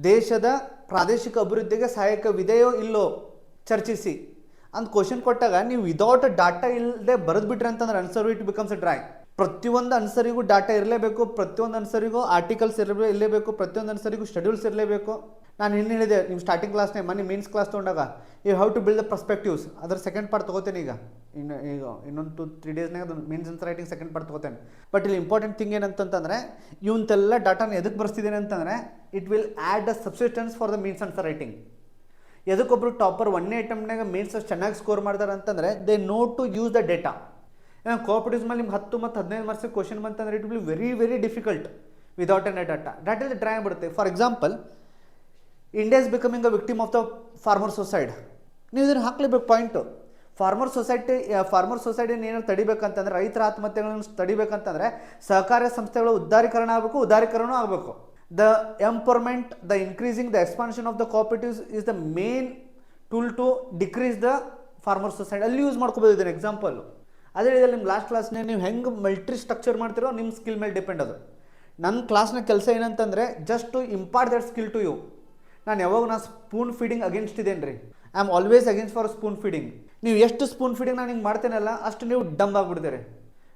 [SPEAKER 1] ದೇಶದ ಪ್ರಾದೇಶಿಕ ಅಭಿವೃದ್ಧಿಗೆ ಸಹಾಯಕವಿದೆಯೋ ಇಲ್ಲೋ ಚರ್ಚಿಸಿ ಅಂತ ಕ್ವಶನ್ ಕೊಟ್ಟಾಗ ನೀವು ವಿದೌಟ್ ಡಾಟಾ ಇಲ್ಲದೆ ಬರೆದು ಬಿಟ್ರಿ ಅಂತಂದ್ರೆ answer it becomes A dry. ಪ್ರತಿಯೊಂದು ಆನ್ಸರಿಗೂ ಡಾಟಾ ಇರಲೇಬೇಕು, ಪ್ರತಿಯೊಂದು ಆನ್ಸರಿಗೂ ಆರ್ಟಿಕಲ್ಸ್ ಇರಲೇಬೇಕು, ಪ್ರತಿಯೊಂದು ಆನ್ಸರಿಗೂ ಶೆಡ್ಯೂಲ್ಸ್ ಇರಲೇಬೇಕು. ನಾನು ಏನು ಹೇಳಿದೆ ನೀವು ಸ್ಟಾರ್ಟಿಂಗ್ ಕ್ಲಾಸ್ನೇ ಮನೆ ಮೇನ್ಸ್ ಕ್ಲಾಸ್ ತೊಗೊಂಡಾಗ you have to build the perspectives. ಅದರ ಸೆಕೆಂಡ್ ಪಾರ್ಟ್ ತೊಗೋತೇನೆ ಈಗ ಇನ್ನೊಂದು 2-3 ಡೇಸ್ನಾಗ ಅದು mains answer writing second part ತೊಗೋತೇನೆ. ಬಟ್ ಇಲ್ಲಿ ಇಂಪಾರ್ಟೆಂಟ್ ಥಿಂಗ್ ಏನಂತಂದ್ರೆ ಇವಂತೆಲ್ಲ ಡಾಟಾನ ಎದಕ್ಕೆ ಬರ್ಸ್ತಿದ್ದೇನೆ ಅಂತಂದರೆ it will add a subsistence for the mains answer writing. ಎದಕ್ಕೊಬ್ಬರು ಟಾಪರ್ 1ನೇ ಅಟೆಂಪ್ಟ್ನಾಗ ಮೇನ್ಸ್ ಚೆನ್ನಾಗಿ ಸ್ಕೋರ್ ಮಾಡ್ತಾರೆ ಅಂತಂದರೆ they know to use the data. Cooperatives ಮೇಲೆ ನಿಮ್ಗೆ 10 ಮತ್ತು 15 ಮಾರ್ಕ್ಸ್ ಕ್ವಶನ್ ಬಂತಂದ್ರೆ it will very very difficult without an data. Data ಇಲ್ಲಿ ಡ್ರೈ ಆಗಿಬಿಡುತ್ತೆ. For example, India is becoming a victim of the farmer suicide. ನೀವು ಇದನ್ನು ಹಾಕ್ಲೇಬೇಕು ಪಾಯಿಂಟು. ಫಾರ್ಮರ್ ಸೊಸೈಟಿನ ಏನಾದ್ರು ತಡಿಬೇಕಂತಂದ್ರೆ, ರೈತರ ಆತ್ಮಹತ್ಯೆಗಳನ್ನು ತಡಿಬೇಕಂತಂದರೆ ಸಹಕಾರ ಸಂಸ್ಥೆಗಳ ಉದಾರೀಕರಣ ಆಗಬೇಕು, ಉದಾರೀಕರಣ ಆಗಬೇಕು. The empowerment, the increasing the expansion of the cooperatives is the main tool to decrease the farmer society. ಅಲ್ಲಿ ಯೂಸ್ ಮಾಡ್ಕೋಬೋದು ಇದನ್ನು ಎಕ್ಸಾಂಪಲ್. ಅದೇ ಹೇಳಿದ್ರೆ ನಿಮ್ಮ ಲಾಸ್ಟ್ ಕ್ಲಾಸ್ನೇ ನೀವು ಹೆಂಗೆ ಮಲ್ಟಿ ಸ್ಟ್ರಕ್ಚರ್ ಮಾಡ್ತಿರೋ ನಿಮ್ಮ ಸ್ಕಿಲ್ ಮೇಲೆ ಡಿಪೆಂಡ್ ಅದು. ನನ್ನ ಕ್ಲಾಸ್ನ ಕೆಲಸ ಏನಂತಂದರೆ just to impart that skill to you. ನಾನು ಸ್ಪೂನ್ ಫೀಡಿಂಗ್ ಅಗೇನ್ಸ್ಟ್ ಇದ್ದೇನೆ ರೀ. I am always against for spoon feeding. ನೀವು ಎಷ್ಟು ಸ್ಪೂನ್ ಫೀಡಿಂಗ್ ನಾನು ಹಿಂಗೆ ಮಾಡ್ತೇನಲ್ಲ ಅಷ್ಟು ನೀವು ಡಂಬ್ ಆಗಿಬಿಡ್ತೀರಿ.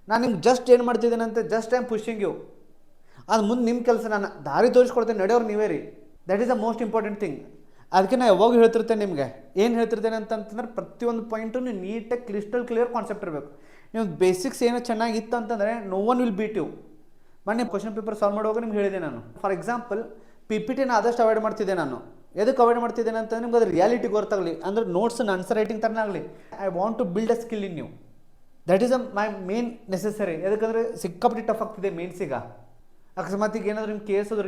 [SPEAKER 1] ನಾನು ನಿಮ್ಗೆ ಜಸ್ಟ್ ಏನು ಮಾಡ್ತಿದ್ದೇನೆ ಅಂತ just I am pushing you. ಅದು ಮುಂದೆ ನಿಮ್ಮ ಕೆಲಸ, ನಾನು ದಾರಿ ತೋರಿಸ್ಕೊಡ್ತೇನೆ, ನಡೆಯೋರು ನೀವೇ ರೀ. That is the most important thing. ಅದಕ್ಕೆ ನಾನು ಯಾವಾಗ ಹೇಳ್ತಿರ್ತೇನೆ ನಿಮಗೆ ಏನು ಹೇಳ್ತಿರ್ತೇನೆ ಅಂತಂತಂದ್ರೆ ಪ್ರತಿಯೊಂದು ಪಾಯಿಂಟು ನೀವು ನೀಟಾಗಿ ಕ್ಲಿಯರ್ ಕಾನ್ಸೆಪ್ಟ್ ಇರಬೇಕು. ನೀವು ಬೇಸಿಕ್ಸ್ ಏನೋ ಚೆನ್ನಾಗಿತ್ತು ಅಂತಂದರೆ no one will beat you. ಮೊನ್ನೆ ಕ್ವಶನ್ ಪೇಪರ್ ಸಾಲ್ವ್ ಮಾಡುವಾಗ ನಿಮ್ಗೆ ಹೇಳಿದೆ ನಾನು. ಫಾರ್ ಎಕ್ಸಾಂಪಲ್, PPTನ ಆದಷ್ಟು ಅವಾಯ್ಡ್ ಮಾಡ್ತಿದ್ದೆ ನಾನು. ಎದಕ್ಕೆ ಅವಾಯ್ಡ್ ಮಾಡ್ತಿದ್ದೇನೆ ಅಂತಂದ್ರೆ ನಿಮ್ಗೆ ಅದು ರಿಯಾಲಿಟಿ ಗೊತ್ತಾಗಲಿ, ಅಂದರೆ ನೋಟ್ಸನ್ನ ಆನ್ಸರ್ ರೈಟಿಂಗ್ ಥರನೇ ಆಗಲಿ. I want to build a skill in you. That is my main necessary. ಯಾಕಂದರೆ ಸಿಕ್ಕಾಪಟ್ಟಿ ಟಫ್ ಆಗ್ತಿದೆ ಮೇನ್ಸಿಗ. ಅಕಸ್ಮಾತಿಗೆ ಏನಾದರೂ ನಿಮ್ಮ ಕೇಸ್ ಅದು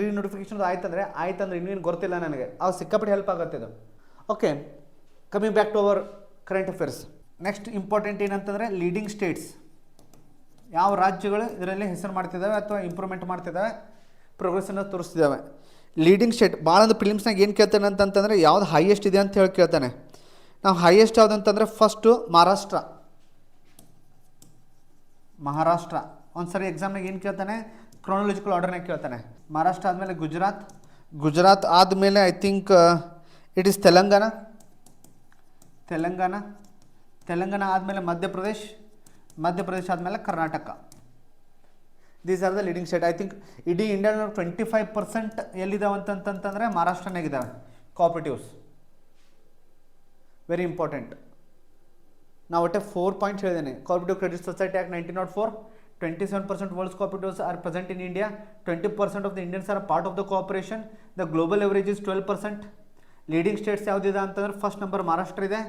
[SPEAKER 1] ರೀನೋಟಿಫಿಕೇಶನ್ ಆಯ್ತಂದ್ರೆ ಇನ್ನೇನು ಗೊತ್ತಿಲ್ಲ ನನಗೆ, ಅವು ಸಿಕ್ಕಾಪಟ್ಟಿ ಹೆಲ್ಪ್ ಆಗುತ್ತೆ ಇದು. Okay, coming back to our current affairs. Next important ಏನಂತಂದರೆ ಲೀಡಿಂಗ್ ಸ್ಟೇಟ್ಸ್. ಯಾವ ರಾಜ್ಯಗಳು ಇದರಲ್ಲಿ ಹೆಸರು ಮಾಡ್ತಿದ್ದಾವೆ ಅಥವಾ ಇಂಪ್ರೂವ್ಮೆಂಟ್ ಮಾಡ್ತಿದ್ದಾವೆ, ಪ್ರೋಗ್ರೆಸ್ಸನ್ನು ತೋರಿಸ್ತಿದ್ದಾವೆ. ಲೀಡಿಂಗ್ ಸ್ಟೇಟ್ ಭಾಳ ಅಂದ್ರೆ ಪ್ರಿಲಿಮ್ಸ್ನಾಗ ಏನು ಕೇಳ್ತಾನೆ ಅಂತಂತಂದರೆ ಯಾವ್ದು ಹೈಯೆಸ್ಟ್ ಇದೆ ಅಂತ ಹೇಳಿ ಕೇಳ್ತಾನೆ. ನಾವು ಹೈಯೆಸ್ಟ್ ಯಾವ್ದು ಅಂತಂದರೆ ಫಸ್ಟು ಮಹಾರಾಷ್ಟ್ರ. ಒಂದು ಸರಿ ಎಕ್ಸಾಮ್ನಾಗ ಏನು ಕೇಳ್ತಾನೆ, ಕ್ರೋನಾಲಜಿಕಲ್ ಆರ್ಡರ್ನಾಗ ಕೇಳ್ತಾನೆ. ಮಹಾರಾಷ್ಟ್ರ ಆದಮೇಲೆ ಗುಜರಾತ್ ಆದಮೇಲೆ I think it is Telangana ಆದಮೇಲೆ ಮಧ್ಯಪ್ರದೇಶ್ ಆದಮೇಲೆ Karnataka. These are the leading state. I think ಇಡೀ ಇಂಡಿಯಾದ 25% ಎಲ್ಲಿದ್ದಾವೆ ಅಂತಂತಂದರೆ ಮಹಾರಾಷ್ಟ್ರನಾಗಿದ್ದಾವೆ ಕೋಆಪರೇಟಿವ್ಸ್. Very important. ನಾವು ಒಟ್ಟೆ 4 ಪಾಯಿಂಟ್ಸ್ ಹೇಳಿದ್ದೇನೆ. Cooperative credit society act 1904, 27% world's cooperatives are present in India, 20% of the Indians are part of the cooperation, the global average is 12%. Leading states ಯಾವುದಿದೆ ಅಂತಂದ್ರೆ ಫಸ್ಟ್ ನಂಬರ್ ಮಹಾರಾಷ್ಟ್ರ ಇದೆ,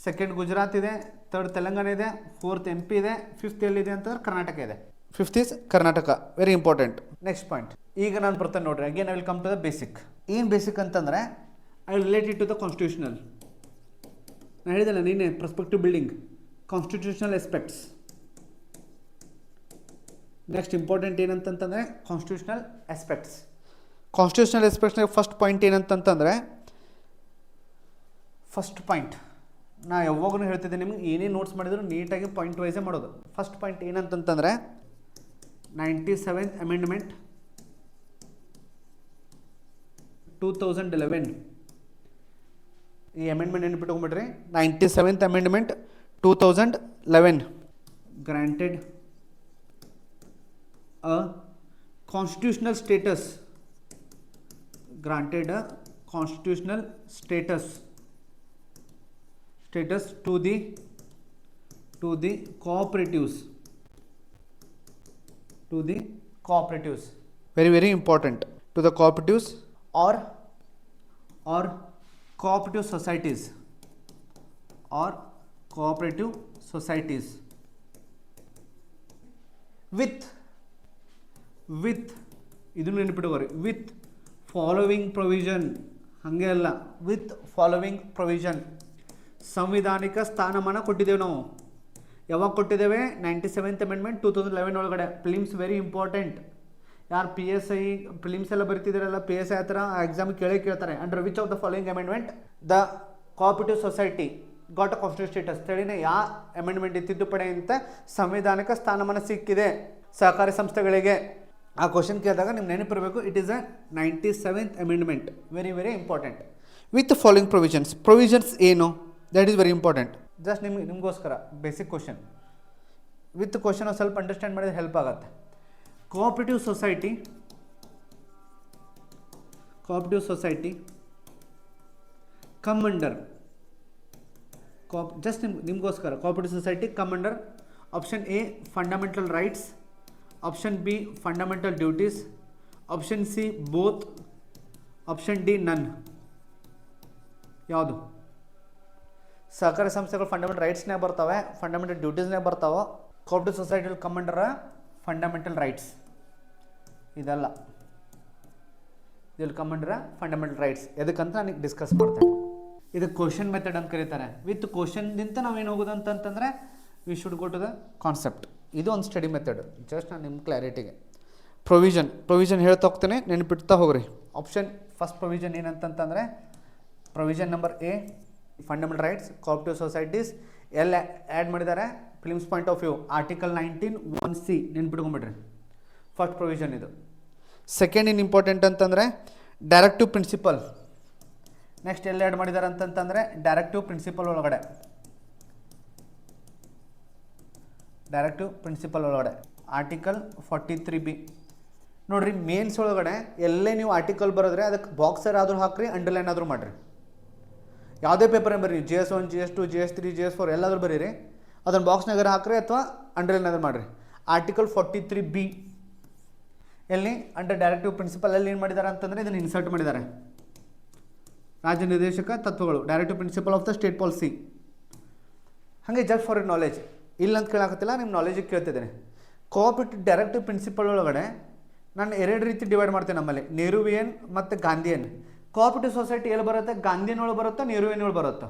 [SPEAKER 1] ಸೆಕೆಂಡ್ ಗುಜರಾತ್ ಇದೆ, ಥರ್ಡ್ ತೆಲಂಗಾಣ ಇದೆ, ಫೋರ್ತ್ MP ಇದೆ, ಫಿಫ್ತ್ ಎಲ್ಲಿದೆ ಅಂತಂದ್ರೆ ಕರ್ನಾಟಕ ಇದೆ. Fifth is Karnataka. Very important. Next point ಈಗ ನಾನು ಬರ್ತೇನೆ ನೋಡ್ರಿ. Again I will come to the basic. ಏನು ಬೇಸಿಕ್ ಅಂತಂದರೆ I related to the constitutional. ನಾನು ಹೇಳಿದಲ್ಲ ನೀನೆ perspective building, constitutional aspects. Next important ಏನಂತಂತಂದರೆ ಕಾನ್ಸ್ಟಿಟ್ಯೂಷನಲ್ ಎಸ್ಪೆಕ್ಟ್ಸ್ನಾಗ ಫಸ್ಟ್ ಪಾಯಿಂಟ್ ಏನಂತಂತಂದರೆ ನಾ ಯಾವಾಗೂ ಹೇಳ್ತಿದ್ದೆ ನಿಮ್ಗೆ ಏನೇ ನೋಟ್ಸ್ ಮಾಡಿದ್ರು ನೀಟಾಗಿ ಪಾಯಿಂಟ್ ವೈಸೇ ಮಾಡೋದು. ಫಸ್ಟ್ ಪಾಯಿಂಟ್ ಏನಂತಂತಂದರೆ 97th Amendment 2011. ಈ ಅಮೆಂಡ್ಮೆಂಟ್ ನೆನಪಿಟ್ಕೊಂಡ್ಬಿಡ್ರಿ. 97th Amendment 2011 granted a constitutional status to the cooperatives. Very very important. To the cooperatives or cooperative societies with ಇದನ್ನು ನೆನಪಿಟ್ಕೋರಿ. ವಿತ್ ಫಾಲೋವಿಂಗ್ ಪ್ರೊವಿಷನ್, ಹಾಗೆ ಅಲ್ಲ, ವಿತ್ ಫಾಲೋವಿಂಗ್ ಪ್ರೊವಿಷನ್. ಸಂವಿಧಾನಿಕ ಸ್ಥಾನಮಾನ ಕೊಟ್ಟಿದ್ದೇವೆ ನಾವು. ಯಾವಾಗ ಕೊಟ್ಟಿದ್ದೇವೆ? 97th Amendment 2011 ಒಳಗಡೆ. Prelims very important. ಯಾರು PSI ಪ್ರಿಲಿಮ್ಸ್ ಎಲ್ಲ ಬರೀತಿದ್ದಾರಲ್ಲ, PSI ಆ ಥರ ಎಕ್ಸಾಮ್ ಕೇಳ್ತಾರೆ. Under which of the following amendment the cooperative society got a constitution status ಸ್ಥಳೀಯ ಯಾವ ಅಮೆಂಡ್ಮೆಂಟ್ ತಿದ್ದುಪಡಿ ಅಂತ ಸಂವಿಧಾನಿಕ ಸ್ಥಾನಮಾನ ಸಿಕ್ಕಿದೆ ಸಹಕಾರಿ ಸಂಸ್ಥೆಗಳಿಗೆ. ಆ ಕ್ವಶನ್ ಕೇಳಿದಾಗ ನಿಮ್ಗೆ ನೆನಪಿರಬೇಕು, it is a 97th amendment. Very very important. With following provisions ಏನು, that is very important. Just ನಿಮಗೋಸ್ಕರ ಬೇಸಿಕ್ ಕ್ವಶನ್ ವಿತ್ ಕ್ವಶನ್ ಸ್ವಲ್ಪ ಅಂಡರ್ಸ್ಟ್ಯಾಂಡ್ ಮಾಡಿದ್ರೆ ಹೆಲ್ಪ್ ಆಗುತ್ತೆ. Cooperative society come under just ನಿಮಗೋಸ್ಕರ cooperative society come under option A fundamental rights, option B fundamental duties, option C both, option D none. ಯಾವುದು? ಸಹಕಾರಿ ಸಂಸ್ಥೆಗಳು ಫಂಡಮೆಂಟಲ್ ರೈಟ್ಸ್ನಾಗ ಬರ್ತಾವೆ, ಫಂಡಮೆಂಟಲ್ ಡ್ಯೂಟೀಸ್ನಾಗ ಬರ್ತಾವೆ. ಕೋಆಪರೇಟಿವ್ ಸೊಸೈಟಿಲಿ ಕಮ್ ಅಂಡರ್ ಫಂಡಮೆಂಟಲ್ ರೈಟ್ಸ್. ಇದಲ್ಲ, ಇಲ್ಲಿ ಕಮ್ ಅಂಡರ್ ಫಂಡಮೆಂಟಲ್ ರೈಟ್ಸ್. ಎದಕ್ಕಂತ ನನಗೆ ಡಿಸ್ಕಸ್ ಮಾಡ್ತೇನೆ. ಇದು ಕ್ವಶನ್ ಮೆಥಡ್ ಅಂತ ಕರೀತಾರೆ. ವಿತ್ ಕ್ವಶನ್ದಿಂದ ನಾವೇನು ಹೋಗೋದು ಅಂತಂತಂದರೆ we should go to the concept. ಇದು ಒಂದು ಸ್ಟಡಿ ಮೆಥಡ್. ಜಸ್ಟ್ ನಾನು ನಿಮ್ಮ ಕ್ಲಾರಿಟಿಗೆ ಪ್ರೊವಿಷನ್ ಹೇಳ್ತಾ ಹೋಗ್ತೇನೆ, ನೆನಪಿಡ್ತಾ ಹೋಗ್ರಿ. ಆಪ್ಷನ್ ಫಸ್ಟ್ ಪ್ರೊವಿಷನ್ ಏನಂತಂತಂದರೆ provision number A fundamental rights, cooperative societies ಎಲ್ಲ ಆ್ಯಡ್ ಮಾಡಿದ್ದಾರೆ. Prelims point of view article 19(1)(c) ನೆನ್ಪಿಟ್ಕೊಂಡ್ಬಿಡ್ರಿ. ಫಸ್ಟ್ ಪ್ರೊವಿಷನ್ ಇದು. ಸೆಕೆಂಡ್ ಇನ್ ಇಂಪಾರ್ಟೆಂಟ್ ಅಂತಂದರೆ ಡೈರೆಕ್ಟಿವ್ ಪ್ರಿನ್ಸಿಪಲ್. ನೆಕ್ಸ್ಟ್ ಎಲ್ಲ ಆ್ಯಡ್ ಮಾಡಿದ್ದಾರೆ ಅಂತಂತಂದರೆ ಡೈರೆಕ್ಟಿವ್ ಪ್ರಿನ್ಸಿಪಲ್ ಒಳಗಡೆ ಆರ್ಟಿಕಲ್ 43(b). ನೋಡಿರಿ, ಮೇನ್ಸ್ ಒಳಗಡೆ ಎಲ್ಲೇ ನೀವು ಆರ್ಟಿಕಲ್ ಬರೋದ್ರೆ ಅದಕ್ಕೆ ಬಾಕ್ಸರ್ ಆದರೂ ಹಾಕ್ರಿ, ಅಂಡರ್ಲೈನ್ ಆದರೂ ಮಾಡಿರಿ. ಯಾವುದೇ ಪೇಪರ್ ಬರೀರಿ, GS1, GS2, GS3, GS4 ಎಲ್ಲಾದರೂ ಬರೀರಿ, ಅದನ್ನು ಬಾಕ್ಸ್ನಾಗರ ಹಾಕ್ರಿ ಅಥವಾ ಅಂಡರ್ಲೈನ್ ಆದರೂ ಮಾಡಿರಿ. ಆರ್ಟಿಕಲ್ 43(b) ಎಲ್ಲಿ ಅಂಡರ್ ಡೈರೆಕ್ಟಿವ್ ಪ್ರಿನ್ಸಿಪಲ್ ಅಲ್ಲಿ ಏನು ಮಾಡಿದ್ದಾರೆ ಅಂತಂದರೆ ಇದನ್ನು ಇನ್ಸರ್ಟ್ ಮಾಡಿದ್ದಾರೆ. ರಾಜ್ಯ ನಿರ್ದೇಶಕ ತತ್ವಗಳು, directive principle of the state policy. ಹಾಗೆ ಜಸ್ಟ್ ಫಾರ್ ನಾಲೆಜ್, ಇಲ್ಲ ಅಂತ ಕೇಳಾಕತ್ತಿಲ್ಲ, ನಿಮ್ಮ ನಾಲೆಜಿಗೆ ಕೇಳ್ತಿದ್ದೇನೆ. ಕೋಆಪರೇಟಿವ್ ಡೈರೆಕ್ಟಿವ್ ಪ್ರಿನ್ಸಿಪಲ್ ಒಳಗಡೆ ನಾನು ಎರಡು ರೀತಿ ಡಿವೈಡ್ ಮಾಡ್ತೇನೆ ನಮ್ಮಲ್ಲಿ, ನೆಹರುವಿಯನ್ ಮತ್ತು ಗಾಂಧಿಯನ್. ಕೋಆಪರೇಟಿವ್ ಸೊಸೈಟಿ ಎಲ್ಲಿ ಬರುತ್ತೆ? ಗಾಂಧಿಯನ್ ಒಳಗೆ ಬರುತ್ತೋ ನೆಹರುವಿಯನ್ ಒಳಗೆ ಬರುತ್ತೋ?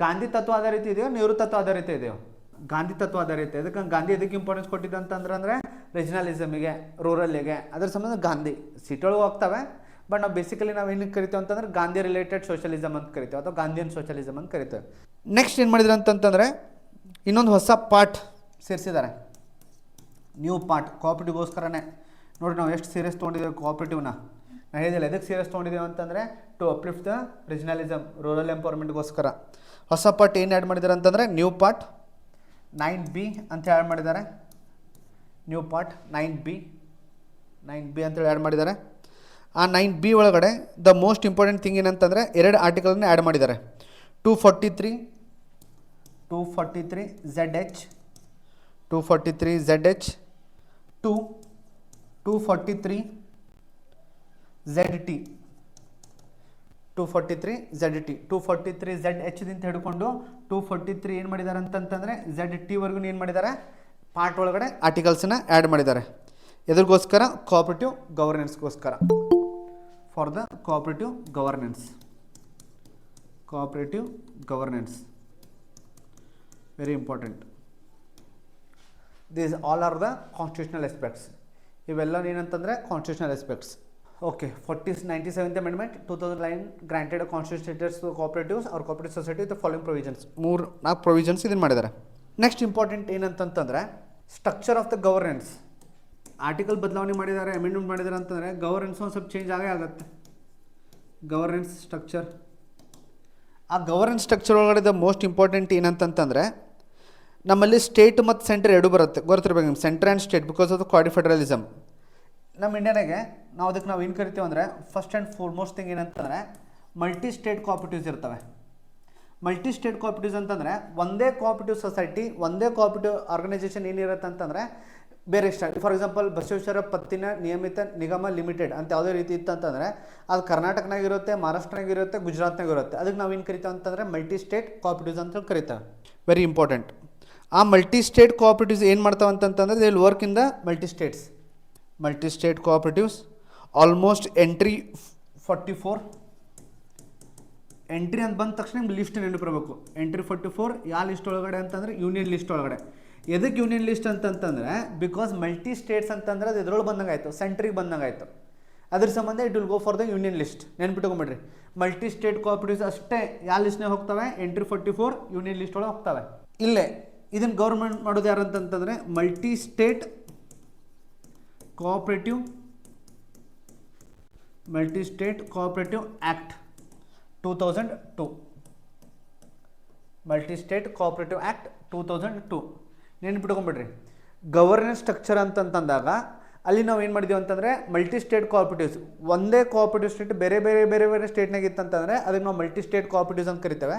[SPEAKER 1] ಗಾಂಧಿ ತತ್ವ ಆಧಾರಿತ ಇದೆಯೋ ನೆಹರು ತತ್ವ ಆಧಾರಿತ ಇದೆಯೋ? ಗಾಂಧಿ ತತ್ವ ಆಧಾರಿತ. ಇದಕ್ಕೆ ಗಾಂಧಿ ಎದಕ್ಕೆ ಇಂಪಾರ್ಟೆನ್ಸ್ ಕೊಟ್ಟಿದ್ದು ಅಂತಂದ್ರೆ ರಿಜನಲಿಸಮಿಗೆ, ರೂರಲ್ಲಿಗೆ, ಅದ್ರ ಸಂಬಂಧ ಗಾಂಧಿ ಸಿಟೊಳಗೆ ಹೋಗ್ತವೆ. ಬಟ್ ನಾವು ಬೇಸಿಕಲಿ ನಾವು ಏನಕ್ಕೆ ಕರಿತೇವೆ ಅಂತಂದ್ರೆ ಗಾಂಧಿ ರಿಲೇಟೆಡ್ ಸೋಷಲಿಸಮ್ ಅಂತ ಕರಿತೇವೆ, ಅಥವಾ ಗಾಂಧಿಯನ್ ಸೋಷಲಿಸಮ್ ಅಂತ ಕರಿತೇವೆ. ನೆಕ್ಸ್ಟ್ ಏನು ಮಾಡಿದ್ರು ಅಂತಂತಂದರೆ ಇನ್ನೊಂದು ಹೊಸ ಪಾರ್ಟ್ ಸೇರಿಸಿದ್ದಾರೆ, ನ್ಯೂ ಪಾರ್ಟ್. ಕೋಆಪರೇಟಿವ್ಗೋಸ್ಕರನೇ ನೋಡಿ ನಾವು ಎಷ್ಟು ಸೀರಿಯಸ್ ತೊಗೊಂಡಿದ್ದೇವೆ ಕೋಆಪರೇಟಿವ್ನ. ನಾನು ಹೇಳಿದಿಲ್ಲ ಎದಕ್ಕೆ ಸೀರಿಯಸ್ ತೊಗೊಂಡಿದ್ದೇವೆ ಅಂತಂದರೆ ಟು ಅಪ್ಲಿಫ್ಟ್ ದ ರಿಜನಲಿಸಮ್, ರೂರಲ್ ಎಂಪವರ್ಮೆಂಟ್ಗೋಸ್ಕರ. ಹೊಸ ಪಾರ್ಟ್ ಏನು ಆ್ಯಡ್ ಮಾಡಿದ್ದಾರೆ ಅಂತಂದರೆ ನ್ಯೂ ಪಾರ್ಟ್ 9(b) ಅಂತ ಆ್ಯಡ್ ಮಾಡಿದ್ದಾರೆ. ನ್ಯೂ ಪಾರ್ಟ್ 9(b) ಅಂತೇಳಿ ಆ್ಯಡ್ ಮಾಡಿದ್ದಾರೆ. ಆ 9(b) ಒಳಗಡೆ ದ ಮೋಸ್ಟ್ ಇಂಪಾರ್ಟೆಂಟ್ ಥಿಂಗ್ ಏನಂತಂದರೆ ಎರಡು ಆರ್ಟಿಕಲ್ನ ಆ್ಯಡ್ ಮಾಡಿದ್ದಾರೆ. 243 ZH 243 ZT 243 ZH ದಿಂದ ಹಿಡ್ಕೊಂಡು 243 ಏನು ಮಾಡಿದ್ದಾರೆ ಅಂತಂತಂದರೆ ZT ವರ್ಗೂ ಏನು ಮಾಡಿದ್ದಾರೆ ಪಾರ್ಟ್ ಒಳಗಡೆ ಆರ್ಟಿಕಲ್ಸನ್ನ ಆ್ಯಡ್ ಮಾಡಿದ್ದಾರೆ. ಎದರಿಗೋಸ್ಕರ? ಕೋಆಪರೇಟಿವ್ ಗವರ್ನೆನ್ಸ್ಗೋಸ್ಕರ. For the cooperative governance very important. These all are the constitutional aspects. ಇವೆಲ್ಲ ಏನಂತಂದರೆ constitutional aspects. Okay, 97th Amendment 2009 granted constitution status to cooperatives or cooperative society with following provisions. 4 provisions ಇದನ್ನು ಮಾಡಿದ್ದಾರೆ. ನೆಕ್ಸ್ಟ್ ಇಂಪಾರ್ಟೆಂಟ್ ಏನಂತಂತಂದರೆ structure of the governance. Article ಬದಲಾವಣೆ ಮಾಡಿದ್ದಾರೆ, ಅಮೆಂಡ್ಮೆಂಟ್ ಮಾಡಿದ್ದಾರೆ ಅಂತಂದರೆ ಗವರ್ನೆನ್ಸ್ ಒಂದು ಸ್ವಲ್ಪ ಚೇಂಜ್ ಆಗೇ ಆಗುತ್ತೆ. ಗವರ್ನೆನ್ಸ್ ಸ್ಟ್ರಕ್ಚರ್, ಆ ಗವರ್ನೆನ್ಸ್ ಸ್ಟ್ರಕ್ಚರ್ ಒಳಗಡೆ ದ ಮೋಸ್ಟ್ ಇಂಪಾರ್ಟೆಂಟ್ ಏನಂತಂತಂದರೆ ನಮ್ಮಲ್ಲಿ ಸ್ಟೇಟ್ ಮತ್ತು ಸೆಂಟ್ರ್ ಎರಡು ಬರುತ್ತೆ, ಗೊತ್ತಿರಬೇಕು ನಿಮ್ಗೆ, centre and state, because of the quasi federalism. ನಮ್ಮ ಇಂಡಿಯಾನಾಗೆ ನಾವು ಏನು ಕರಿತೀವಿ ಅಂದರೆ ಫಸ್ಟ್ ಆ್ಯಂಡ್ ಫಾರ್ಮೋಸ್ಟ್ ಥಿಂಗ್ ಏನಂತಂದರೆ ಮಲ್ಟಿ ಸ್ಟೇಟ್ ಕೋಆಪರೇಟಿವ್ಸ್ ಇರ್ತವೆ. ಮಲ್ಟಿ ಸ್ಟೇಟ್ ಕೋಆಪರೇಟಿವ್ಸ್ ಅಂತಂದರೆ ಒಂದೇ ಕೋಆಪರೇಟಿವ್ ಸೊಸೈಟಿ, ಒಂದೇ ಕೋಆಪರೇಟಿವ್ ಆರ್ಗನೈಸೇಷನ್ ಏನಿರುತ್ತೆ ಅಂತಂದರೆ ಬೇರೆ ಸ್ಟೇಟ್. ಫಾರ್ ಎಕ್ಸಾಂಪಲ್ ಬಸವೇಶ್ವರ ಪತ್ತಿನ ನಿಯಮಿತ ನಿಗಮ ಲಿಮಿಟೆಡ್ ಅಂತ ಯಾವುದೇ ರೀತಿ ಇತ್ತಂತಂದರೆ ಅದು ಕರ್ನಾಟಕನಾಗಿರುತ್ತೆ, ಮಹಾರಾಷ್ಟ್ರನಾಗಿರುತ್ತೆ, ಗುಜರಾತ್ನಾಗಿರುತ್ತೆ. ಅದಕ್ಕೆ ನಾವು ಏನು ಕರಿತೇವೆ ಅಂತಂದರೆ ಮಲ್ಟಿ ಸ್ಟೇಟ್ ಕೋಆಪರೇಟಿವ್ಸ್ ಅಂತ ಕರಿತೇವೆ. Very important. ಆ ಮಲ್ಟಿ ಸ್ಟೇಟ್ ಕೋಆಪರೇಟಿವ್ಸ್ ಏನು ಮಾಡ್ತಾವೆ ಅಂತಂತಂದರೆ they will work in the multi state cooperatives. Almost entry 44. Entry ಅಂತ ಬಂದ ತಕ್ಷಣ ನಿಮ್ಗೆ ಲಿಸ್ಟ್ ನೆನಪಿರಬೇಕು. ಎಂಟ್ರಿ 44 ಯಾವ ಲಿಸ್ಟ್ ಒಳಗಡೆ ಅಂತಂದರೆ ಯೂನಿಯನ್ ಲಿಸ್ಟ್ ಒಳಗಡೆ. ಎದಕ್ಕೆ ಯೂನಿಯನ್ ಲಿಸ್ಟ್ ಅಂತಂತಂದರೆ ಬಿಕಾಸ್ ಮಲ್ಟಿ ಸ್ಟೇಟ್ಸ್ ಅಂತಂದರೆ ಅದು ಎದ್ರೊಳಗೆ ಬಂದಂಗೆ ಆಯಿತು, ಸೆಂಟ್ರಿಗೆ ಬಂದಂಗೆ ಆಯಿತು. ಅದ್ರ ಸಂಬಂಧ it will go for the union list. ನೆನ್ಪಿಟ್ಕೊಂಬಿಡ್ರಿ, ಮಲ್ಟಿ ಸ್ಟೇಟ್ ಕೋಆಪರೇಟಿವ್ಸ್ ಅಷ್ಟೇ ಯಾವ ಲಿಸ್ಟ್ನಾಗ ಹೋಗ್ತವೆ, ಎಂಟ್ರಿ 44 ಯೂನಿಯನ್ ಲಿಸ್ಟ್ ಒಳಗೆ ಹೋಗ್ತವೆ. ಇಲ್ಲೇ ಇದನ್ನು ಗೌರ್ಮೆಂಟ್ ಮಾಡೋದು ಯಾರು ಅಂತಂತಂದರೆ multi state cooperative act 2002. Multi state cooperative act 2002 ನೆನ್ಪಿಟ್ಕೊಂಬಿಡ್ರಿ. ಗವರ್ನೆನ್ಸ್ ಸ್ಟ್ರಕ್ಚರ್ ಅಂತಂದಾಗ ಅಲ್ಲಿ ನಾವು ಏನು ಮಾಡಿದ್ದೀವಿ ಅಂತಂದರೆ ಮಲ್ಟಿ ಸ್ಟೇಟ್ ಕೋಆಪರೇಟಿವ್ಸ್, ಒಂದೇ ಕೋಆಪರೇಟಿವ್ ಸ್ಟೇಟ್ ಬೇರೆ ಬೇರೆ ಬೇರೆ ಬೇರೆ ಸ್ಟೇಟ್ನಾಗ ಇತ್ತಂತಂದರೆ ಅದಕ್ಕೆ ನಾವು ಮಲ್ಟಿ ಸ್ಟೇಟ್ ಕೋಆಪರೇಟಿವ್ಸ್ ಅಂತ ಕರಿತೇವೆ.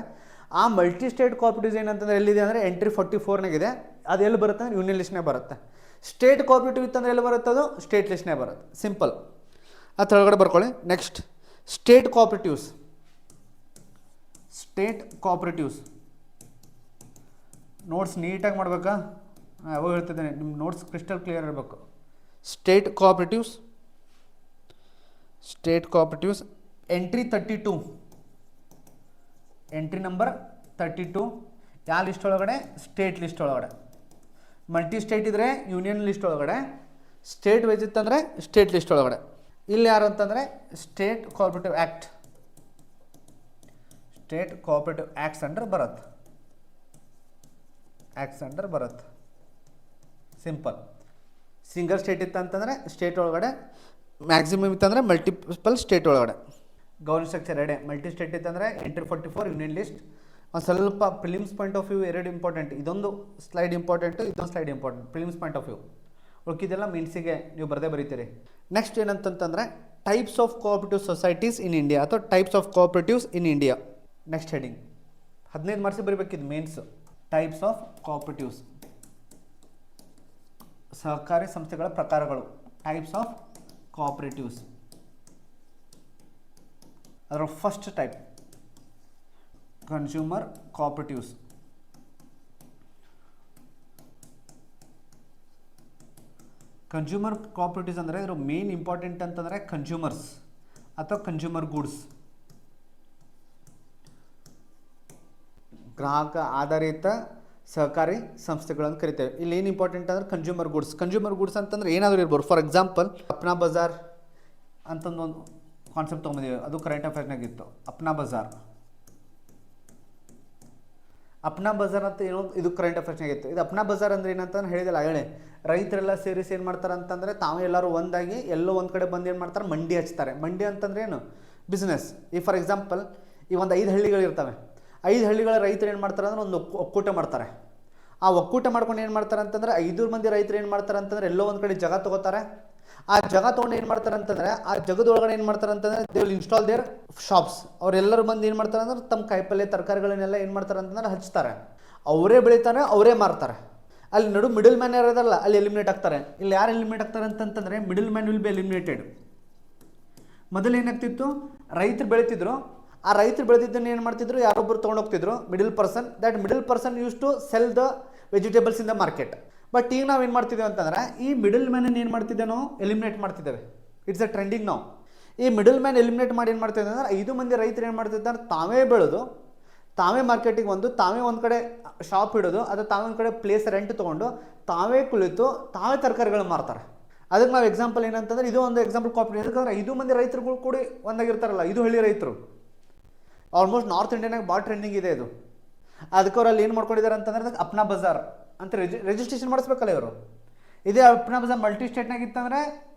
[SPEAKER 1] ಆ ಮಲ್ಟಿ ಸ್ಟೇಟ್ ಕೋಆಪರೇಟಿವ್ಸ್ ಏನಂತಂದರೆ ಎಲ್ಲಿದೆ ಅಂದರೆ ಎಂಟ್ರಿ 44ನಾಗಿದೆ. ಅದು ಎಲ್ಲಿ ಬರುತ್ತೆ ಅಂದರೆ ಯೂನಿಯನ್ ಲಿಸ್ಟ್ನಾಗ ಬರುತ್ತೆ. ಸ್ಟೇಟ್ ಕೋಆಪರೇಟಿವ್ ಇತ್ತಂದರೆ ಎಲ್ಲಿ ಬರುತ್ತೆ, ಅದು ಸ್ಟೇಟ್ ಲಿಸ್ಟ್ನಾಗ ಬರುತ್ತೆ. ಸಿಂಪಲ್, ಅದು ಒಳಗಡೆ ಬರ್ಕೊಳ್ಳಿ. ನೆಕ್ಸ್ಟ್ ಸ್ಟೇಟ್ ಕೋಆಪರೇಟಿವ್ಸ್ ನೋಟ್ಸ್ ನೀಟಾಗಿ ಮಾಡ್ಬೇಕಾ, ಯಾವಾಗ ಹೇಳ್ತಿದ್ದೇನೆ, ನಿಮ್ಮ ನೋಟ್ಸ್ ಕ್ರಿಸ್ಟಲ್ ಕ್ಲಿಯರ್ ಇರಬೇಕು. State cooperatives entry 32, entry number 32 ಯಾವ ಲಿಸ್ಟ್ ಒಳಗಡೆ, ಸ್ಟೇಟ್ ಲಿಸ್ಟ್ ಒಳಗಡೆ. ಮಲ್ಟಿ ಸ್ಟೇಟ್ ಇದ್ದರೆ ಯೂನಿಯನ್ ಲಿಸ್ಟ್ ಒಳಗಡೆ, ಸ್ಟೇಟ್ ವೈಸ್ ಇತ್ತಂದರೆ ಸ್ಟೇಟ್ ಲಿಸ್ಟ್ ಒಳಗಡೆ. ಇಲ್ಲಿ ಯಾರು ಅಂತಂದರೆ ಸ್ಟೇಟ್ ಕೋಆಪರೇಟಿವ್ ಆ್ಯಕ್ಟ್ಸ್ ಅಂಡರ್ ಬರುತ್ತೆ. ಸಿಂಪಲ್. ಸಿಂಗಲ್ ಸ್ಟೇಟ್ ಇತ್ತಂತಂದರೆ ಸ್ಟೇಟ್ ಒಳಗಡೆ, ಮ್ಯಾಕ್ಸಿಮಮ್ ಇತ್ತಂದರೆ ಮಲ್ಟಿಪಲ್ ಸ್ಟೇಟ್ ಒಳಗಡೆ. ಗವರ್ನೆನ್ಸ್ ಸ್ಟ್ರಕ್ಚರ್ ಎರಡೇ, ಮಲ್ಟಿ ಸ್ಟೇಟ್ ಇತ್ತಂದರೆ ಎಂಟ್ರಿ 44 ಯೂನಿಯನ್ ಲಿಸ್ಟ್. ಒಂದು ಸ್ವಲ್ಪ ಪ್ರಿಲಿಮ್ಸ್ ಪಾಯಿಂಟ್ ಆಫ್ ವ್ಯೂ ಎರಡು ಇಂಪಾರ್ಟೆಂಟ್, ಇದೊಂದು ಸ್ಲೈಡ್ ಇಂಪಾರ್ಟೆಂಟು, ಇದೊಂದು slide important. Prelims point of view ಉಳ್ಕಿದೆಲ್ಲ ಮೀನ್ಸಿಗೆ ನೀವು ಬರದೇ ಬರೀತೀರಿ. ನೆಕ್ಸ್ಟ್ ಏನಂತಂತಂದರೆ types of cooperative societies in India ಅಥವಾ types of cooperatives in India. Next heading 15 marks ಬರೀಬೇಕಿದ್ದು ಮೇನ್ಸ್. ಟೈಪ್ಸ್ ಆಫ್ ಕೋಆಪರೇಟಿವ್ಸ್, ಸಹಕಾರಿ ಸಂಸ್ಥೆಗಳ ಪ್ರಕಾರಗಳು. ಟೈಪ್ಸ್ ಆಫ್ ಕೋಆಪರೇಟಿವ್ಸ್, ಅದರ first type consumer cooperatives. Consumer cooperatives ಅಂದರೆ ಇದರ ಮೇನ್ ಇಂಪಾರ್ಟೆಂಟ್ ಅಂತಂದರೆ ಕನ್ಸ್ಯೂಮರ್ಸ್ ಅಥವಾ ಕನ್ಸ್ಯೂಮರ್ ಗೂಡ್ಸ್, ಗ್ರಾಹಕ ಆಧಾರಿತ ಸಹಕಾರಿ ಸಂಸ್ಥೆಗಳನ್ನು ಕರಿತೇವೆ. ಇಲ್ಲಿ ಏನು ಇಂಪಾರ್ಟೆಂಟ್ ಅಂದರೆ ಕನ್ಸ್ಯೂಮರ್ ಗೂಡ್ಸ್ ಅಂತಂದರೆ ಏನಾದರೂ ಇರ್ಬೋದು. ಫಾರ್ ಎಕ್ಸಾಂಪಲ್ ಅಪ್ನಾ ಬಜಾರ್ ಅಂತಂದೊಂದು ಕಾನ್ಸೆಪ್ಟ್ ತೊಗೊಂಡಿದ್ದೀವಿ, ಅದು ಕರೆಂಟ್ ಅಫೇರ್ಸ್ನಾಗಿತ್ತು. ಅಪ್ನಾ ಬಜಾರ್ ಅಂತ ಏನೋ ಇದು ಕರೆಂಟ್ ಅಫೇರ್ಸ್ನಾಗಿತ್ತು. ಇದು ಅಪ್ನಾ ಬಜಾರ್ ಅಂದರೆ ಏನಂತ ಹೇಳಿದಲ್ಲ ಹೇಳಿ, ರೈತರೆಲ್ಲ ಸೇರಿಸಿ ಏನು ಮಾಡ್ತಾರೆ ಅಂತಂದರೆ ತಾವೇ ಎಲ್ಲರೂ ಒಂದಾಗಿ ಎಲ್ಲೋ ಒಂದು ಕಡೆ ಬಂದು ಏನು ಮಾಡ್ತಾರೆ, ಮಂಡಿ ಹಚ್ತಾರೆ. ಮಂಡಿ ಅಂತಂದರೆ ಏನು, ಬಿಸ್ನೆಸ್. ಈ ಫಾರ್ ಎಕ್ಸಾಂಪಲ್ ಈ ಒಂದು 5 ಹಳ್ಳಿಗಳಿರ್ತವೆ. 5 ಹಳ್ಳಿಗಳ ರೈತರು ಏನು ಮಾಡ್ತಾರೆ ಅಂದರೆ ಒಂದು ಒಕ್ಕೂಟ ಮಾಡ್ತಾರೆ. ಆ ಒಕ್ಕೂಟ ಮಾಡ್ಕೊಂಡು ಏನು ಮಾಡ್ತಾರೆ ಅಂತಂದರೆ 5 ಮಂದಿ ರೈತರು ಏನು ಮಾಡ್ತಾರೆ ಅಂತಂದರೆ ಎಲ್ಲೋ ಒಂದು ಕಡೆ ಜಾಗ ತೊಗೋತಾರೆ. ಆ ಜಾಗ ತೊಗೊಂಡು ಏನು ಮಾಡ್ತಾರೆ ಅಂತಂದರೆ ಆ ಜಗದೊಳಗಡೆ ಏನು ಮಾಡ್ತಾರೆ ಅಂತಂದರೆ they will install their shops. ಅವರೆಲ್ಲರೂ ಬಂದು ಏನು ಮಾಡ್ತಾರೆ ಅಂದ್ರೆ ತಮ್ಮ ಕಾಯಿಪಲ್ಯ ತರಕಾರಿಗಳನ್ನೆಲ್ಲ ಏನು ಮಾಡ್ತಾರೆ ಅಂತಂದ್ರೆ ಹಚ್ತಾರೆ. ಅವರೇ ಬೆಳೀತಾರೆ, ಅವರೇ ಮಾರ್ತಾರೆ. ಅಲ್ಲಿ ನಡು ಮಿಡಲ್ ಮ್ಯಾನ್ ಇರೋದಲ್ಲ, ಅಲ್ಲಿ ಎಲಿಮಿನೇಟ್ ಆಗ್ತಾರೆ. ಇಲ್ಲಿ ಯಾರು ಎಲಿಮಿನೇಟ್ ಆಗ್ತಾರೆ ಅಂತಂತಂದರೆ middle man will be eliminated. ಮೊದಲು ಏನಾಗ್ತಿತ್ತು, ರೈತರು ಬೆಳೀತಿದ್ರು. ಆ ರೈತರು ಬೆಳೆದಿದ್ದನ್ನು ಏನು ಮಾಡ್ತಿದ್ರು, ಯಾರೊಬ್ಬರು ತೊಗೊಂಡೋಗ್ತಿದ್ರು, middle person used to sell the vegetables in the market. But ಈಗ ನಾವು ಏನು ಮಾಡ್ತಿದ್ದೇವೆ ಅಂತಂದರೆ ಈ ಮಿಡಲ್ ಮ್ಯಾನನ್ನು ಏನು ಮಾಡ್ತಿದ್ದೇವೆ, ನಾವು ಎಲಿಮಿನೇಟ್ ಮಾಡ್ತಿದ್ದೇವೆ. ಇಟ್ಸ್ ಅ ಟ್ರೆಂಡಿಂಗ್ ನಾವು. ಈ ಮಿಡಲ್ ಮ್ಯಾನ್ ಎಲಿಮಿನೇಟ್ ಮಾಡಿ ಏನು ಮಾಡ್ತಿದ್ದೇವೆ ಅಂದರೆ 5 ಮಂದಿ ರೈತರು ಏನು ಮಾಡ್ತಿದ್ದಾರೆ, ತಾವೇ ಬೆಳೆದು ತಾವೇ ಮಾರ್ಕೆಟಿಗೆ ಬಂದು ತಾವೇ ಒಂದು ಕಡೆ ಶಾಪ್ ಇಡೋದು, ಅದು ತಾವೇ ಒಂದು ಕಡೆ ಪ್ಲೇಸ್ ರೆಂಟ್ ತೊಗೊಂಡು ತಾವೇ ಕುಳಿತು ತಾವೇ ತರಕಾರಿಗಳನ್ನ ಮಾರ್ತಾರೆ. ಅದಕ್ಕೆ ನಾವು ಎಕ್ಸಾಂಪಲ್ ಏನಂತಂದರೆ ಇದು ಒಂದು ಎಕ್ಸಾಂಪಲ್ ಕಾಪಿ. ಯಾಕಂದರೆ 5 ಮಂದಿ ರೈತರುಗಳು ಕೂಡಿ ಒಂದಾಗಿರ್ತಾರಲ್ಲ, 5 ಹಳ್ಳಿ ರೈತರು. ಆಲ್ಮೋಸ್ಟ್ ನಾರ್ತ್ ಇಂಡಿಯಾನಾಗ ಭಾಳ ಟ್ರೆಂಡಿಂಗ್ ಇದೆ ಇದು. ಅದಕ್ಕೆ ಅವ್ರು ಅಲ್ಲಿ ಏನು ಮಾಡ್ಕೊಂಡಿದ್ದಾರೆ ಅಂತಂದ್ರೆ ಅದಕ್ಕೆ ಅಪ್ನಾ ಬಜಾರ್ ಅಂತ ರಿಜಿಸ್ಟ್ರೇಷನ್ ಮಾಡಿಸ್ಬೇಕಲ್ಲ ಇವರು. ಇದೇ ಅಪ್ನಾ ಬಜಾರ್ ಮಲ್ಟಿ ಸ್ಟೇಟ್ನಾಗ ಇತ್ತಂದರೆ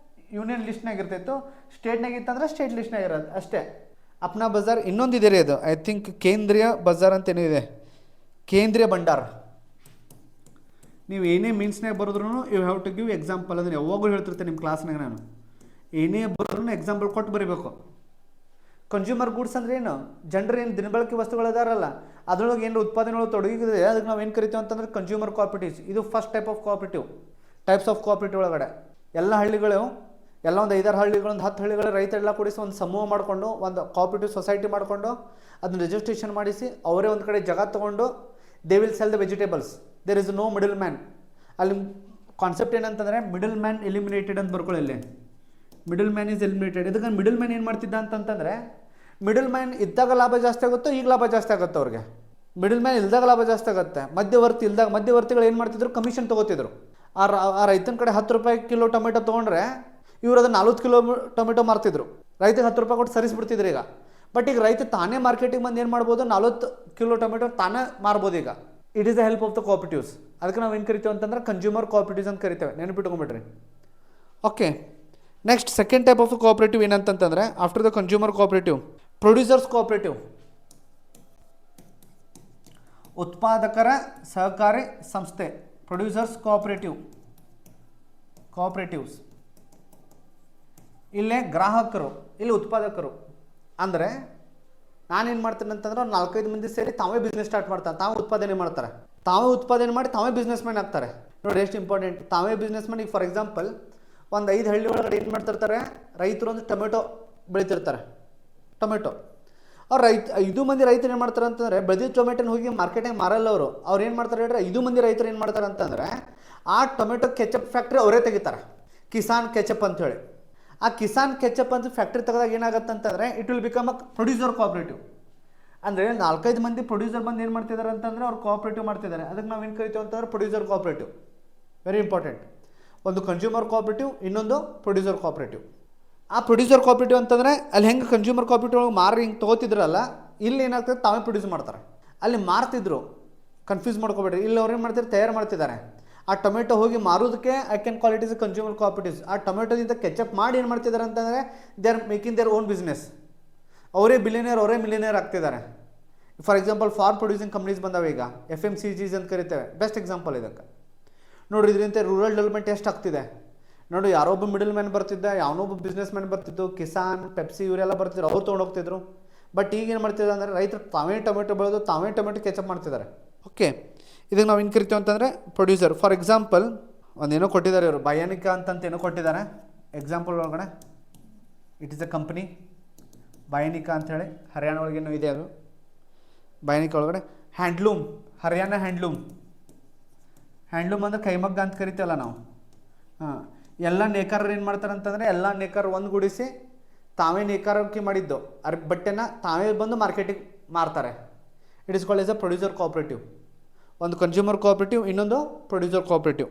[SPEAKER 1] ಯೂನಿಯನ್ ಲಿಸ್ಟ್ನಾಗ ಇರ್ತಿತ್ತು, ಸ್ಟೇಟ್ನಾಗ ಇತ್ತಂದರೆ ಸ್ಟೇಟ್ ಲಿಸ್ಟ್ನಾಗ ಇರೋದು ಅಷ್ಟೇ. ಅಪ್ನಾ ಬಜಾರ್ ಇನ್ನೊಂದು ಇದೆ ರೀ, ಅದು ಐ ಥಿಂಕ್ ಕೇಂದ್ರೀಯ ಬಜಾರ್ ಅಂತೇನೋ ಇದೆ, ಕೇಂದ್ರೀಯ ಭಂಡಾರ. ನೀವು ಏನೇ ಮೀನ್ಸ್ನಾಗ ಬರೋದ್ರೂ you have to give example. ಅದನ್ನು ಯಾವಾಗಲೂ ಹೇಳ್ತಿರ್ತೇನೆ ನಿಮ್ಮ ಕ್ಲಾಸ್ನಾಗ. ನಾನು ಏನೇ ಬರೋದ್ರೂ ಎಕ್ಸಾಂಪಲ್ ಕೊಟ್ಟು ಬರೀಬೇಕು. ಕನ್ಸ್ಯೂಮರ್ ಗೂಡ್ಸ್ ಅಂದರೆ ಏನು, ಜನರು ಏನು ದಿನಬಳಕೆ ವಸ್ತುಗಳು ಇದಾರಲ್ಲ, ಅದರೊಳಗೆ ಏನು ಉತ್ಪಾದನೆಗಳು ತೊಡಗಿದೆ, ಅದಕ್ಕೆ ನಾವು ಏನು ಕರಿತೀವಿ ಅಂತಂದರೆ ಕನ್ಸ್ಯೂಮರ್ ಕೋಆಪರೇಟಿವ್ಸ್. ಇದು first type of cooperative. Types of cooperative ಒಳಗಡೆ ಎಲ್ಲ ಹಳ್ಳಿಗಳು, ಎಲ್ಲ ಒಂದು 5-6 ಹಳ್ಳಿಗಳು, ಒಂದು 10 ಹಳ್ಳಿಗಳು ರೈತರೆಲ್ಲ ಕೂಡಿಸಿ ಒಂದು ಸಮೂಹ ಮಾಡಿಕೊಂಡು ಒಂದು ಕೋಆಪರೇಟಿವ್ ಸೊಸೈಟಿ ಮಾಡಿಕೊಂಡು ಅದನ್ನ ರಿಜಿಸ್ಟ್ರೇಷನ್ ಮಾಡಿಸಿ ಅವರೇ ಒಂದು ಕಡೆ ಜಾಗ ತೊಗೊಂಡು they will sell the vegetables. There is no middle man. ಅಲ್ಲಿ ಕಾನ್ಸೆಪ್ಟ್ ಏನಂತಂದರೆ ಮಿಡಲ್ ಮ್ಯಾನ್ ಎಲಿಮಿನೇಟೆಡ್ ಅಂತ ಬರ್ಕೊಳ್ಳಿ. ಇಲ್ಲಿ ಮಿಡಲ್ ಮ್ಯಾನ್ ಈಸ್ ಎಲಿಮಿನೇಟೆಡ್. ಇದಕ್ಕೆ ಮಿಡಲ್ ಮ್ಯಾನ್ ಏನು ಮಾಡ್ತಿದ್ದ ಅಂತಂತಂದರೆ, ಮಿಡಲ್ ಮ್ಯಾನ್ ಇದ್ದಾಗ ಲಾಭ ಜಾಸ್ತಿ ಆಗುತ್ತೋ ಈಗ ಲಾಭ ಜಾಸ್ತಿ ಆಗುತ್ತೆ ಅವ್ರಿಗೆ. ಮಿಡಲ್ ಮ್ಯಾನ್ ಇಲ್ದಾಗ ಲಾಭ ಜಾಸ್ತಿ ಆಗುತ್ತೆ. ಮಧ್ಯವರ್ತಿಗಳು ಏನು ಮಾಡ್ತಿದ್ರು, ಕಮಿಷನ್ ತೊಗೋತಿದ್ರು. ಆ ರೈತನ ಕಡೆ 10 ರೂಪಾಯಿ ಕಿಲೋ ಟೊಮೆಟೊ ತೊಗೊಂಡ್ರೆ ಇವರು ಅದು 40 ಕಿಲೋ ಟೊಮೆಟೊ ಮಾರ್ತಿದ್ರು, ರೈತಗೆ 10 ರೂಪಾಯಿ ಕೊಟ್ಟು ಸರಿಸ್ಬಿಡ್ತಿದ್ರು ಈಗ. ಬಟ್ ಈಗ ರೈತ ತಾನೇ ಮಾರ್ಕೆಟಿಗೆ ಬಂದು ಏನು ಮಾಡ್ಬೋದು, 40 ಕಿಲೋ ಟೊಮೆಟೊ ತಾನೇ ಮಾರ್ಬೋದು ಈಗ. It is the help of the cooperatives. ಅದಕ್ಕೆ ನಾವು ಏನು ಕರಿತೇವೆ ಅಂತಂದ್ರೆ ಕನ್ಸ್ಯೂಮರ್ ಕೋಆಪರೇಟಿವ್ಸ್ ಅಂತ ಕರಿತೇವೆ, ನೆನಪಿಟ್ಕೊಂಡ್ಬಿಡ್ರಿ. Okay, next second type of cooperative ಏನಂತಂದ್ರೆ after the consumer cooperative, producers cooperative, ಉತ್ಪಾದಕರ ಸಹಕಾರಿ ಸಂಸ್ಥೆ, ಪ್ರೊಡ್ಯೂಸರ್ಸ್ ಕೋಆಪರೇಟಿವ್ಸ್. ಇಲ್ಲೇ ಗ್ರಾಹಕರು, ಇಲ್ಲಿ ಉತ್ಪಾದಕರು. ಅಂದರೆ ನಾನೇನು ಮಾಡ್ತೀನಿ ಅಂತಂದ್ರೆ ಒಂದು 4-5 ಮಂದಿ ಸೇರಿ ತಾವೇ ಬಿಸ್ನೆಸ್ ಸ್ಟಾರ್ಟ್ ಮಾಡ್ತಾರೆ, ತಾವೇ ಉತ್ಪಾದನೆ ಮಾಡ್ತಾರೆ, ತಾವೇ ಉತ್ಪಾದನೆ ಮಾಡಿ ತಾವೇ ಬಿಸ್ನೆಸ್ ಮ್ಯಾನ್ ಆಗ್ತಾರೆ. ನೋಡಿ ಎಷ್ಟು ಇಂಪಾರ್ಟೆಂಟ್, ತಾವೇ ಬಿಸ್ನೆಸ್ ಮ್ಯಾನ್. ಈಗ ಫಾರ್ ಎಕ್ಸಾಂಪಲ್ ಒಂದು 5 ಹಳ್ಳಿ ಒಳಗಡೆ ಏನು ಮಾಡ್ತಿರ್ತಾರೆ, ರೈತರು ಒಂದು ಟೊಮೆಟೊ ಬೆಳಿತಿರ್ತಾರೆ. ಟೊಮೆಟೊ ಅವ್ರು 5 ಮಂದಿ ರೈತರು ಏನು ಮಾಡ್ತಾರೆ ಅಂತಂದರೆ ಬೆಳೆದಿದ್ದ ಟೊಮೆಟೊನ ಹೋಗಿ ಮಾರ್ಕೆಟಿಗೆ ಮಾರಲ್ಲ ಅವರು. ಅವ್ರು ಏನು ಮಾಡ್ತಾರೆ ಹೇಳ್ರಿ, 5 ಮಂದಿ ರೈತರು ಏನು ಮಾಡ್ತಾರೆ ಅಂತಂದರೆ ಆ ಟೊಮೆಟೊ ಕೆಚಪ್ ಫ್ಯಾಕ್ಟ್ರಿ ಅವರೇ ತೆಗಿತಾರೆ, ಕಿಸಾನ್ ಕೆಚಪ್ ಅಂತೇಳಿ. ಆ ಕಿಸಾನ್ ಕೆಚಪ್ ಅಂತ ಫ್ಯಾಕ್ಟ್ರಿ ತೆಗೆದಾಗ ಏನಾಗುತ್ತೆ ಅಂತಂದರೆ it will become a producer cooperative. ಅಂದರೆ 4-5 ಮಂದಿ ಪ್ರೊಡ್ಯೂಸರ್ ಬಂದು ಏನು ಮಾಡ್ತಿದ್ದಾರೆ ಅಂತಂದರೆ ಅವ್ರು ಕೋಆಪರೇಟಿವ್ ಮಾಡ್ತಿದ್ದಾರೆ. ಅದಕ್ಕೆ ನಾವು ಏನು ಕರಿತೀವಿ ಅಂತಂದ್ರೆ ಪ್ರೊಡ್ಯೂಸರ್ ಕೋಆಪರೇಟಿವ್. Very important. ಒಂದು ಕನ್ಸ್ಯೂಮರ್ ಕೋಆಪರೇಟಿವ್, ಇನ್ನೊಂದು ಪ್ರೊಡ್ಯೂಸರ್ ಕೋಆಪರೇಟಿವ್. ಆ ಪ್ರೊಡ್ಯೂಸರ್ ಕೋಆಪರೇಟಿವ್ ಅಂತಂದರೆ ಅಲ್ಲಿ ಹೆಂಗೆ ಕನ್ಸ್ಯೂಮರ್ ಕೋಆಪರೇಟಿವ್ ಮಾರಿ ಹಿಂಗೆ ತೊಗೋತಿದ್ರಲ್ಲ, ಇಲ್ಲಿ ಏನಾಗ್ತದೆ ತಾವೇ ಪ್ರೊಡ್ಯೂಸ್ ಮಾಡ್ತಾರೆ. ಅಲ್ಲಿ ಮಾರ್ತಿದ್ರು, ಕನ್ಫ್ಯೂಸ್ ಮಾಡ್ಕೊಬೇಡ್ರಿ. ಇಲ್ಲಿ ಅವ್ರು ಏನು ಮಾಡ್ತಾರೆ, ತಯಾರು ಮಾಡ್ತಿದ್ದಾರೆ. ಆ ಟೊಮೆಟೊ ಹೋಗಿ ಮಾರೋದಕ್ಕೆ I can call it is consumer cooperatives. ಆ ಟೊಮೆಟೊದಿಂದ ಕೆಚಪ್ ಮಾಡಿ ಏನು ಮಾಡ್ತಿದ್ದಾರೆ ಅಂತಂದರೆ they are making their own business. ಅವರೇ ಬಿಲಿಯನಿಯರ್, ಅವರೇ ಮಿಲಿಯನಿಯರ್ ಆಗ್ತಿದ್ದಾರೆ. For example farm producing companies ಬಂದಾವೆ ಈಗ, FMCGs ಅಂತ ಕರಿತೇವೆ. ಬೆಸ್ಟ್ ಎಕ್ಸಾಂಪಲ್ ಇದಕ್ಕೆ ನೋಡಿರಿ. ಇದರಿಂದ ರೂರಲ್ ಡೆವಲಪ್ಮೆಂಟ್ ಎಷ್ಟು ಆಗ್ತಿದೆ ನೋಡಿ. ಯಾರೊಬ್ಬ ಮಿಡಲ್ ಮ್ಯಾನ್ ಬರ್ತಿದ್ದ, ಯಾವನೊಬ್ಬ ಬಿಸ್ನೆಸ್ ಮ್ಯಾನ್ ಬರ್ತಿದ್ದು, ಕಿಸಾನ್, ಪೆಪ್ಸಿ ಇವರೆಲ್ಲ ಬರ್ತಿದ್ರು, ಅವ್ರು ತೊಗೊಂಡೋಗ್ತಿದ್ರು. ಬಟ್ ಈಗ ಏನು ಮಾಡ್ತಿದ್ದಾರೆ ಅಂದರೆ ರೈತರು ತಾವೇ ಟೊಮೆಟೊ ಬೆಳೆದು ತಾವೇ ಟೊಮೆಟೊ ಕೆಚಪ್ ಮಾಡ್ತಿದ್ದಾರೆ. ಓಕೆ, ಇದಕ್ಕೆ ನಾವು ಏನು ಕರಿತೀವಿ ಅಂತಂದರೆ ಪ್ರೊಡ್ಯೂಸರ್. ಫಾರ್ ಎಕ್ಸಾಂಪಲ್ ಒಂದೇನೋ ಕೊಟ್ಟಿದ್ದಾರೆ ಇವರು, ಬಯಾನಿಕಾ ಅಂತಂತ ಏನೋ ಕೊಟ್ಟಿದ್ದಾರೆ ಎಕ್ಸಾಂಪಲ್ ಒಳಗಡೆ. ಇಟ್ ಈಸ್ ಅ ಕಂಪ್ನಿ ಬಯಾನಿಕಾ ಅಂಥೇಳಿ, ಹರಿಯಾಣ ಒಳಗೇನೋ ಇದೆ ಅದು. ಬಯಾನಿಕಾ ಒಳಗಡೆ ಹ್ಯಾಂಡ್ಲೂಮ್, ಹರಿಯಾಣ ಹ್ಯಾಂಡ್ಲೂಮ್ ಅಂದರೆ ಕೈಮಗ್ಗ ಅಂತ ಕರಿತೀವಲ್ಲ ನಾವು. ಎಲ್ಲ ನೇಕಾರರು ಏನು ಮಾಡ್ತಾರೆ ಅಂತಂದರೆ ಎಲ್ಲ ನೇಕಾರ ಒಂದುಗೂಡಿಸಿ ತಾವೇ ನೇಕಾರಿಕೆ ಮಾಡಿದ್ದು ಬಟ್ಟೆನ ತಾವೇ ಬಂದು ಮಾರ್ಕೆಟಿಗೆ ಮಾರ್ತಾರೆ. It is called as a producer cooperative. ಒಂದು ಕನ್ಸ್ಯೂಮರ್ ಕೋಆಪರೇಟಿವ್, ಇನ್ನೊಂದು ಪ್ರೊಡ್ಯೂಸರ್ ಕೋಆಪರೇಟಿವ್.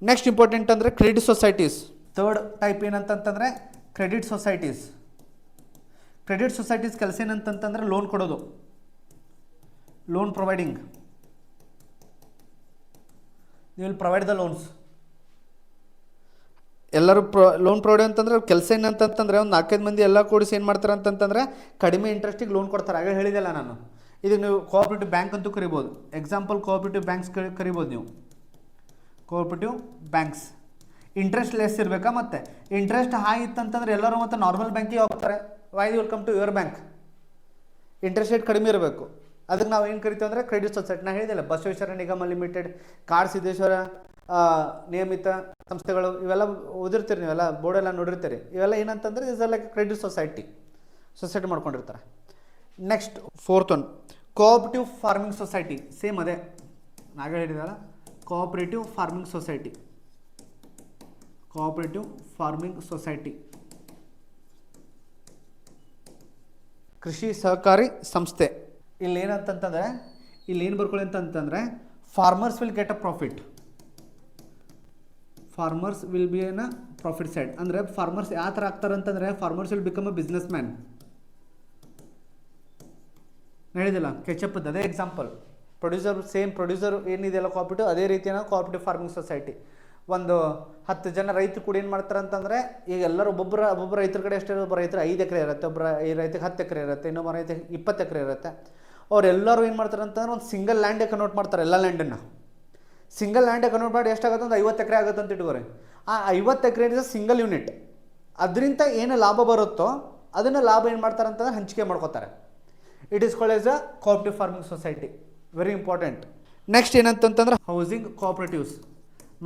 [SPEAKER 1] ನೆಕ್ಸ್ಟ್ ಇಂಪಾರ್ಟೆಂಟ್ ಅಂದರೆ ಕ್ರೆಡಿಟ್ ಸೊಸೈಟೀಸ್. ಥರ್ಡ್ ಟೈಪ್ ಏನಂತಂತಂದರೆ ಕ್ರೆಡಿಟ್ ಸೊಸೈಟೀಸ್. ಕ್ರೆಡಿಟ್ ಸೊಸೈಟೀಸ್ ಕೆಲಸ ಏನಂತಂತಂದರೆ ಲೋನ್ ಕೊಡೋದು, loan providing. They will provide the loans. ಎಲ್ಲರೂ ಲೋನ್ ಪ್ರೊವೈಡ್ ಅಂತಂದ್ರೆ ಕೆಲಸ ಏನಂತಂತಂದರೆ ಒಂದು 4-5 ಮಂದಿ ಎಲ್ಲ ಕೂಡಿಸಿ ಏನು ಮಾಡ್ತಾರೆ ಅಂತಂತಂದರೆ ಕಡಿಮೆ ಇಂಟ್ರೆಸ್ಟಿಗೆ ಲೋನ್ ಕೊಡ್ತಾರೆ. ಹಾಗೆ ಹೇಳಿದೆಲ್ಲ ನಾನು. ಇದಕ್ಕೆ ನೀವು ಕೋಆಪರೇಟಿವ್ ಬ್ಯಾಂಕ್ ಅಂತೂ ಕರಿಬೋದು. ಎಕ್ಸಾಂಪಲ್ ಕೋಆಪರೇಟಿವ್ ಬ್ಯಾಂಕ್ಸ್ ಕರಿಬೋದು ನೀವು. ಕೋಆಪರೇಟಿವ್ ಬ್ಯಾಂಕ್ಸ್ ಇಂಟ್ರೆಸ್ಟ್ ಲೆಸ್ ಇರಬೇಕಾ, ಮತ್ತು ಇಂಟ್ರೆಸ್ಟ್ ಹೈ ಇತ್ತಂತಂದ್ರೆ ಎಲ್ಲರೂ ಮತ್ತು ನಾರ್ಮಲ್ ಬ್ಯಾಂಕಿಗೆ ಹೋಗ್ತಾರೆ. Why will come to your bank? Interest rate ಕಡಿಮೆ ಇರಬೇಕು. ಅದಕ್ಕೆ ನಾವು ಏನು ಕರಿತೀವಿ ಅಂದರೆ ಕ್ರೆಡಿಟ್ ಸೊಸೈಟಿ. ನಾನು ಹೇಳಿದೆಲ್ಲ, ಬಸವೇಶ್ವರ ನಿಗಮ ಲಿಮಿಟೆಡ್, ಕಾಡ್ ಸಿದ್ದೇಶ್ವರ ನಿಯಮಿತ ಸಂಸ್ಥೆಗಳು, ಇವೆಲ್ಲ ಓದಿರ್ತೀರಿ ನೀವೆಲ್ಲ, ಬೋರ್ಡೆಲ್ಲ ನೋಡಿರ್ತೀರಿ. ಇವೆಲ್ಲ ಏನಂತಂದರೆ ಇಸ್ ಲೈಕ್ ಕ್ರೆಡಿಟ್ ಸೊಸೈಟಿ ಮಾಡ್ಕೊಂಡಿರ್ತಾರೆ. Next fourth one cooperative farming society. Same ಅದೇ ನಾವೇ ಹೇಳಿದಲ್ಲ, cooperative farming society. Cooperative farming society ಕೃಷಿ ಸಹಕಾರಿ ಸಂಸ್ಥೆ. ಇಲ್ಲಿ ಏನಂತಂತಂದರೆ ಇಲ್ಲಿ ಏನು ಬರ್ಕೊಳ್ಳಿ ಅಂತಂತಂದರೆ farmers will get a profit. Farmers will be an a profit side. ಅಂದರೆ ಫಾರ್ಮರ್ಸ್ ಯಾವ ಥರ ಆಗ್ತಾರೆ ಅಂತಂದರೆ farmers will become a business man. ಹೇಳಿದಿಲ್ಲ ಕೆಚಪ್ಪದ್ದು ಅದೇ ಎಕ್ಸಾಂಪಲ್. ಪ್ರೊಡ್ಯೂಸರ್ ಏನಿದೆಯಲ್ಲ ಕೋಆಪರೇಟಿವ್, ಅದೇ ರೀತಿಯ ಕೋಆಪರೇಟಿವ್ ಫಾರ್ಮಿಂಗ್ ಸೊಸೈಟಿ. ಒಂದು 10 ಜನ ರೈತರು ಕೂಡ ಏನು ಮಾಡ್ತಾರೆ ಅಂತಂದರೆ, ಈಗ ಎಲ್ಲರೂ ಒಬ್ಬೊಬ್ಬರು ರೈತರ ಕಡೆ ಎಷ್ಟೇ, ಒಬ್ಬ ರೈತರು 5 ಎಕರೆ ಇರುತ್ತೆ, ಒಬ್ಬರ ಈ ರೈತಗೆ 10 ಎಕರೆ ಇರುತ್ತೆ, ಇನ್ನೊಬ್ಬ ರೈತಗೆ 20 ಎಕರೆ ಇರುತ್ತೆ. ಅವರೆಲ್ಲರೂ ಏನು ಮಾಡ್ತಾರೆ ಅಂತಂದ್ರೆ ಒಂದು ಸಿಂಗಲ್ ಲ್ಯಾಂಡೇ ಕನ್ವರ್ಟ್ ಮಾಡ್ತಾರೆ. ಎಲ್ಲ ಲ್ಯಾಂಡನ್ನು ಸಿಂಗಲ್ ಲ್ಯಾಂಡೇ ಕನ್ವರ್ಟ್ ಮಾಡಿ ಎಷ್ಟಾಗುತ್ತೆ ಒಂದು 50 ಎಕರೆ ಆಗುತ್ತೆ ಅಂತ ಇಟ್ಕೋರಿ. ಆ 50 ಎಕರೆ ಇಸ್ ಸಿಂಗಲ್ ಯೂನಿಟ್. ಅದರಿಂದ ಏನು ಲಾಭ ಬರುತ್ತೋ ಅದನ್ನು ಲಾಭ ಏನು ಮಾಡ್ತಾರೆ ಅಂತಂದ್ರೆ ಹಂಚಿಕೆ ಮಾಡ್ಕೋತಾರೆ. It is called as a cooperative farming society. Very important. Next ಏನಂತಂದ್ರೆ ಹೌಸಿಂಗ್ ಕೋಆಪರೇಟಿವ್ಸ್.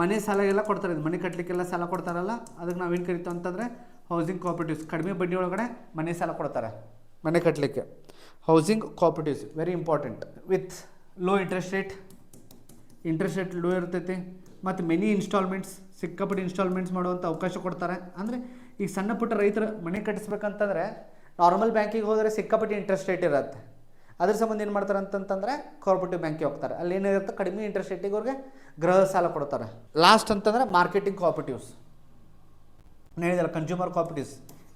[SPEAKER 1] ಮನೆ ಸಾಲ ಎಲ್ಲ ಕೊಡ್ತಾರೆ, ಇದು ಮನೆ ಕಟ್ಟಲಿಕ್ಕೆಲ್ಲ ಸಾಲ ಕೊಡ್ತಾರಲ್ಲ, ಅದಕ್ಕೆ ನಾವೇನು ಕರಿತೀವಿ ಅಂತಂದರೆ ಹೌಸಿಂಗ್ ಕೋಆಪರೇಟಿವ್ಸ್. ಕಡಿಮೆ ಬಡ್ಡಿ ಒಳಗಡೆ ಮನೆ ಸಾಲ ಕೊಡ್ತಾರೆ ಮನೆ ಕಟ್ಟಲಿಕ್ಕೆ. Housing cooperatives very important. With low interest rate low ಇರ್ತೈತಿ, ಮತ್ತು ಮೆನಿ ಇನ್ಸ್ಟಾಲ್ಮೆಂಟ್ಸ್, ಸಿಕ್ಕಾಪಟ್ಟೆ ಇನ್ಸ್ಟಾಲ್ಮೆಂಟ್ಸ್ ಮಾಡುವಂಥ ಅವಕಾಶ ಕೊಡ್ತಾರೆ. ಅಂದರೆ ಈಗ ಸಣ್ಣ ಪುಟ್ಟ ರೈತರು ಮನೆ ಕಟ್ಟಿಸ್ಬೇಕಂತಂದರೆ ನಾರ್ಮಲ್ ಬ್ಯಾಂಕಿಗೆ ಹೋದರೆ ಸಿಕ್ಕಾಪಟ್ಟೆ ಇಂಟ್ರೆಸ್ಟ್ ರೇಟ್ ಇರುತ್ತೆ. ಅದ್ರ ಸಂಬಂಧ ಏನು ಮಾಡ್ತಾರೆ ಅಂತಂತಂದರೆ ಕೋಆಪರೇಟಿವ್ ಬ್ಯಾಂಕಿಗೆ ಹೋಗ್ತಾರೆ. ಅಲ್ಲಿ ಏನಿರುತ್ತೆ ಕಡಿಮೆ ಇಂಟ್ರೆಸ್ಟ್ ರೇಟಿಗೆ ಅವ್ರಿಗೆ ಗೃಹ ಸಾಲ ಕೊಡ್ತಾರೆ. ಲಾಸ್ಟ್ ಅಂತಂದರೆ ಮಾರ್ಕೆಟಿಂಗ್ ಕೋಆಪರೇಟಿವ್ಸ್. ಹೇಳಿದಾರೆ ಕನ್ಸ್ಯೂಮರ್ ಕೋಆಪರೇಟಿವ್ಸ್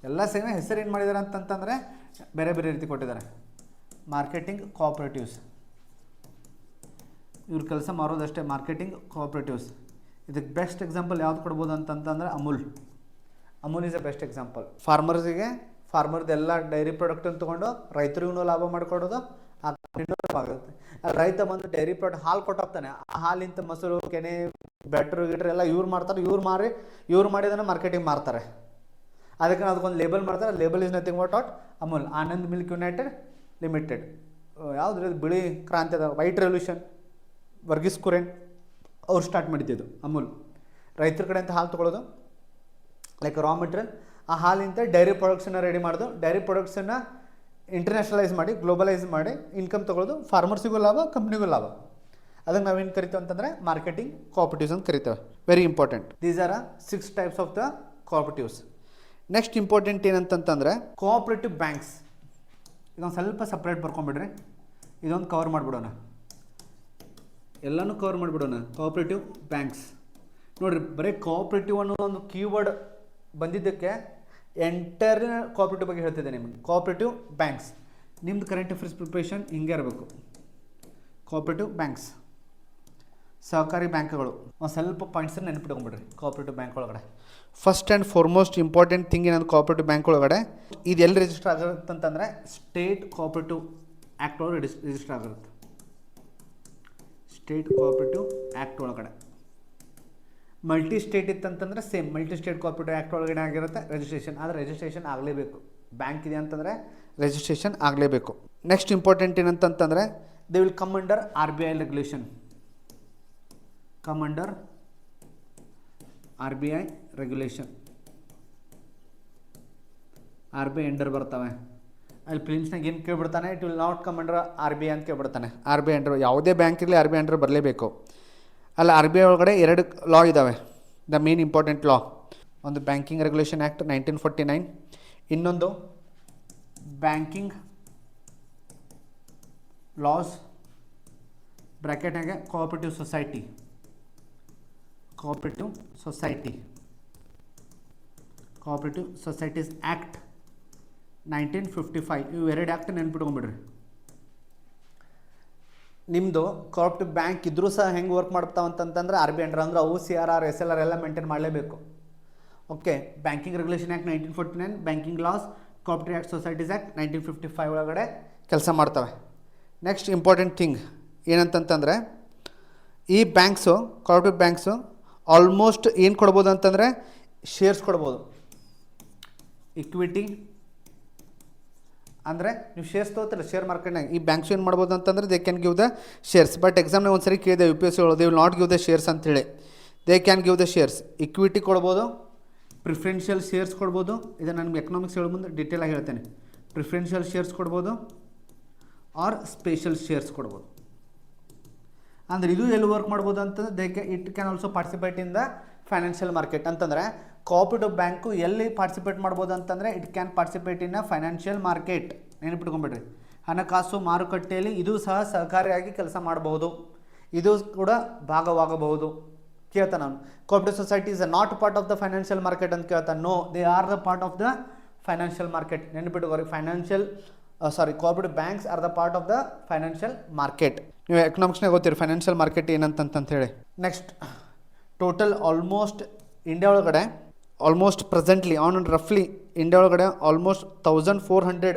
[SPEAKER 1] ಎಲ್ಲ ಸೇಮ್, ಹೆಸರು ಏನು ಮಾಡಿದ್ದಾರೆ ಅಂತಂತಂದರೆ ಬೇರೆ ಬೇರೆ ರೀತಿ ಕೊಟ್ಟಿದ್ದಾರೆ. ಮಾರ್ಕೆಟಿಂಗ್ ಕೋಆಪರೇಟಿವ್ಸ್, ಇವ್ರ ಕೆಲಸ ಮಾಡೋದಷ್ಟೇ ಮಾರ್ಕೆಟಿಂಗ್ ಕೋಆಪರೇಟಿವ್ಸ್. ಇದಕ್ಕೆ ಬೆಸ್ಟ್ ಎಕ್ಸಾಂಪಲ್ ಯಾವ್ದು ಕೊಡ್ಬೋದು ಅಂತಂತಂದರೆ Amul is a best example. ಫಾರ್ಮರ್ದೆಲ್ಲ ಡೈರಿ ಪ್ರಾಡಕ್ಟನ್ನು ತೊಗೊಂಡು ರೈತರಿಗೂ ಲಾಭ ಮಾಡಿಕೊಡೋದು, ಆ ಕಂಪ್ನಿನೂ ಲಾಭ ಆಗುತ್ತೆ. ರೈತ ಬಂದು ಡೈರಿ ಪ್ರಾಡಕ್ಟ್ ಹಾಲು ಕೊಟ್ಟೋಗ್ತಾನೆ, ಆ ಹಾಲಿಂದ ಮೊಸರು, ಕೆನೆ, ಬ್ಯಾಟ್ರು ಗಿಟ್ರು ಎಲ್ಲ ಇವ್ರು ಮಾಡ್ತಾರೆ. ಇವ್ರು ಮಾಡಿದನ್ನು ಮಾರ್ಕೆಟಿಂಗ್ ಮಾರ್ತಾರೆ. ಅದಕ್ಕೆ ಅದಕ್ಕೊಂದು ಲೇಬಲ್ ಮಾಡ್ತಾರೆ. Label is nothing but Amul, Anand milk united limited. ಯಾವ್ದು ಬಿಳಿ ಕ್ರಾಂತಿ ಅದ, ವೈಟ್ ರೆವಲ್ಯೂಷನ್, ವರ್ಗೀಸ್ ಕುರೇನ್ ಅವ್ರು ಸ್ಟಾರ್ಟ್ ಮಾಡಿದ್ದು ಅಮೂಲ್. ರೈತರ ಕಡೆ ಅಂತ ಹಾಲು ತೊಗೊಳ್ಳೋದು, ಲೈಕ್ ರಾ ಮೆಟೀರಿಯಲ್, ಆ ಹಾಲಿಂದ ಡೈರಿ ಪ್ರಾಡಕ್ಟ್ಸನ್ನು ರೆಡಿ ಮಾಡೋದು, ಡೈರಿ ಪ್ರಾಡಕ್ಟ್ಸನ್ನು ಇಂಟರ್ನ್ಯಾಷನಲೈಸ್ ಮಾಡಿ, ಗ್ಲೋಬಲೈಸ್ ಮಾಡಿ ಇನ್ಕಮ್ ತೊಗೊಳ್ಳೋದು. ಫಾರ್ಮರ್ಸಿಗೂ ಲಾಭ, ಕಂಪ್ನಿಗೂ ಲಾಭ. ಅದಕ್ಕೆ ನಾವೇನು ಕರಿತೀವಿ ಅಂತಂದರೆ ಮಾರ್ಕೆಟಿಂಗ್ ಕೋಆಪರೇಟಿವ್ಸ್ ಅಂತ ಕರಿತೇವೆ. Very important. These R 6 types of the cooperatives. Next important ಏನಂತಂದರೆ ಕೋಆಪರೇಟಿವ್ ಬ್ಯಾಂಕ್ಸ್. ಇದೊಂದು ಸ್ವಲ್ಪ ಸಪ್ರೇಟ್ ಬರ್ಕೊಂಬಿಡ್ರಿ, ಇದೊಂದು ಕವರ್ ಮಾಡಿಬಿಡೋಣ, ಎಲ್ಲನೂ ಕವರ್ ಮಾಡಿಬಿಡೋಣ. ಕೋಆಪರೇಟಿವ್ ಬ್ಯಾಂಕ್ಸ್ ನೋಡಿರಿ, ಬರೀ ಕೋಆಪರೇಟಿವ್ ಅನ್ನೋ ಒಂದು ಕೀವರ್ಡ್ ಬಂದಿದ್ದಕ್ಕೆ ಎಂಟರ್ ಕೋಆಪರೇಟಿವ್ ಬಗ್ಗೆ ಹೇಳ್ತಿದ್ದೆ ನಿಮಗೆ. ಕೋಆಪರೇಟಿವ್ ಬ್ಯಾಂಕ್ಸ್, ನಿಮ್ಮದು ಕರೆಂಟ್ ಅಫೇರ್ಸ್ ಪ್ರಿಪ್ರೇಷನ್ ಹಿಂಗೆ ಇರಬೇಕು. ಕೋಆಪರೇಟಿವ್ ಬ್ಯಾಂಕ್ಸ್, ಸಹಕಾರಿ ಬ್ಯಾಂಕ್ಗಳು. ಒಂದು ಸ್ವಲ್ಪ ಪಾಯಿಂಟ್ಸನ್ನು ನೆನಪಿಟ್ಕೊಂಡ್ಬಿಡ್ರಿ ಕೋಆಪರೇಟಿವ್ ಬ್ಯಾಂಕ್ ಒಳಗಡೆ. First and foremost important thing ಏನಂದ್ರೆ ಕೋಆಪರೇಟಿವ್ ಬ್ಯಾಂಕ್ ಒಳಗಡೆ ಇದು ಎಲ್ಲಿ ರಿಜಿಸ್ಟರ್ ಆಗಿರುತ್ತೆ ಅಂತಂದರೆ ಸ್ಟೇಟ್ ಕೋಆಪರೇಟಿವ್ ಆ್ಯಕ್ಟ್ ಒಳಗೆ ರಿಜಿಸ್ಟರ್ ಆಗಿರುತ್ತೆ. ಸ್ಟೇಟ್ ಕೋಆಪರೇಟಿವ್ ಆ್ಯಕ್ಟ್ ಒಳಗಡೆ. ಮಲ್ಟಿ ಸ್ಟೇಟ್ ಇತ್ತಂತಂದರೆ same multi state cooperative act ಒಳಗಡೆ ಆಗಿರುತ್ತೆ ರಿಜಿಸ್ಟ್ರೇಷನ್. ಆದರೆ ರಿಜಿಸ್ಟ್ರೇಷನ್ ಆಗಲೇಬೇಕು. ಬ್ಯಾಂಕ್ ಇದೆ ಅಂತಂದರೆ ರಿಜಿಸ್ಟ್ರೇಷನ್ ಆಗಲೇಬೇಕು. ನೆಕ್ಸ್ಟ್ ಇಂಪಾರ್ಟೆಂಟ್ ಏನಂತಂದರೆ they will come under RBI regulation. Come under RBI regulation. RBI under ಬರ್ತವೆ. ಅಲ್ಲಿ ಪ್ರಿಲಿಮ್ಸ್ನಾಗ ಏನು ಕೇಳ್ಬಿಡ್ತಾನೆ, it will not come under RBI ಅಂತ ಕೇಳ್ಬಿಡ್ತಾನೆ. RBI ಅಂಡರ್ ಯಾವುದೇ ಬ್ಯಾಂಕ್ ಇರಲಿ RBI ಅಂಡರ್ ಬರಲೇಬೇಕು. ಅಲ್ಲ, RBI ಒಳಗಡೆ 2 ಲಾ ಇದ್ದಾವೆ, ದ ಮೇನ್ ಇಂಪಾರ್ಟೆಂಟ್ ಲಾ. ಒಂದು ಬ್ಯಾಂಕಿಂಗ್ ರೆಗ್ಯುಲೇಷನ್ ಆ್ಯಕ್ಟ್ 1949, ಇನ್ನೊಂದು ಬ್ಯಾಂಕಿಂಗ್ ಲಾಸ್ ಬ್ರ್ಯಾಕೆಟ್ನಾಗೆ cooperative society. Cooperative societies act 1955. ಇವು 2 ಆ್ಯಕ್ಟ್ ನೆನ್ಪಿಟ್ಕೊಂಡ್ಬಿಡ್ರಿ. ನಿಮ್ಮದು ಕೋಆಪರೇಟಿವ್ ಬ್ಯಾಂಕ್ ಇದ್ರೂ ಸಹ ಹೆಂಗೆ ವರ್ಕ್ ಮಾಡ್ತಾವೆ ಅಂತಂತಂದರೆ RBI ಅಂಡರ್ ಅಂದ್ರೆ ಅವು CRR SLR ಎಲ್ಲ ಮೇಂಟೈನ್ ಮಾಡಲೇಬೇಕು. Okay, banking regulation act 1949, banking loss, cooperative act, societies act 1955 ಒಳಗಡೆ ಕೆಲಸ ಮಾಡ್ತವೆ. ನೆಕ್ಸ್ಟ್ ಇಂಪಾರ್ಟೆಂಟ್ ಥಿಂಗ್ ಏನಂತಂತಂದರೆ ಈ ಬ್ಯಾಂಕ್ಸು, ಕೋಆಪರೇಟಿವ್ ಬ್ಯಾಂಕ್ಸು ಆಲ್ಮೋಸ್ಟ್ ಏನು ಕೊಡ್ಬೋದು ಅಂತಂದರೆ ಶೇರ್ಸ್ ಕೊಡ್ಬೋದು. ಇಕ್ವಿಟಿ ಅಂದರೆ ನೀವು ಶೇರ್ಸ್ ತೊಗೋತಿಲ್ಲ ಶೇರ್ ಮಾರ್ಕೆಟ್ನಾಗ, ಈ ಬ್ಯಾಂಕ್ಸ್ ಏನು ಮಾಡ್ಬೋದು ಅಂತಂದರೆ they can give the shares. But ಎಕ್ಸಾಮ್ನಾಗ ಒಂದು ಸರಿ ಕೇಳಿದೆ UPSC ಒಳಗೆ, they will not give the shares ಅಂತೇಳಿ. They can give the shares. Equity ಕೊಡ್ಬೋದು, ಪ್ರಿಫರೆನ್ಷಿಯಲ್ ಶೇರ್ಸ್ ಕೊಡ್ಬೋದು. ಇದು ನನಗೆ ಎಕನಾಮಿಕ್ಸ್ ಹೇಳೋ ಮುಂದೆ ಡೀಟೇಲಾಗಿ ಹೇಳ್ತೇನೆ. ಪ್ರಿಫರೆನ್ಷಿಯಲ್ ಶೇರ್ಸ್ ಕೊಡ್ಬೋದು ಆರ್ ಸ್ಪೆಷಲ್ ಶೇರ್ಸ್ ಕೊಡ್ಬೋದು. ಅಂದರೆ ಇದು ಎಲ್ಲಿ ವರ್ಕ್ ಮಾಡ್ಬೋದು ಅಂತಂದರೆ it can also participate in the financial market. ಅಂತಂದರೆ ಕೋಆಪರೇಟಿವ್ ಬ್ಯಾಂಕು ಎಲ್ಲಿ ಪಾರ್ಟಿಸಿಪೇಟ್ ಮಾಡ್ಬೋದು ಅಂತಂದರೆ it can participate in a financial market. ನೆನಪಿಟ್ಕೊಂಡ್ಬಿಡ್ರಿ, ಹಣಕಾಸು ಮಾರುಕಟ್ಟೆಯಲ್ಲಿ ಇದು ಸಹ ಸಹಕಾರಿಯಾಗಿ ಕೆಲಸ ಮಾಡಬಹುದು, ಇದು ಕೂಡ ಭಾಗವಾಗಬಹುದು. ಕೇಳ್ತಾ ನಾನು cooperative society is not part of the financial market ಅಂತ ಕೇಳ್ತಾ. No, they are the part of the financial market. ನೆನಪಿಟ್ಕೋರಿ, cooperative banks are the part of the financial market. ನೀವು ಎಕನಾಮಿಕ್ಸ್ನಾಗ ಗೊತ್ತಿರಿ ಫೈನಾನ್ಷಿಯಲ್ ಮಾರ್ಕೆಟ್ ಏನಂತ ಹೇಳಿ. ನೆಕ್ಸ್ಟ್, ಟೋಟಲ್ ಆಲ್ಮೋಸ್ಟ್ ಇಂಡಿಯಾ ಒಳಗಡೆ ಪ್ರೆಸೆಂಟ್ಲಿ ರಫ್ಲಿ ಇಂಡಿಯಾ ಒಳಗಡೆ ಆಲ್ಮೋಸ್ಟ್ 1400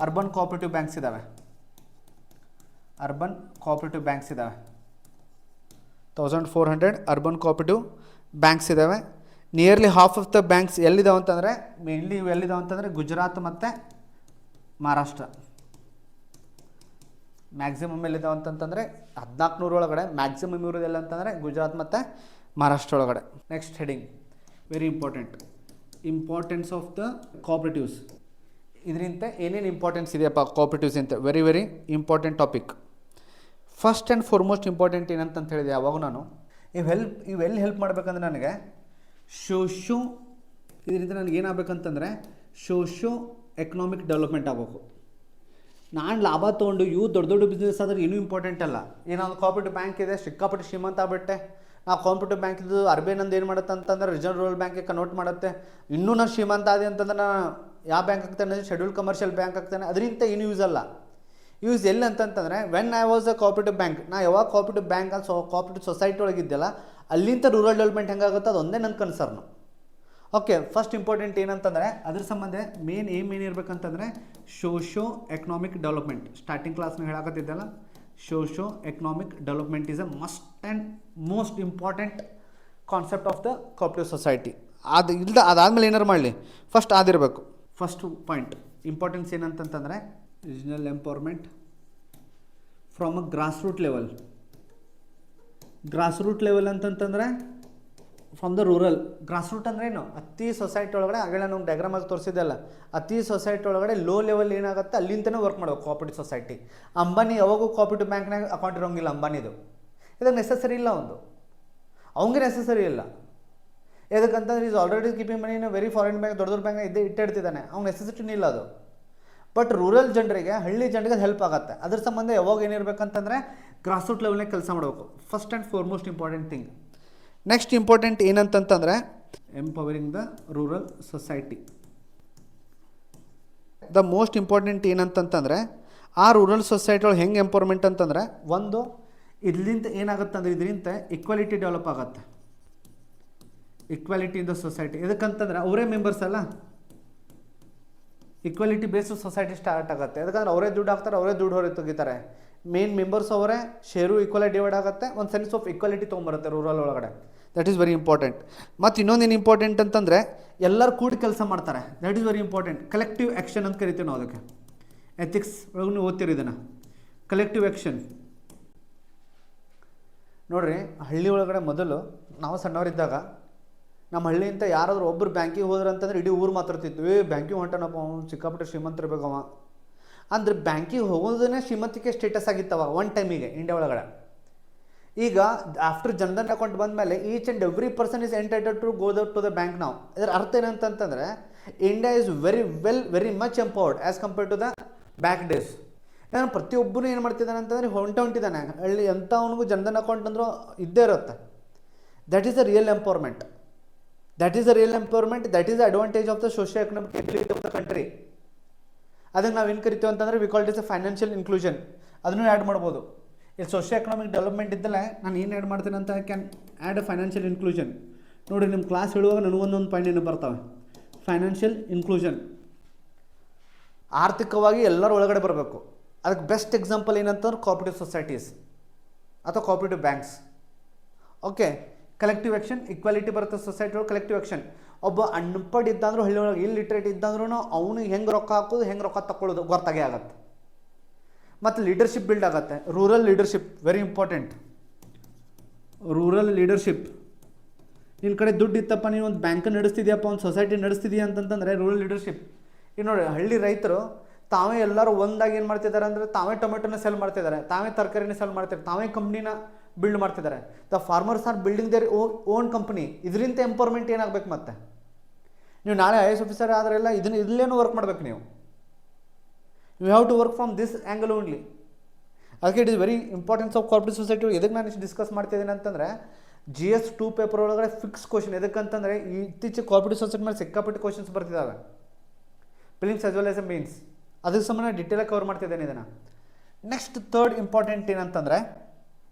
[SPEAKER 1] ಅರ್ಬನ್ ಕೋಆಪರೇಟಿವ್ ಬ್ಯಾಂಕ್ಸ್ ಇದ್ದಾವೆ. 1400 ಅರ್ಬನ್ ಕೋಆಪರೇಟಿವ್ ಬ್ಯಾಂಕ್ಸ್ ಇದ್ದಾವೆ. Nearly half of the banks ಎಲ್ಲಿದ್ದಾವೆ ಅಂತಂದರೆ ಮೇನ್ಲಿ ಇವು ಎಲ್ಲಿದ್ದಾವೆ ಅಂತಂದರೆ ಗುಜರಾತ್ ಮತ್ತು ಮಹಾರಾಷ್ಟ್ರ. ಮ್ಯಾಕ್ಸಿಮಮ್ ಎಲ್ಲಿದ್ದಾವೆ ಅಂತಂತಂದರೆ 1400 ಒಳಗಡೆ ಮ್ಯಾಕ್ಸಿಮಮ್ ಇರೋದೆಲ್ಲ ಅಂತಂದರೆ ಗುಜರಾತ್ ಮತ್ತು ಮಹಾರಾಷ್ಟ್ರ ಒಳಗಡೆ. Next heading very importance of the cooperatives. ಇದರಿಂದ ಏನೇನು ಇಂಪಾರ್ಟೆನ್ಸ್ ಇದೆಯಪ್ಪ ಕೋಆಪರೇಟಿವ್ಸ್ ಅಂತ, very important topic. First and foremost important ಏನಂತ ಹೇಳಿದೆ ಯಾವಾಗ ನಾನು ಇವೆಲ್ಲಿ ಹೆಲ್ಪ್ ಮಾಡಬೇಕಂದ್ರೆ ನನಗೆ ಇದರಿಂದ ನನಗೆ ಏನಾಗಬೇಕಂತಂದರೆ ಎಕನಾಮಿಕ್ ಡೆವಲಪ್ಮೆಂಟ್ ಆಗಬೇಕು. ನಾನು ಲಾಭ ತೊಗೊಂಡು ದೊಡ್ಡ ಬಿಸ್ನೆಸ್ ಆದರೆ ಇನ್ನೂ ಇಂಪಾರ್ಟೆಂಟ್ ಅಲ್ಲ. ಏನಾದ್ರು ಕೋಆಪರೇಟಿವ್ ಬ್ಯಾಂಕ್ ಇದೆ, ಸಿಕ್ಕಾಪಟ್ಟೆ ಶ್ರೀಮಂತ ಆಗ್ಬಿಟ್ಟೆ, ನಾವು ಕಾಂಪಿಟೇಟಿವ್ ಬ್ಯಾಂಕಿದ್ದು ಆರ್ ಬಿ ಐ ನಂದು ಏನು ಮಾಡುತ್ತೆ ಅಂತಂದ್ರೆ ರಿಸರ್ವ್ ರೂರಲ್ ಬ್ಯಾಂಕಿಗೆ ಕನ್ವರ್ಟ್ ಮಾಡುತ್ತೆ. ಇನ್ನೂ ನಾನು ಶ್ರೀಮಂತ ಆದಿ ಅಂತಂದ್ರೆ ನಾನು ಯಾವ ಬ್ಯಾಂಕ್ ಆಗ್ತಾನೆ, ಶೆಡ್ಯೂಲ್ ಕಮರ್ಷಿಯಲ್ ಬ್ಯಾಂಕ್ ಆಗ್ತಾನೆ, ಅದರಿಂದ ಏನು ಯೂಸ್ ಅಲ್ಲ. ಯೂಸ್ ಎಲ್ಲಿ ಅಂತಂತಂದರೆ when I was a cooperative bank, ನಾ ಯಾವಾಗ ಕೋಆಪರೇಟಿವ್ ಬ್ಯಾಂಕ್ ಕೋಆಪರೇಟಿವ್ ಸೊಸೈಟಿ ಒಳಗಿದ್ದೆಲ್ಲ ಅಲ್ಲಿಂದ ರೂರಲ್ ಡೆವಲಪ್ಮೆಂಟ್ ಹೆಂಗಾಗುತ್ತೆ ಅದೊಂದೇ ನನ್ನ ಕನ್ಸರ್ನು. ಓಕೆ, ಫಸ್ಟ್ ಇಂಪಾರ್ಟೆಂಟ್ ಏನಂತಂದರೆ ಅದ್ರ ಸಂಬಂಧ ಮೇನ್ ಏನು ಇರಬೇಕಂತಂದರೆ ಸೋಶೋ ಎಕನಾಮಿಕ್ ಡೆವಲಪ್ಮೆಂಟ್. ಸ್ಟಾರ್ಟಿಂಗ್ ಕ್ಲಾಸ್ನಾಗ ಹೇಳಕತ್ತಿದ್ದಲ್ಲ, socio economic development is a must and most important concept of the cooperative society. ಅದಾದಮೇಲೆ ಏನಾರು ಮಾಡಲಿ ಫಸ್ಟ್ ಅದಿರಬೇಕು. ಫಸ್ಟ್ ಪಾಯಿಂಟ್ ಇಂಪಾರ್ಟೆನ್ಸ್ ಏನಂತಂತಂದರೆ regional empowerment from a grass root level. Grass root level ಅಂತಂತಂದರೆ from the rural. Grass root ಅಂದ್ರೆ ಏನು? ಅತಿ ಸೊಸೈಟಿ ಒಳಗಡೆ ಆಗಲೇ ನಾವು ಡಯಾಗ್ರಾಮಾಗಿ ತೋರಿಸಿದ್ದೆಲ್ಲ, ಅತಿ ಸೊಸೈಟಿ ಒಳಗಡೆ ಲೋ ಲೆವೆಲ್ ಏನಾಗುತ್ತೆ ಅಲ್ಲಿಂದನೇ ವರ್ಕ್ ಮಾಡಬೇಕು ಕೋಆಪರೇಟಿವ್ ಸೊಸೈಟಿ. ಅಂಬಾನಿ ಯಾವಾಗೂ ಕೋಆಪರೇಟಿವ್ ಬ್ಯಾಂಕ್ನಾಗ ಅಕೌಂಟ್ ಇರೋಂಗಿಲ್ಲ. ಅಂಬಾನಿದು ಇದಕ್ಕೆ ನೆಸಸರಿ ಇಲ್ಲ, ಅವಂಗೆ ನೆಸಸರಿ ಇಲ್ಲ. ಎದಕ್ಕಂತಂದ್ರೆ is already keeping money in very foreign bank, ದೊಡ್ಡ ದೊಡ್ಡ ಬ್ಯಾಂಕ್ ಇಟ್ಟಿರ್ತಿದ್ದಾನೆ, ಅವ್ನು ನೆಸೆಸಿಟಿನೇ ಇಲ್ಲ ಅದು. ಬಟ್ ರೂರಲ್ ಜನರಿಗೆ, ಹಳ್ಳಿ ಜನರಿಗೆ ಹೆಲ್ಪ್ ಆಗುತ್ತೆ. ಅದ್ರ ಸಂಬಂಧ ಯಾವಾಗ ಏನಿರಬೇಕಂತಂದರೆ ಗ್ರಾಸ್ ರೂಟ್ ಲೆವೆಲ್ನಾಗ ಕೆಲಸ ಮಾಡಬೇಕು. First and foremost important thing. Next important ಏನಂತಂತಂದರೆ empowering the rural society. The most important ಏನಂತಂತಂದರೆ ಆ ರೂರಲ್ ಸೊಸೈಟಿ ಒಳಗೆ ಹೆಂಗೆ ಎಂಪವರ್ಮೆಂಟ್ ಅಂತಂದರೆ, ಒಂದು ಇದರಿಂದ ಏನಾಗುತ್ತೆ ಅಂದರೆ ಇದರಿಂದ ಇಕ್ವಾಲಿಟಿ ಡೆವಲಪ್ ಆಗುತ್ತೆ. Equality in the society. ಎದಕ್ಕಂತಂದರೆ ಅವರೇ ಮೆಂಬರ್ಸ್ ಅಲ್ಲ, ಇಕ್ವಾಲಿಟಿ ಬೇಸ್ಡ್ ಸೊಸೈಟಿ ಸ್ಟಾರ್ಟ್ ಆಗುತ್ತೆ. ಯಾಕಂದ್ರೆ ಅವರೇ ದುಡ್ಡು ಹಾಕ್ತಾರೆ, ಅವರೇ ದುಡ್ಡು ಹೊರಗೆ ತೆಗಿತಾರೆ. ಮೇನ್ ಮೆಂಬರ್ಸ್ ಅವರೇ, ಶೇರು ಈಕ್ವಲಿ ಡಿವೈಡ್ ಆಗುತ್ತೆ, ಒಂದು ಸೆನ್ಸ್ ಆಫ್ ಈಕ್ವಾಲಿಟಿ ತೊಗೊಂಬರುತ್ತೆ ರೂರಲ್ ಒಳಗಡೆ. That is very important. ಮತ್ತು ಇನ್ನೊಂದೇನು ಇಂಪಾರ್ಟೆಂಟ್ ಅಂತಂದರೆ ಎಲ್ಲರೂ ಕೂಡಿ ಕೆಲಸ ಮಾಡ್ತಾರೆ. That is very important. Collective action ಅಂತ ಕರಿತೀವಿ ನಾವು ಅದಕ್ಕೆ. ಎಥಿಕ್ಸ್ ಒಳಗೂ ನೀವು ಓದ್ತೀರಿ ಇದನ್ನು, ಕಲೆಕ್ಟಿವ್ ಆ್ಯಕ್ಷನ್. ನೋಡಿರಿ, ಹಳ್ಳಿ ಒಳಗಡೆ ಮೊದಲು ನಾವು ಸಣ್ಣವರಿದ್ದಾಗ ನಮ್ಮ ಹಳ್ಳಿಯಿಂದ ಯಾರಾದರೂ ಒಬ್ಬರು ಬ್ಯಾಂಕಿಗೆ ಹೋದ್ರೆ ಅಂತಂದ್ರೆ ಇಡೀ ಊರು ಮಾತಾಡ್ತಿತ್ತು, ಬ್ಯಾಂಕಿಗೆ ಹೊಂಟನಪ್ಪ ಅವ್ನು ಸಿಕ್ಕಾಪಟ್ಟೆ ಶ್ರೀಮಂತರಿರ್ಬೇಕವ ಅಂದರೆ ಬ್ಯಾಂಕಿಗೆ ಹೋಗೋದೇ ಶ್ರೀಮಂತಿಕೆ ಸ್ಟೇಟಸ್ ಆಗಿತ್ತವ ಒನ್ ಟೈಮಿಗೆ ಇಂಡಿಯಾ ಒಳಗಡೆ. ಈಗ ಆಫ್ಟರ್ ಜನಧನ್ ಅಕೌಂಟ್ ಬಂದ ಮೇಲೆ each and every person is entitled to go to the bank ನಾವು. ಇದರ ಅರ್ಥ ಏನಂತಂತಂದರೆ India is very much empowered as compared to the back days. ನಾನು ಪ್ರತಿಯೊಬ್ಬರು ಏನು ಮಾಡ್ತಿದ್ದಾನೆ ಅಂತಂದರೆ ಹೊಂಟಿದ್ದಾನೆ ಹಳ್ಳಿ, ಎಂಥವನಿಗೂ ಜನಧನ್ ಅಕೌಂಟ್ ಅಂದರೂ ಇದ್ದೇ ಇರುತ್ತೆ. That is the real empowerment. That is the real empowerment. That is the advantage of the socio-economic ability of the country. ಅದನ್ನು ನಾವು ಏನು ಕರಿತೀವಿ ಅಂತಂದರೆ we call it is a financial inclusion. ಅದನ್ನು ಆ್ಯಡ್ ಮಾಡ್ಬೋದು. ಇಲ್ಲಿ ಸೋಷಿಯೋ-ಎಕನಾಮಿಕ್ ಡೆವಲಪ್ಮೆಂಟ್ ಇದ್ದಲ್ಲ, ನಾನು ಏನು ಆ್ಯಡ್ ಮಾಡ್ತೀನಿ ಅಂತ can add a financial inclusion. ನೋಡಿ, ನಿಮ್ಮ ಕ್ಲಾಸ್ ಹೇಳುವಾಗ ನನಗೊಂದೊಂದು ಪಾಯಿಂಟ್ ಏನು ಬರ್ತವೆ. ಫೈನಾನ್ಷಿಯಲ್ ಇನ್ಕ್ಲೂಷನ್, ಆರ್ಥಿಕವಾಗಿ ಎಲ್ಲರೂ ಒಳಗಡೆ ಬರಬೇಕು. ಅದಕ್ಕೆ ಬೆಸ್ಟ್ ಎಕ್ಸಾಂಪಲ್ ಏನಂತಂದ್ರೆ ಕೋಆಪರೇಟಿವ್ ಸೊಸೈಟೀಸ್ ಅಥವಾ cooperative banks. Okay, collective action, equality ಬರುತ್ತೆ ಸೊಸೈಟಿ ಒಳಗೆ. ಕಲೆಕ್ಟಿವ್ ಆ್ಯಕ್ಷನ್, ಒಬ್ಬ ಅನ್ಪಡ್ ಇದ್ದಂದ್ರೂ ಹಳ್ಳಿ ಒಳಗೆ ಇಲ್ಲಿಟ್ರೇಟ್ ಇದ್ದಂದ್ರೂ ಅವನಿಗೆ ಹೆಂಗೆ ರೊಕ್ಕ ಹಾಕೋದು, ಹೆಂಗೆ ರೊಕ್ಕ ತಗೊಳ್ಳೋದು ಗೊತ್ತಾಗೇ ಆಗುತ್ತೆ. ಮತ್ತು ಲೀಡರ್ಶಿಪ್ ಬಿಲ್ಡ್ ಆಗುತ್ತೆ. Rural leadership very important. Rural leadership, ನಿನ್ನ ಕಡೆ ದುಡ್ಡು ಇತ್ತಪ್ಪ, ನೀನು ಒಂದು ಬ್ಯಾಂಕ್ ನಡೆಸ್ತಿದ್ಯಪ್ಪ, ಒಂದು ಸೊಸೈಟಿ ನಡೆಸ್ತಿದ್ಯಾ ಅಂತಂತಂದರೆ ರೂರಲ್ ಲೀಡರ್ಶಿಪ್. ಈಗ ನೋಡಿ, ಹಳ್ಳಿ ರೈತರು ತಾವೇ ಎಲ್ಲರೂ ಒಂದಾಗಿ ಏನು ಮಾಡ್ತಿದ್ದಾರೆ ಅಂದರೆ ತಾವೇ ಟೊಮೆಟೊನ ಸೆಲ್ ಮಾಡ್ತಿದ್ದಾರೆ, ತಾವೇ ತರಕಾರಿನ ಸೆಲ್ ಮಾಡ್ತಿದ್ದಾರೆ, ತಾವೇ ಕಂಪ್ನಿನ ಬಿಲ್ಡ್ ಮಾಡ್ತಿದ್ದಾರೆ. The farmers are building their own company. ಇದರಿಂದ ಎಂಪವರ್ಮೆಂಟ್ ಏನಾಗಬೇಕು? ಮತ್ತೆ ನೀವು ನಾಳೆ IAS ಆಫೀಸರ್ ಆದರೆಲ್ಲ ಇಲ್ಲೇನೂ ವರ್ಕ್ ಮಾಡ್ಬೇಕು. ನೀವು have to work from this angle only. ಅದಕ್ಕೆ it is very importance of cooperative society. ಎದಕ್ಕೆ ನಾನು ಡಿಸ್ಕಸ್ ಮಾಡ್ತಿದ್ದೀನಿ ಅಂತಂದರೆ GS 2 ಪೇಪರ್ ಒಳಗಡೆ ಫಿಕ್ಸ್ ಕ್ವಶನ್. ಎದಕ್ಕಂತಂದರೆ ಇತ್ತೀಚೆಗೆ ಕೋಆಪರೇಟಿವ್ ಸೊಸೈಟಿ ಮೇಲೆ ಸಿಕ್ಕಾಪಟ್ಟೆ ಕ್ವಶನ್ಸ್ ಬರ್ತಿದ್ದಾವೆ, prelims as well as a mains. ಅದಕ್ಕೆ ಸಂಬಂಧ ಡೀಟೇಲಾಗಿ ಕವರ್ ಮಾಡ್ತಿದ್ದೇನೆ ಇದನ್ನು. ನೆಕ್ಸ್ಟ್ ಥರ್ಡ್ ಇಂಪಾರ್ಟೆಂಟ್ ಏನಂತಂದರೆ,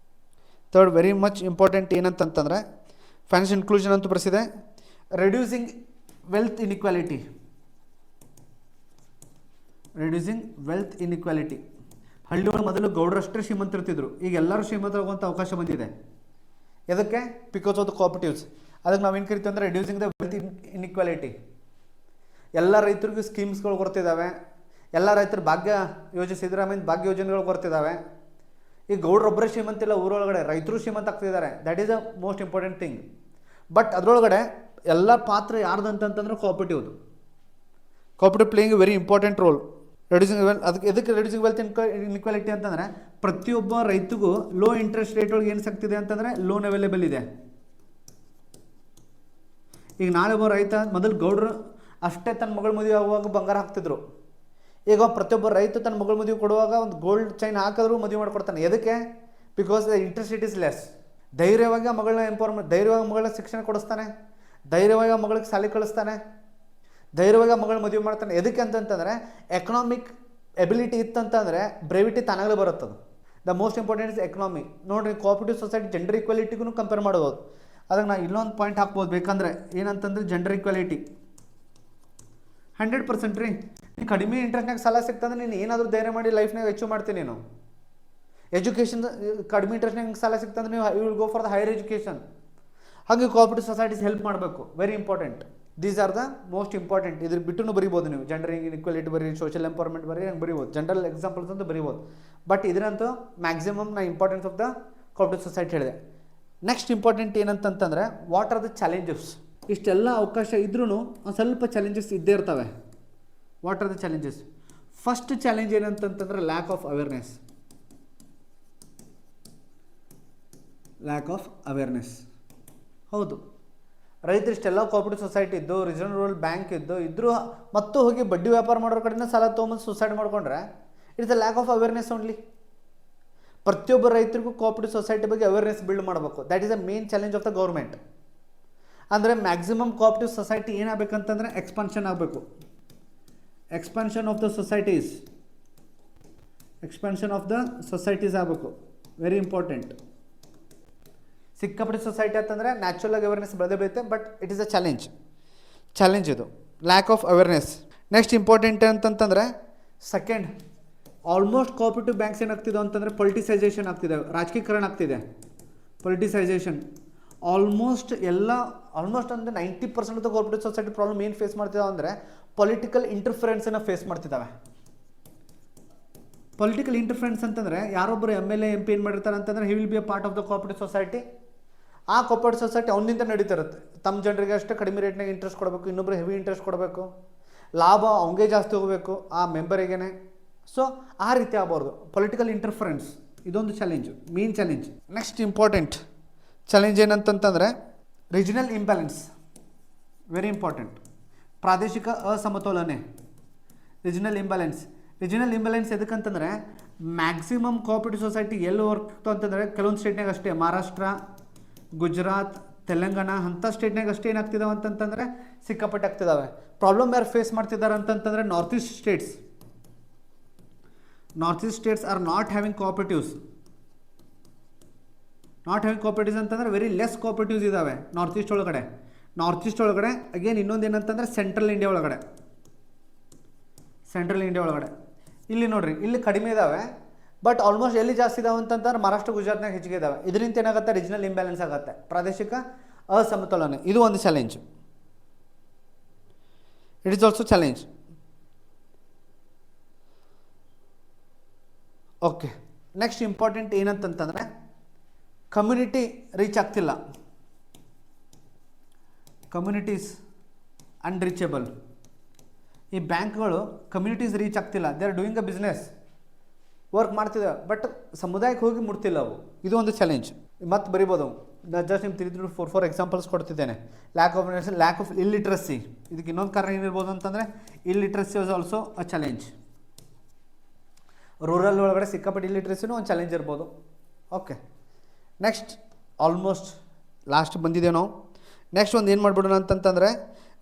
[SPEAKER 1] ಥರ್ಡ್ ವೆರಿ ಮಚ್ ಇಂಪಾರ್ಟೆಂಟ್ ಏನಂತಂತಂದರೆ ಫೈನಾನ್ಷಿಯಲ್ ಇನ್ಕ್ಲೂಷನ್ ಅಂತೂ ಬರೆಸಿದೆ. Reducing wealth inequality. Reducing wealth inequality. ಹಳ್ಳಿಯೊಳಗೆ ಮೊದಲು ಗೌಡರಷ್ಟೇ ಶ್ರೀಮಂತರಿರ್ತಿದ್ರು, ಈಗ ಎಲ್ಲರೂ ಶ್ರೀಮಂತರಾಗುವಂಥ ಅವಕಾಶ ಬಂದಿದೆ. ಎದಕ್ಕೆ? Because of the cooperatives. ಅದಕ್ಕೆ ನಾವೇನು ಕರಿತೀವಿ ಅಂದರೆ ರೆಡ್ಯೂಸಿಂಗ್ ದ ವೆಲ್ತ್ ಇನ್ಇಕ್ವಾಲಿಟಿ. ಎಲ್ಲ ರೈತರಿಗೂ ಸ್ಕೀಮ್ಸ್ಗಳು ಬರ್ತಿದ್ದಾವೆ. ಎಲ್ಲ ರೈತರು ಭಾಗ್ಯ ಯೋಜನೆ, ಸಿದ್ದರಾಮಯ್ಯ ಭಾಗ್ಯ ಯೋಜನೆಗಳು ಬರ್ತಿದ್ದಾವೆ. ಈಗ ಗೌಡ್ರೊಬ್ಬರೇ ಶ್ರೀಮಂತಿಲ್ಲ, ಊರೊಳಗಡೆ ರೈತರು ಶ್ರೀಮಂತ ಆಗ್ತಿದ್ದಾರೆ. That is a most important thing. But ಅದರೊಳಗಡೆ ಎಲ್ಲ ಪಾತ್ರ ಯಾರ್ದಂತಂದ್ರೆ ಕೋಆಪರೇಟಿವ್ದು. Cooperative playing very important role. Reducing wealth, ಅದಕ್ಕೆ ಎದಕ್ಕೆ ರೆಡ್ಯೂಸಿಂಗ್ ವೆಲ್ತ್ ಇನ್ಇಕ್ವಾಲಿಟಿ ಅಂತಂದರೆ ಪ್ರತಿಯೊಬ್ಬ ರೈತಗೂ ಲೋ ಇಂಟ್ರೆಸ್ಟ್ ರೇಟ್ ಒಳಗೆ ಏನು ಸಿಗ್ತಿದೆ ಅಂತಂದರೆ ಲೋನ್ ಅವೈಲೇಬಲ್ ಇದೆ. ಈಗ ನಾಳೆ ಒಬ್ಬ ರೈತ, ಮೊದಲು ಗೌಡ್ರು ಅಷ್ಟೇ ತನ್ನ ಮಗಳ ಮದುವೆ ಆಗುವಾಗ ಬಂಗಾರ ಹಾಕ್ತಿದ್ರು. ಈಗ ಪ್ರತಿಯೊಬ್ಬ ರೈತ ತನ್ನ ಮಗಳ ಮದುವೆ ಕೊಡುವಾಗ ಒಂದು ಗೋಲ್ಡ್ ಚೈನ್ ಹಾಕಿದ್ರು ಮದುವೆ ಮಾಡ್ಕೊಡ್ತಾನೆ. ಎದಕ್ಕೆ? Because the interest rate is less. ಧೈರ್ಯವಾಗಿ ಆ ಮಗಳನ್ನ ಧೈರ್ಯವಾಗಿ ಮಗಳನ್ನ ಶಿಕ್ಷಣ ಕೊಡಿಸ್ತಾನೆ, ಧೈರ್ಯವಾಗಿ ಆ ಮಗಳಿಗೆ ಶಾಲೆ ಕಳಿಸ್ತಾನೆ, ಧೈರ್ಯವಾಗಿ ಆ ಮಗಳ ಮದುವೆ ಮಾಡ್ತಾನೆ. ಎದಕ್ಕೆ ಅಂತಂತಂದರೆ ಎಕನಾಮಿಕ್ ಎಬಿಲಿಟಿ ಇತ್ತಂತಂದರೆ ಬ್ರೇವಿಟಿ ತಾನಾಗಲೇ ಬರುತ್ತದು. The most important is economy. ನೋಡಿರಿ, ಕೋಆಪರೇಟಿವ್ ಸೊಸೈಟಿ ಜೆಂಡರ್ ಈಕ್ವಾಲಿಟಿಗೂ ಕಂಪೇರ್ ಮಾಡ್ಬೋದು. ಅದಕ್ಕೆ ನಾನು ಇಲ್ಲೊಂದು ಪಾಯಿಂಟ್ ಹಾಕ್ಬೋದು ಬೇಕಂದರೆ, ಏನಂತಂದ್ರೆ ಜೆಂಡರ್ ಈಕ್ವಾಲಿಟಿ 100% ರೀ. ನೀನು ಕಡಿಮೆ ಇಂಟ್ರೆಸ್ಟ್ನಾಗ ಸಾಲ ಸಿಗ್ತಂದ್ರೆ ನೀನು ಏನಾದರೂ ಧೈರ್ಯ ಮಾಡಿ ಲೈಫ್ನಾಗ ಅಚೀವ್ ಮಾಡ್ತೀನಿ. ನೀನು ಎಜುಕೇಷನ್ ಕಡಿಮೆ ಇಂಟ್ರೆಸ್ಟ್ನಾಗ ಸಾಲ ಸಿಗ್ತಂದ್ರೆ ನೀವು you will go for the higher education. ಹಾಗೆ ಕೋಆಪರೇಟಿವ್ ಸೊಸೈಟೀಸ್ ಹೆಲ್ಪ್ ಮಾಡಬೇಕು. Very important. These are the most important. ಇದ್ರ ಬಿಟ್ಟು ಬರಿಬೋದು ನೀವು. ಜೆಂಡರ್ ಇಕ್ವಾಲಿಟಿ ಬರೀ, ಸೋಷಿಯಲ್ ಎಂಪವರ್ಮೆಂಟ್ ಬರೀ, ಹಂಗೆ ಬರಿಬೋದು. ಜನರಲ್ ಎಕ್ಸಾಂಪಲ್ಸ್ ಅಂತ ಬರಿಬೋದು. ಬಟ್ ಇದರಂತೂ ಮ್ಯಾಕ್ಸಿಮಮ್ ನಾ importance of the cooperative society ಹೇಳಿದೆ. ನೆಕ್ಸ್ಟ್ ಇಂಪಾರ್ಟೆಂಟ್ ಏನಂತಂದರೆ ವಾಟ್ ಆರ್ ದ ಚಾಲೆಂಜಸ್. ಇಷ್ಟೆಲ್ಲ ಅವಕಾಶ ಇದ್ರೂ ಒಂದು ಸ್ವಲ್ಪ ಚಾಲೆಂಜಸ್ ಇದ್ದೇ ಇರ್ತವೆ. What are the challenges? First challenge ಏನಂತಂತಂದರೆ lack of awareness. Lack of awareness. ಹೌದು, ರೈತರು ಇಷ್ಟೆಲ್ಲ ಕೋಆಪರೇಟಿವ್ ಸೊಸೈಟಿ ಇದ್ದು, ರಿಸರ್ವ್ ರೂರಲ್ ಬ್ಯಾಂಕ್ ಇದ್ದರೂ ಮತ್ತು ಹೋಗಿ ಬಡ್ಡಿ ವ್ಯಾಪಾರ ಮಾಡೋರ ಕಡೆನೇ ಸಾಲ ತೊಗೊಂಬಂದು ಸುಸೈಡ್ ಮಾಡ್ಕೊಂಡ್ರೆ it's a lack of awareness only. ಪ್ರತಿಯೊಬ್ಬ ರೈತರಿಗೂ ಕೋಆಪರೇಟಿವ್ ಸೊಸೈಟಿ ಬಗ್ಗೆ ಅವೇರ್ನೆಸ್ ಬಿಲ್ಡ್ ಮಾಡಬೇಕು. That is a main challenge of the government. ಅಂದರೆ ಮ್ಯಾಕ್ಸಿಮಮ್ ಕೋಆಪರೇಟಿವ್ ಸೊಸೈಟಿ ಏನಾಗಬೇಕಂತಂದರೆ ಎಕ್ಸ್ಪಾನ್ಷನ್ ಆಗಬೇಕು. Expansion of the societies, expansion of the societies ಆಗಬೇಕು. Very important. ಸಿಕ್ಕಾಪಟ್ಟೆ ಸೊಸೈಟಿ ಅಂತಂದರೆ ನ್ಯಾಚುರಲ್ ಆಗಿ ಅವೇರ್ನೆಸ್ ಬೆಳೆದೇ ಬೀಳುತ್ತೆ, but it is a challenge ಇದು lack of awareness. Next important ಅಂತಂತಂದರೆ ಸೆಕೆಂಡ್, ಆಲ್ಮೋಸ್ಟ್ ಕೋಆಪರೇಟಿವ್ ಬ್ಯಾಂಕ್ಸ್ ಏನಾಗ್ತಿದೆ ಅಂತಂದರೆ ಪೊಲಿಟಿಸೈಸೇಷನ್ ಆಗ್ತಿದೆ, ರಾಜಕೀಕರಣ ಆಗ್ತಿದೆ. ಪೊಲಿಟಿಸೈಸೇಷನ್ ಆಲ್ಮೋಸ್ಟ್ ಅಂದರೆ 90% of the cooperative society problem ಏನು ಫೇಸ್ ಮಾಡ್ತಿದ್ದಾವೆ ಅಂದರೆ ಪೊಲಿಟಿಕಲ್ ಇಂಟರ್ಫರೆನ್ಸನ್ನು ಫೇಸ್ ಮಾಡ್ತಿದ್ದಾವೆ. ಪೊಲಿಟಿಕಲ್ ಇಂಟರ್ಫರೆನ್ಸ್ ಅಂತಂದರೆ ಯಾರೊಬ್ಬರು MLA MP ಏನು ಮಾಡಿರ್ತಾರೆ ಅಂತಂದರೆ he will be a part of the cooperative society. ಆ ಕೋಆಪರೇಟಿವ್ ಸೊಸೈಟಿ ಅವನಿಂದ ನಡೀತಿರುತ್ತೆ. ತಮ್ಮ ಜನರಿಗೆ ಅಷ್ಟೇ ಕಡಿಮೆ ರೇಟ್ನಾಗ ಇಂಟ್ರೆಸ್ಟ್ ಕೊಡಬೇಕು, ಇನ್ನೊಬ್ಬರು ಹೆವಿ ಇಂಟ್ರೆಸ್ಟ್ ಕೊಡಬೇಕು, ಲಾಭ ಅವಂಗೆ ಜಾಸ್ತಿ ಹೋಗಬೇಕು ಆ ಮೆಂಬರಿಗೇನೆ. ಸೊ ಆ ರೀತಿ ಆಗಬಾರ್ದು. ಪೊಲಿಟಿಕಲ್ ಇಂಟರ್ಫರೆನ್ಸ್ ಇದೊಂದು challenge, main challenge. Next important challenge ಏನಂತಂತಂದರೆ ರೀಜನಲ್ ಇಂಬ್ಯಾಲೆನ್ಸ್. Very important. ಪ್ರಾದೇಶಿಕ ಅಸಮತೋಲನೆ, ರೀಜನಲ್ ಇಂಬ್ಯಾಲೆನ್ಸ್ ಎದಕ್ಕಂತಂದರೆ ಮ್ಯಾಕ್ಸಿಮಮ್ ಕೋಆಪರೇಟಿವ್ ಸೊಸೈಟಿ ಎಲ್ಲಿ ವರ್ಕ್ ಅಂತಂದರೆ ಕೆಲವೊಂದು ಸ್ಟೇಟ್ನಾಗ ಅಷ್ಟೇ, ಮಹಾರಾಷ್ಟ್ರ, ಗುಜರಾತ್, ತೆಲಂಗಾಣ ಅಂಥ ಸ್ಟೇಟ್ನಾಗ ಅಷ್ಟೇ ಏನಾಗ್ತಿದ್ದಾವೆ ಅಂತಂತಂದರೆ ಸಿಕ್ಕಾಪಟ್ಟೆ ಆಗ್ತಿದ್ದಾವೆ. ಪ್ರಾಬ್ಲಮ್ ಯಾರು ಫೇಸ್ ಮಾಡ್ತಿದ್ದಾರೆ ಅಂತಂತಂದರೆ north east states are not having cooperatives. ಅಂತಂದರೆ ವೆರಿ ಲೆಸ್ ಕೋಆಪರೇಟಿವ್ಸ್ ಇದ್ದಾವೆ ನಾರ್ತ್ ಈಸ್ಟ್ ಒಳಗಡೆ. ಅಗೇನ್ ಇನ್ನೊಂದು ಏನಂತಂದರೆ ಸೆಂಟ್ರಲ್ ಇಂಡಿಯಾ ಒಳಗಡೆ ಇಲ್ಲಿ ನೋಡಿರಿ, ಇಲ್ಲಿ ಕಡಿಮೆ ಇದ್ದಾವೆ. ಬಟ್ ಆಲ್ಮೋಸ್ಟ್ ಎಲ್ಲಿ ಜಾಸ್ತಿ ಇದಾವೆ ಅಂತಂದ್ರೆ ಮಹಾರಾಷ್ಟ್ರ, ಗುಜರಾತ್ನಾಗ ಹೆಚ್ಚಿಗೆ ಇದ್ದಾವೆ. ಇದರಿಂದ ಏನಾಗುತ್ತೆ, ರೀಜನಲ್ ಇಂಬ್ಯಾಲೆನ್ಸ್ ಆಗುತ್ತೆ, ಪ್ರಾದೇಶಿಕ ಅಸಮತೋಲನ. ಇದು ಒಂದು challenge. It is also challenge. Okay, next important ಏನಂತಂತಂದರೆ ಕಮ್ಯುನಿಟಿ ರೀಚ್ ಆಗ್ತಿಲ್ಲ. Communities unreachable. ಈ ಬ್ಯಾಂಕ್ಗಳು ಕಮ್ಯುನಿಟೀಸ್ ರೀಚ್ ಆಗ್ತಿಲ್ಲ. They are doing a business, work ಮಾಡ್ತಿದ್ದಾವೆ, ಬಟ್ ಸಮುದಾಯಕ್ಕೆ ಹೋಗಿ ಮುಟ್ತಿಲ್ಲ ಅವು. ಇದು ಒಂದು ಚಾಲೆಂಜ್. ಮತ್ತೆ ಬರಿಬೋದು. ನಾನು ಜಸ್ಟ್ ನಿಮ್ಗೆ 3-4 ಎಕ್ಸಾಂಪಲ್ಸ್ ಕೊಡ್ತಿದ್ದೇನೆ. Lack of illiteracy. ಇದಕ್ಕೆ ಇನ್ನೊಂದು ಕಾರಣ ಏನಿರ್ಬೋದು ಅಂತಂದರೆ illiteracy was also a challenge. Rural ಒಳಗಡೆ ಸಿಕ್ಕಾಪಟ್ಟೆ ಇಲ್ಲಿಟ್ರಸಿನೂ ಒಂದು ಚಾಲೆಂಜ್ ಇರ್ಬೋದು. ಓಕೆ, ನೆಕ್ಸ್ಟ್ ಆಲ್ಮೋಸ್ಟ್ ಲಾಸ್ಟ್ ಬಂದಿದ್ದೇವೆ ನಾವು. ನೆಕ್ಸ್ಟ್ ಒಂದು ಏನು ಮಾಡ್ಬಿಡೋಣ ಅಂತಂತಂದರೆ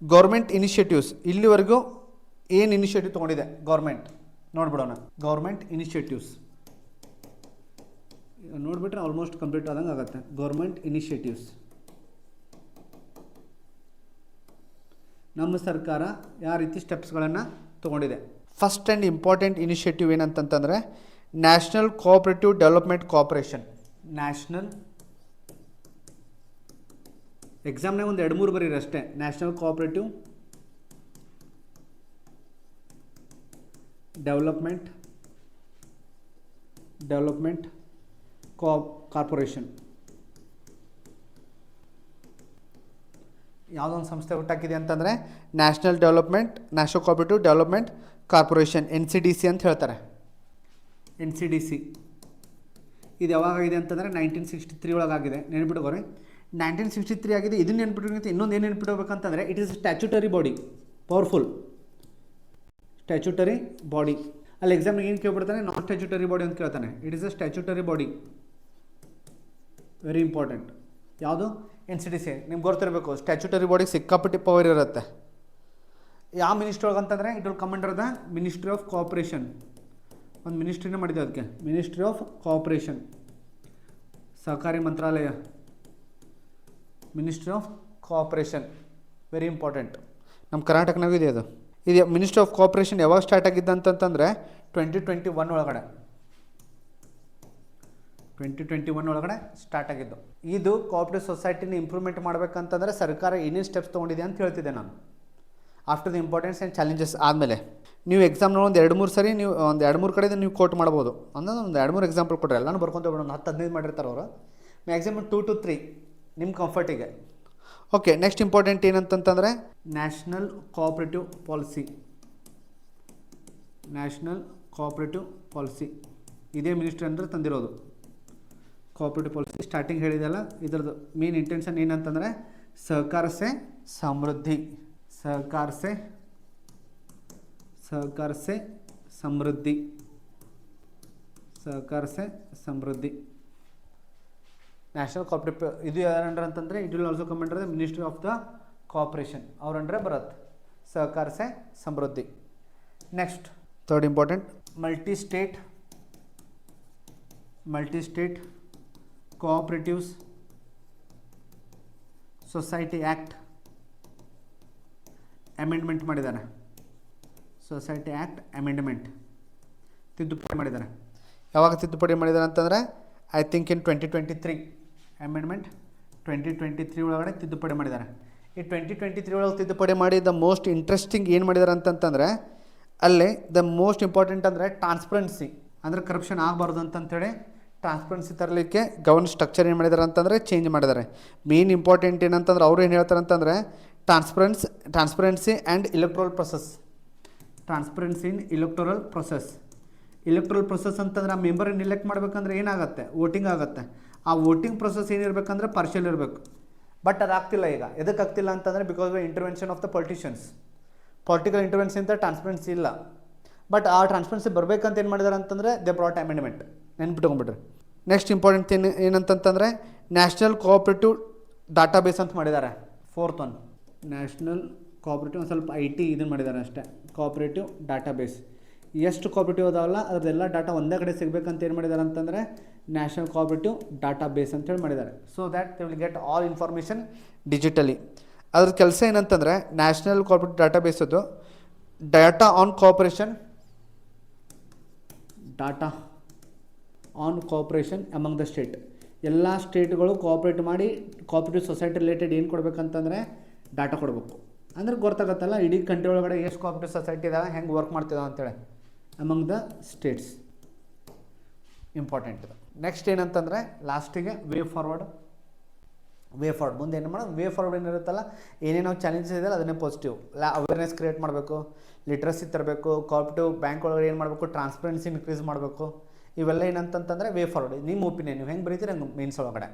[SPEAKER 1] ಗೌರ್ಮೆಂಟ್ ಇನಿಷಿಯೇಟಿವ್ಸ್. ಇಲ್ಲಿವರೆಗೂ ಏನು ಇನಿಷಿಯೇಟಿವ್ ತೊಗೊಂಡಿದೆ ಗೌರ್ಮೆಂಟ್ ನೋಡ್ಬಿಡೋಣ. ಗೌರ್ಮೆಂಟ್ ಇನಿಷಿಯೇಟಿವ್ಸ್ ನೋಡಿಬಿಟ್ರೆ ಆಲ್ಮೋಸ್ಟ್ ಕಂಪ್ಲೀಟ್ ಆದಂಗೆ ಆಗುತ್ತೆ. ಗೌರ್ಮೆಂಟ್ ಇನಿಷಿಯೇಟಿವ್ಸ್, ನಮ್ಮ ಸರ್ಕಾರ ಯಾವ ರೀತಿ ಸ್ಟೆಪ್ಸ್ಗಳನ್ನು ತೊಗೊಂಡಿದೆ. ಫಸ್ಟ್ ಆ್ಯಂಡ್ ಇಂಪಾರ್ಟೆಂಟ್ ಇನಿಷಿಯೇಟಿವ್ ಏನಂತಂತಂದರೆ national cooperative development corporation. National ಎಕ್ಸಾಮ್ನಾಗ ಒಂದು 2-3 ಬರೀರಿ ಅಷ್ಟೇ. National cooperative development corporation. ಯಾವುದೊಂದು ಸಂಸ್ಥೆ ಹುಟ್ಟಾಕಿದೆ ಅಂತಂದರೆ national cooperative development corporation, NCDC ಅಂತ ಹೇಳ್ತಾರೆ. NCDC ಇದು ಯಾವಾಗಿದೆ ಅಂತಂದರೆ 1963 ಒಳಗಾಗಿದೆ. ನೆನ್ಪಿಟ್ಕೋರಿ, 1963 ಆಗಿದೆ. ಇದನ್ನ ನೆನ್ಪಿಟ್ಕೊಂತ ಇನ್ನೊಂದು ಏನು ನೆನ್ಪಿಟ್ಕೋಬೇಕಂತಂದರೆ it is statutory body, powerful statutory body. ಅಲ್ಲಿ ಎಕ್ಸಾಮ್ಗೆ ಏನು ಕೇಳ್ಬಿಡ್ತಾನೆ, ನಾನ್ ಸ್ಟ್ಯಾಚ್ಯುಟರಿ ಬಾಡಿ ಅಂತ ಕೇಳ್ತಾನೆ. It is a statutory body. Very important. ಯಾವುದು? N C D C. ನಿಮ್ಗೆ ಗೊತ್ತಿರಬೇಕು, ಸ್ಟ್ಯಾಚ್ಯುಟರಿ ಬಾಡಿಗೆ ಸಿಕ್ಕಾಪಟ್ಟಿ ಪವರ್ ಇರುತ್ತೆ. ಯಾವ ಮಿನಿಸ್ಟ್ರಿ ಒಳಗೆ ಅಂತಂದರೆ it will come under the ministry of cooperation. ಒಂದು ಮಿನಿಸ್ಟ್ರಿನೇ ಮಾಡಿದೆ ಅದಕ್ಕೆ, ಮಿನಿಸ್ಟ್ರಿ ಆಫ್ ಕೋಆಪ್ರೇಷನ್, ಸಹಕಾರಿ ಮಂತ್ರಾಲಯ, ministry of cooperation. Very important. ನಮ್ಮ ಕರ್ನಾಟಕನಾಗೂ ಇದೆ ಅದು. ಇದು ಮಿನಿಸ್ಟ್ರಿ ಆಫ್ ಕೋಆಪ್ರೇಷನ್ ಯಾವಾಗ ಸ್ಟಾರ್ಟ್ ಆಗಿದ್ದು ಅಂತಂತಂದರೆ 2021 ಒಳಗಡೆ, 2021 ಒಳಗಡೆ ಸ್ಟಾರ್ಟ್ ಆಗಿದ್ದು. ಇದು ಕೋಆಪ್ರೇಟಿವ್ ಸೊಸೈಟಿನ ಇಂಪ್ರೂವ್ಮೆಂಟ್ ಮಾಡಬೇಕಂತಂದರೆ ಸರ್ಕಾರ ಏನೇನು ಸ್ಟೆಪ್ಸ್ ತೊಗೊಂಡಿದೆ ಅಂತ ಹೇಳ್ತಿದ್ದೆ ನಾನು. After the importance and challenges ಆದಮೇಲೆ ನೀವು ಎಕ್ಸಾಮ್ನ ಒಂದು 2-3 ಸರಿ ನೀವು ಒಂದು 2-3 ಕಡೆ ನೀವು ಕೋಟ್ ಮಾಡ್ಬೋದು. ಅಂದ್ರೆ ಒಂದು 2-3 ಎಕ್ಸಾಂಪಲ್ ಕೊಟ್ಟರೆ ಎಲ್ಲನೂ ಬರ್ಕೊಂತ ಹೋಗ್ಬಿಡೋಣ. ಒಂದು 10-15 ಮಾಡಿರ್ತಾರೆ ಅವರು. ಮ್ಯಾಕ್ಸಿಮಮ್ 2 to 3 ನಿಮ್ಮ ಕಂಫರ್ಟಿಗೆ. ಓಕೆ, ನೆಕ್ಸ್ಟ್ ಇಂಪಾರ್ಟೆಂಟ್ ಏನಂತಂತಂದರೆ national cooperative policy. National cooperative policy ಇದೇ ಮಿನಿಸ್ಟ್ರಿ ಅಂದರೆ ತಂದಿರೋದು. ಕೋಆಪ್ರೇಟಿವ್ ಪಾಲಿಸಿ ಸ್ಟಾರ್ಟಿಂಗ್ ಹೇಳಿದೆಲ್ಲ, ಇದರದ್ದು ಮೇನ್ ಇಂಟೆನ್ಷನ್ ಏನಂತಂದರೆ ಸಹಕಾರ ಸೆ ಸಮೃದ್ಧಿ, ಸಹಕಾರ ಸೆ ಸಮೃದ್ಧಿ, ಸಹಕಾರ ಸೆ ಸಮೃದ್ಧಿ. ನ್ಯಾಷನಲ್ ಕೋಆಪ್ರೇಟಿವ್ ಇದು ಯಾರು ಅಂಡರ್ ಅಂತಂದರೆ it will also come under the ministry of the cooperation. ಅವ್ರ ಅಂಡರ್ ಬರುತ್ತೆ Sahakar se Samriddhi. Next third important multi state cooperatives society act amendment ಮಾಡಿದ್ದಾರೆ. ಸೊಸೈಟಿ ಆ್ಯಕ್ಟ್ ಅಮೆಂಡ್ಮೆಂಟ್ ತಿದ್ದುಪಡಿ ಮಾಡಿದ್ದಾರೆ. ಯಾವಾಗ ತಿದ್ದುಪಡಿ ಮಾಡಿದ್ದಾರೆ ಅಂತಂದರೆ ಐ ಥಿಂಕ್ ಇನ್ 2023 ಅಮೆಂಡ್ಮೆಂಟ್ 2023 ಒಳಗಡೆ ತಿದ್ದುಪಡಿ ಮಾಡಿದ್ದಾರೆ. ಈ 2023 ಒಳಗೆ ತಿದ್ದುಪಡಿ ಮಾಡಿ ದ ಮೋಸ್ಟ್ ಇಂಟ್ರೆಸ್ಟಿಂಗ್ ಏನು ಮಾಡಿದ್ದಾರೆ ಅಂತಂತಂದರೆ ಅಲ್ಲಿ ದ ಮೋಸ್ಟ್ ಇಂಪಾರ್ಟೆಂಟ್ ಅಂದರೆ ಟ್ರಾನ್ಸ್ಪರೆನ್ಸಿ, ಅಂದರೆ ಕರಪ್ಷನ್ ಆಗಬಾರ್ದು ಅಂತಂತೇಳಿ ಟ್ರಾನ್ಸ್ಪರೆನ್ಸಿ ತರಲಿಕ್ಕೆ ಗವರ್ನೆನ್ಸ್ ಸ್ಟ್ರಕ್ಚರ್ ಏನು ಮಾಡಿದ್ದಾರೆ ಅಂತಂದರೆ ಚೇಂಜ್ ಮಾಡಿದ್ದಾರೆ. ಮೇನ್ ಇಂಪಾರ್ಟೆಂಟ್ ಏನಂತಂದ್ರೆ ಅವ್ರು ಏನು ಹೇಳ್ತಾರೆ ಅಂತಂದರೆ transparency and electoral process. Transparency in electoral process. Electoral process ಅಂತಂದ್ರೆ ಆ ಮೆಂಬರನ್ನು ಇಲೆಕ್ಟ್ ಮಾಡಬೇಕಂದ್ರೆ ಏನಾಗುತ್ತೆ? ವೋಟಿಂಗ್ ಆಗುತ್ತೆ. ಆ ವೋಟಿಂಗ್ ಪ್ರೊಸೆಸ್ ಏನಿರಬೇಕಂದ್ರೆ ಪಾರ್ಷಿಯಲ್ ಇರಬೇಕು. ಬಟ್ ಅದು ಆಗ್ತಿಲ್ಲ ಈಗ. ಎದಕ್ಕೆ ಆಗ್ತಿಲ್ಲ ಅಂತಂದರೆ because of intervention of the politicians. Political intervention ಅಂತ ಟ್ರಾನ್ಸ್ಪರೆನ್ಸಿ ಇಲ್ಲ. ಬಟ್ ಆ ಟ್ರಾನ್ಸ್ಪರೆನ್ಸಿ ಬರಬೇಕಂತ ಏನು ಮಾಡಿದ್ದಾರೆ ಅಂತಂದರೆ ದೇ ಬ್ರಾಟ್ ಅಮೆಂಡ್ಮೆಂಟ್. ನೆನ್ಪಿಟ್ಕೊಂಡ್ಬಿಡ್ರಿ. ನೆಕ್ಸ್ಟ್ ಇಂಪಾರ್ಟೆಂಟ್ ಏನಂತಂತಂದರೆ ನ್ಯಾಷನಲ್ ಕೋಆಪ್ರೇಟಿವ್ ಡಾಟಾಬೇಸ್ ಅಂತ ಮಾಡಿದ್ದಾರೆ. 4th one national cooperative. ಒಂದು ಸ್ವಲ್ಪ IT ಇದನ್ನು ಮಾಡಿದ್ದಾರೆ ಅಷ್ಟೇ. ಕೋಆಪ್ರೇಟಿವ್ ಡಾಟಾಬೇಸ್ ಎಷ್ಟು ಕೋಆಪ್ರೇಟಿವ್ ಅದಾವಲ್ಲ ಅದರದೆಲ್ಲ ಡಾಟಾ ಒಂದೇ ಕಡೆ ಸಿಗಬೇಕಂತ ಏನು ಮಾಡಿದ್ದಾರೆ ಅಂತಂದರೆ ನ್ಯಾಷನಲ್ ಕೋಆಪ್ರೇಟಿವ್ ಡಾಟಾಬೇಸ್ ಅಂತೇಳಿ ಮಾಡಿದ್ದಾರೆ. So that they will get all information digitally. ಅದ್ರ ಕೆಲಸ ಏನಂತಂದರೆ ನ್ಯಾಷನಲ್ ಕೋಆಪ್ರೇಟಿವ್ ಡಾಟಾಬೇಸದು data on cooperation among the state. ಎಲ್ಲ ಸ್ಟೇಟ್ಗಳು ಕೋಆಪ್ರೇಟ್ ಮಾಡಿ ಕೋಆಪ್ರೇಟಿವ್ ಸೊಸೈಟಿ ರಿಲೇಟೆಡ್ ಏನು ಕೊಡಬೇಕಂತಂದರೆ ಡಾಟಾ ಕೊಡಬೇಕು. ಅಂದ್ರೆ ಗೊತ್ತಾಗತ್ತಲ್ಲ ಇಡೀ ಕಂಟ್ರಿ ಒಳಗಡೆ ಎಷ್ಟು ಕೋಆಪ್ರೇಟಿವ್ ಸೊಸೈಟಿ ಇದಾವೆ, ಹೆಂಗೆ ವರ್ಕ್ ಮಾಡ್ತಿದ್ದಾವೆ ಅಂತೇಳಿ among the States. Important. Next ಏನಂತಂದರೆ ಲಾಸ್ಟಿಗೆ ವೇ ಫಾರ್ವರ್ಡ್. ಮುಂದೆ ಏನು ಮಾಡೋದು? ವೇ ಫಾರ್ವರ್ಡ್ ಏನಿರುತ್ತಲ್ಲ, ಏನೇನೋ ಚಾಲೆಂಜಸ್ ಇದೆಯಲ್ಲ ಅದನ್ನೇ ಪಾಸಿಟಿವ್. ಅವೇರ್ನೆಸ್ ಕ್ರಿಯೇಟ್ ಮಾಡಬೇಕು, ಲಿಟ್ರಸಿ ತರಬೇಕು, ಕೋಆಪ್ರೇಟಿವ್ ಬ್ಯಾಂಕ್ ಒಳಗಡೆ ಏನು ಮಾಡಬೇಕು, ಟ್ರಾನ್ಸ್ಪರೆನ್ಸಿ ಇನ್ಕ್ರೀಸ್ ಮಾಡಬೇಕು. ಇವೆಲ್ಲ ಏನಂತಂತಂದರೆ ವೇ ಫಾರ್ವರ್ಡ್. ನಿಮ್ಮ ಒಪಿನಿಯನ್ ನೀವು ಹೆಂಗೆ ಬರೀತೀರಿ ಹಂಗೆ ಮೀನ್ಸ್ ಒಳಗಡೆ.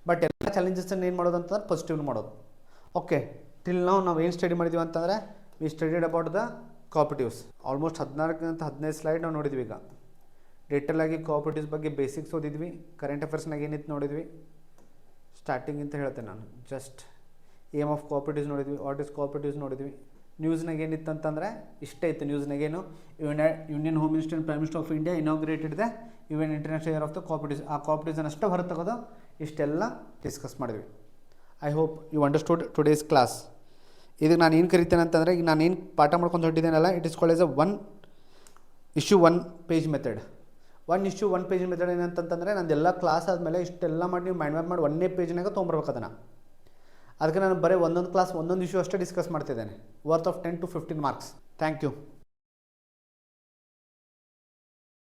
[SPEAKER 1] ಬಟ್ ಎಲ್ಲ ಚಾಲೆಂಜಸ್ಸನ್ನು ಏನು ಮಾಡೋದು ಅಂತಂದ್ರೆ ಪಾಸಿಟಿವ್ ಮಾಡೋದು. ಓಕೆ, ಟಿಲ್ ನಾವು ಏನು ಸ್ಟಡಿ ಮಾಡಿದ್ದೀವಿ ಅಂತಂದರೆ we studied about the cooperatives. Almost 14-15 slide ನಾವು ನೋಡಿದ್ವಿ. ಈಗ ಡೀಟೇಲಾಗಿ ಕೋಆಪ್ರೇಟಿವ್ಸ್ ಬಗ್ಗೆ ಬೇಸಿಕ್ಸ್ ಓದಿದ್ವಿ. ಕರೆಂಟ್ ಅಫೇರ್ಸ್ನಾಗ ಏನಿತ್ತು ನೋಡಿದ್ವಿ. ಸ್ಟಾರ್ಟಿಂಗ್ ಅಂತ ಹೇಳ್ತೇನೆ ನಾನು. ಜಸ್ಟ್ ಏಮ್ ಆಫ್ ಕೋಆಪ್ರೇಟಿವ್ಸ್ ನೋಡಿದ್ವಿ, ವಾಟ್ ಇಸ್ ಕೋಆಪ್ರೇಟಿವ್ಸ್ ನೋಡಿದ್ವಿ. ನ್ಯೂಸ್ನಾಗ ಏನಿತ್ತು ಅಂತಂದರೆ ಇಷ್ಟೇ ಇತ್ತು. ನ್ಯೂಸ್ನಾಗೇನು union home minister and prime minister of India inaugurated the UN international year of the cooperatives. ಆ ಕೋಆಪ್ರೇಟಿವ್ಸನ್ನು ಅಷ್ಟೇ ಹೊರ ತೆಗೆದು ಇಷ್ಟೆಲ್ಲ ಡಿಸ್ಕಸ್ ಮಾಡಿದ್ವಿ. I hope you understood today's class. ಇದಕ್ಕೆ ನಾನು ಏನು ಕರಿತೇನೆ ಅಂತಂದರೆ ಈಗ ನಾನು ಏನು ಪಾಠ ಮಾಡ್ಕೊಂಡು ಹೊಟ್ಟಿದ್ದೇನಲ್ಲ, it is called as a 1 issue 1 page method. 1 issue 1 page method ಏನಂತಂದರೆ ನಂದೆಲ್ಲ ಕ್ಲಾಸ್ ಆದಮೇಲೆ ಇಷ್ಟೆಲ್ಲ ಮಾಡಿ ನೀವು ಮೈಂಡ್ ಮ್ಯಾಪ್ ಮಾಡಿ 1ನೇ ಪೇಜ್ನಾಗ ತೊಗೊಂಬರ್ಬೇಕು ಅದನ್ನು. ಅದಕ್ಕೆ ನಾನು ಬರೀ ಒಂದೊಂದು ಕ್ಲಾಸ್ ಒಂದೊಂದು ಇಶ್ಯೂ ಅಷ್ಟೇ ಡಿಸ್ಕಸ್ ಮಾಡ್ತಿದ್ದೇನೆ. Worth of 10 to 15 marks. Thank you.